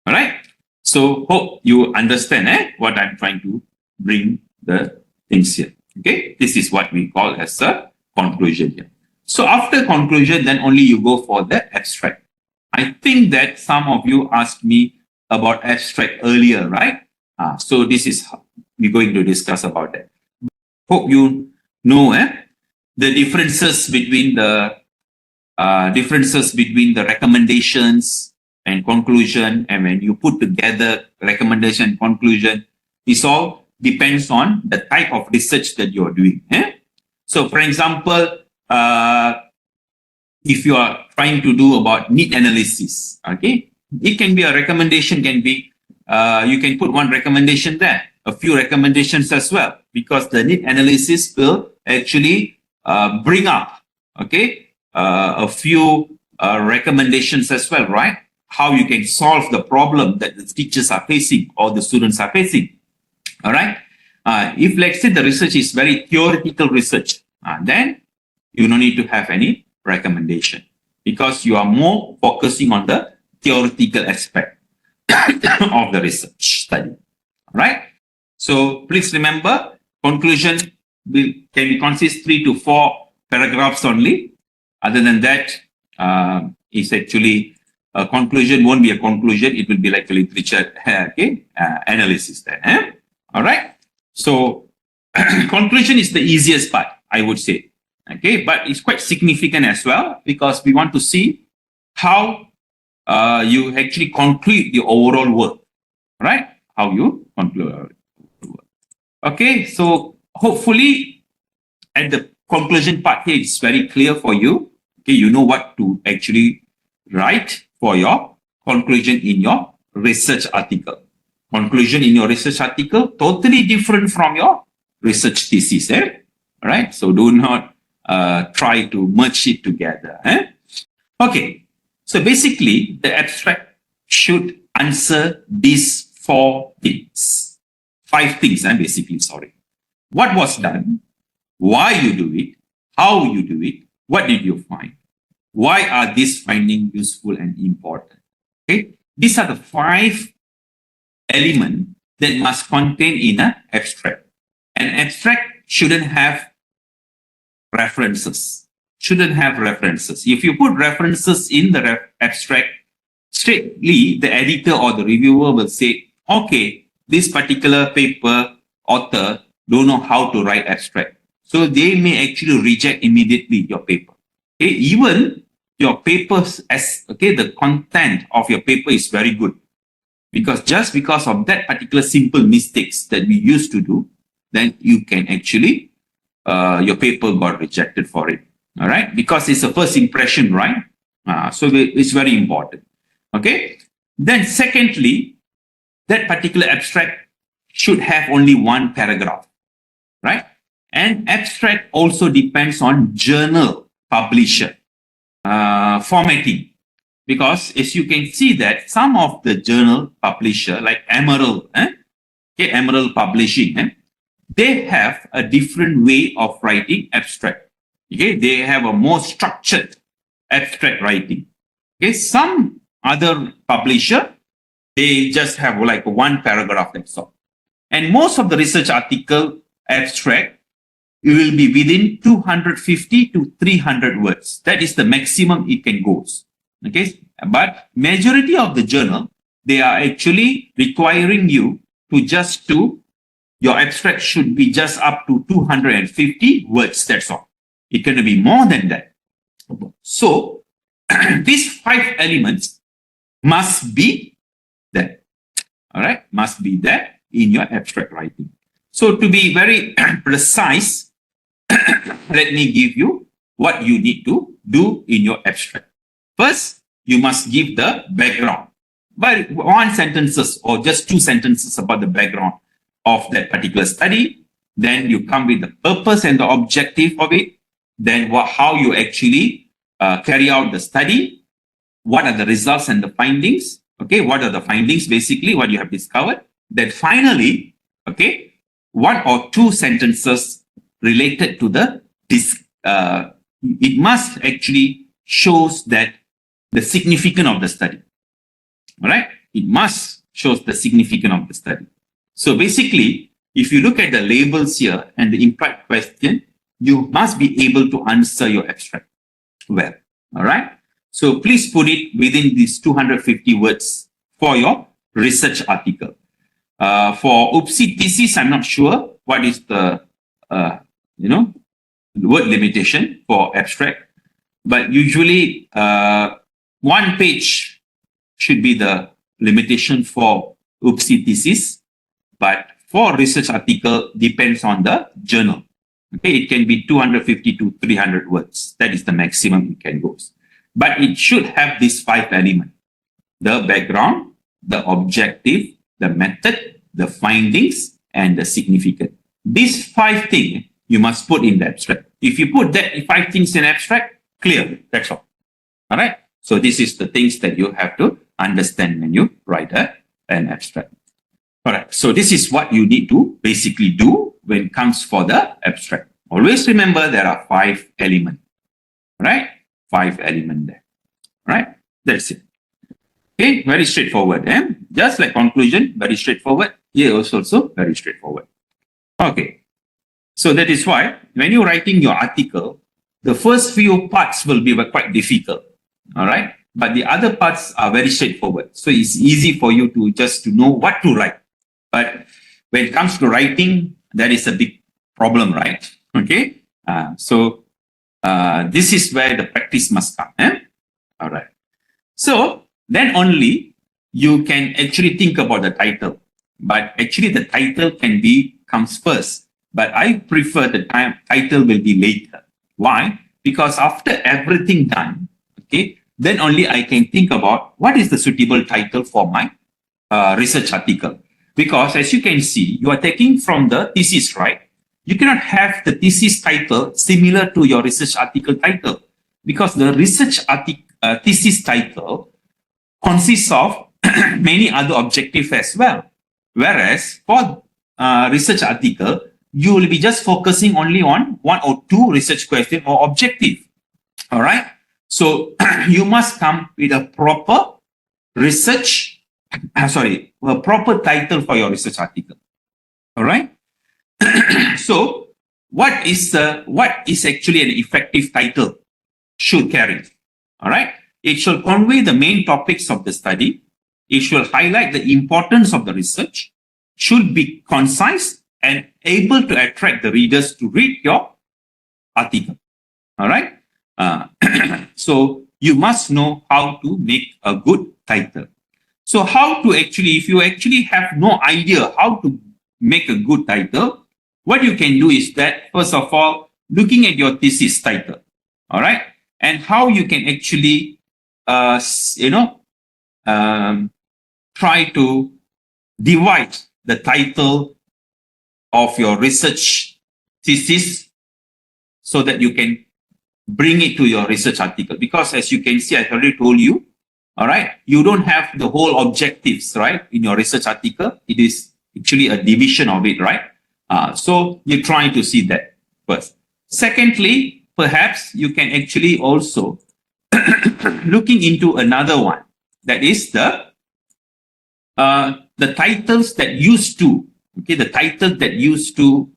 All right. So hope you understand what I'm trying to bring the things here. Okay, this is what we call as a conclusion here. So after conclusion, then only you go for the abstract. I think that some of you asked me about abstract earlier, right? So this is how we're going to discuss about that. Hope you know the differences between the recommendations and conclusion, and when you put together recommendation and conclusion, this all depends on the type of research that you're doing. So for example, if you are trying to do about need analysis, okay, it can be a recommendation, can be, you can put one recommendation there, a few recommendations as well, because the need analysis will actually bring up, okay, a few recommendations as well, right? How you can solve the problem that the teachers are facing or the students are facing. All right. If let's say the research is very theoretical research, then you don't need to have any recommendation because you are more focusing on the theoretical aspect of the research study. All right. So please remember, conclusion can consist 3 to 4 paragraphs only. Other than that, it's actually a conclusion won't be a conclusion. It will be like a literature analysis there. All right. So conclusion is the easiest part, I would say. Okay, but it's quite significant as well because we want to see how you actually conclude the overall work, right? How you conclude work. Okay, so hopefully at the conclusion part here, it's very clear for you. Okay, you know what to actually write for your conclusion in your research article. Conclusion in your research article totally different from your research thesis. All right, so do not try to merge it together. Okay, so basically the abstract should answer these 4 things, 5 things. Basically, sorry. What was done? Why you do it? How you do it? What did you find? Why are these findings useful and important? Okay, these are the 5 elements that must contain in an abstract. An abstract shouldn't have references. If you put references in the abstract, straightly the editor or the reviewer will say, okay, this particular paper author don't know how to write abstract. So they may actually reject immediately your paper. Okay? Even your papers, the content of your paper is very good. Just because of that particular simple mistakes that we used to do, then you can actually, your paper got rejected for it. All right. Because it's a first impression, right? So it's very important. Okay. Then secondly, that particular abstract should have only 1 paragraph, right? And abstract also depends on journal publisher formatting. Because as you can see that some of the journal publisher like Emerald, Emerald Publishing, they have a different way of writing abstract. Okay, they have a more structured abstract writing. Okay, some other publisher, they just have like 1 paragraph, that's all. And most of the research article abstract, it will be within 250 to 300 words. That is the maximum it can go. Okay, but majority of the journal, they are actually requiring you to just do, your abstract should be just up to 250 words. That's all. It can be more than that. So these 5 elements must be there. All right, must be there in your abstract writing. So to be very precise, let me give you what you need to do in your abstract. First, you must give the background. By 1 sentences or just 2 sentences about the background of that particular study. Then you come with the purpose and the objective of it. Then how you actually carry out the study. What are the results and the findings? Okay, what are the findings basically, what you have discovered? Then finally, okay, 1 or 2 sentences related to the it must actually shows that the significance of the study. All right, it must shows the significance of the study. So basically, if you look at the labels here and the implied question, you must be able to answer your abstract well. All right. So please put it within these 250 words for your research article. For UPSI thesis, I'm not sure what is the word limitation for abstract, but usually 1 page should be the limitation for UPSI thesis. But for research article, depends on the journal. Okay, it can be 250 to 300 words. That is the maximum it can go. But it should have these 5 elements: the background, the objective, the method, the findings, and the significance. These 5 things you must put in the abstract. If you put that 5 things in abstract, clear. That's all. All right. So this is the things that you have to understand when you write an abstract. All right. So this is what you need to basically do when it comes for the abstract. Always remember there are 5 elements. Right? 5 elements there. Right? That's it. Okay. Very straightforward. Just like conclusion, very straightforward. Here also very straightforward. Okay. So that is why when you're writing your article, the first few parts will be quite difficult. All right. But the other parts are very straightforward. So it's easy for you to just to know what to write. But when it comes to writing, that is a big problem, right? Okay. So this is where the practice must come. All right. So then only you can actually think about the title. But actually the title comes first. But I prefer the title will be later. Why? Because after everything done, okay, then only I can think about what is the suitable title for my research article. Because as you can see, you are taking from the thesis, right? You cannot have the thesis title similar to your research article title, because the research thesis title consists of many other objectives as well. Whereas for research article, you will be just focusing only on 1 or 2 research question or objective. All right. So you must come with a proper a proper title for your research article. All right. So what is actually an effective title should carry? All right. It should convey the main topics of the study. It should highlight the importance of the research, should be concise and able to attract the readers to read your article. All right. So you must know how to make a good title. So how to actually, if you actually have no idea how to make a good title, what you can do is that, first of all, looking at your thesis title, all right, and how you can actually, try to divide the title of your research thesis so that you can bring it to your research article. Because as you can see, I already told you, all right, you don't have the whole objectives, right, in your research article. It is actually a division of it, right? So you're trying to see that first. Secondly, perhaps you can actually also looking into another one, that is the titles that used to, okay, the title that used to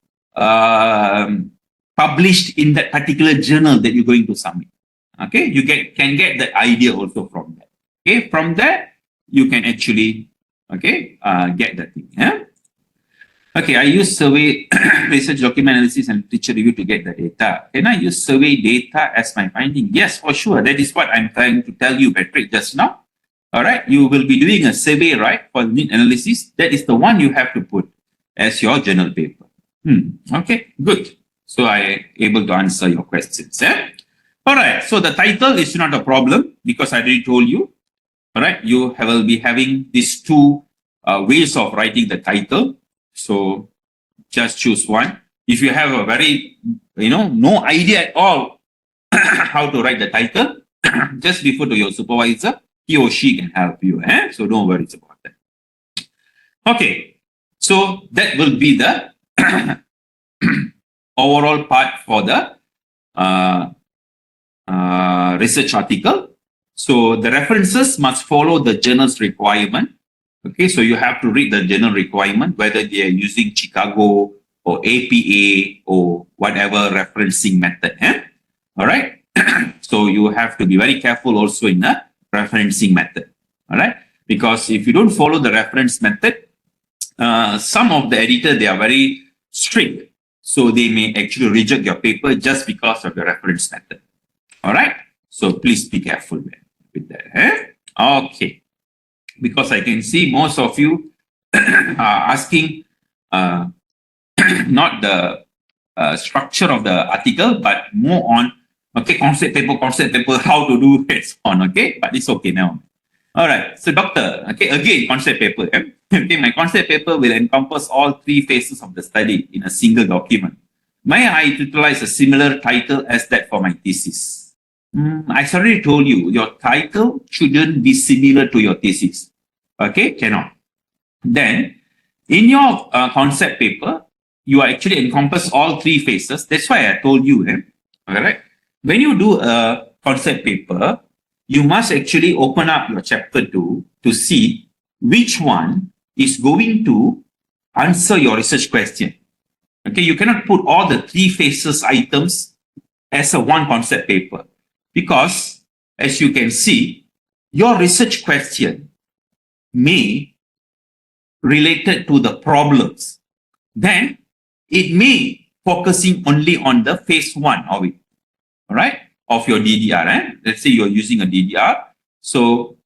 published in that particular journal that you're going to submit. Okay, you can get that idea also from that. Okay, from there you can actually get that thing. Yeah. Okay, I use survey, research document analysis, and literature review to get the data. Can I use survey data as my finding? Yes, for sure. That is what I'm trying to tell you, Patrick, just now. All right, you will be doing a survey, right, for need analysis. That is the one you have to put as your journal paper. Okay, good. So I able to answer your questions. Eh? All right, so the title is not a problem because I already told you. All right, you will be having these two ways of writing the title. So just choose one. If you have a very, no idea at all how to write the title, just refer to your supervisor. He or she can help you. So don't worry about that. Okay, so that will be the overall part for the research article. So the references must follow the journal's requirement. Okay, so you have to read the journal requirement, whether they are using Chicago or APA or whatever referencing method. All right. So you have to be very careful also in the referencing method. All right. Because if you don't follow the reference method, some of the editor, they are very strict. So they may actually reject your paper just because of the reference method. All right. So please be careful with that. Okay. Because I can see most of you are asking not the structure of the article, but more on, concept paper, how to do it on, but it's okay now. All right, so doctor, again, concept paper. My concept paper will encompass all three phases of the study in a single document. May I utilize a similar title as that for my thesis? I already told you, your title shouldn't be similar to your thesis. Cannot. Then, in your concept paper, you actually encompass all three phases. That's why I told you, all right? When you do a concept paper, you must actually open up your chapter 2 to see which one is going to answer your research question. You cannot put all the three phases items as a one concept paper. Because, as you can see, your research question may related to the problems. Then, it may focusing only on the phase 1 of it, all right, of your DDR. Let's say you're using a DDR. So,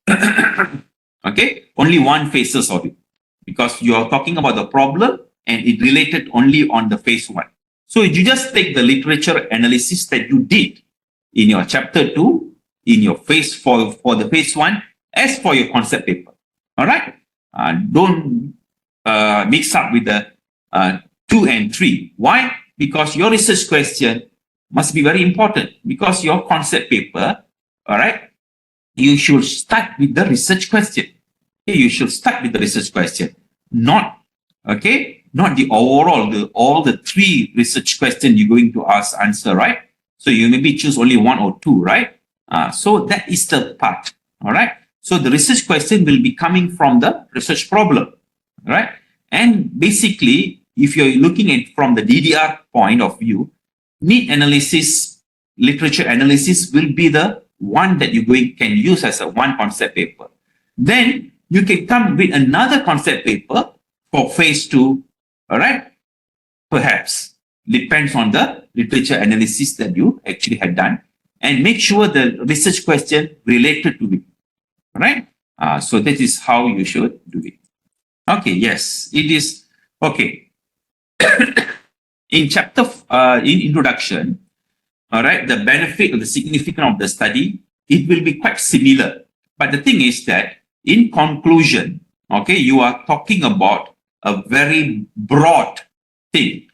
only one phases of it. Because you are talking about the problem and it related only on the phase 1. So, you just take the literature analysis that you did in your chapter 2, in your phase for the phase 1, as for your concept paper. All right? Don't mix up with the 2 and 3. Why? Because your research question must be very important. Because your concept paper, all right, you should start with the research question. You should start with the research question, not the overall, all the three research questions you're going to answer, right? So you maybe choose only 1 or 2, right? So that is the part, all right? So the research question will be coming from the research problem, right? And basically, if you're looking at from the DDR point of view, need analysis, literature analysis will be the one that you can use as a one concept paper. Then you can come with another concept paper for phase 2, all right? Perhaps. Depends on the literature analysis that you actually had done, and make sure the research question related to it. Right? So that is how you should do it. Okay, yes, it is. Okay. In chapter, in introduction, all right, the benefit or the significance of the study, it will be quite similar. But the thing is that in conclusion, you are talking about a very broad thing.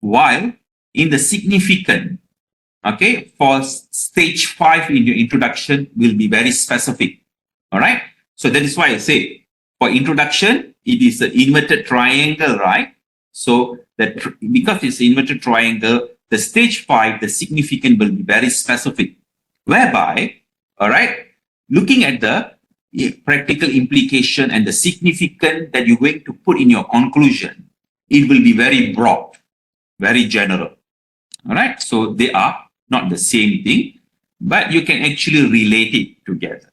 While in the significant, for stage 5 in your introduction will be very specific. All right. So that is why I say for introduction, it is an inverted triangle, right? So that because it's inverted triangle, the stage 5, the significant will be very specific. Whereby, all right, looking at the practical implication and the significant that you're going to put in your conclusion, it will be very broad, very general. All right. So they are not the same thing, but you can actually relate it together.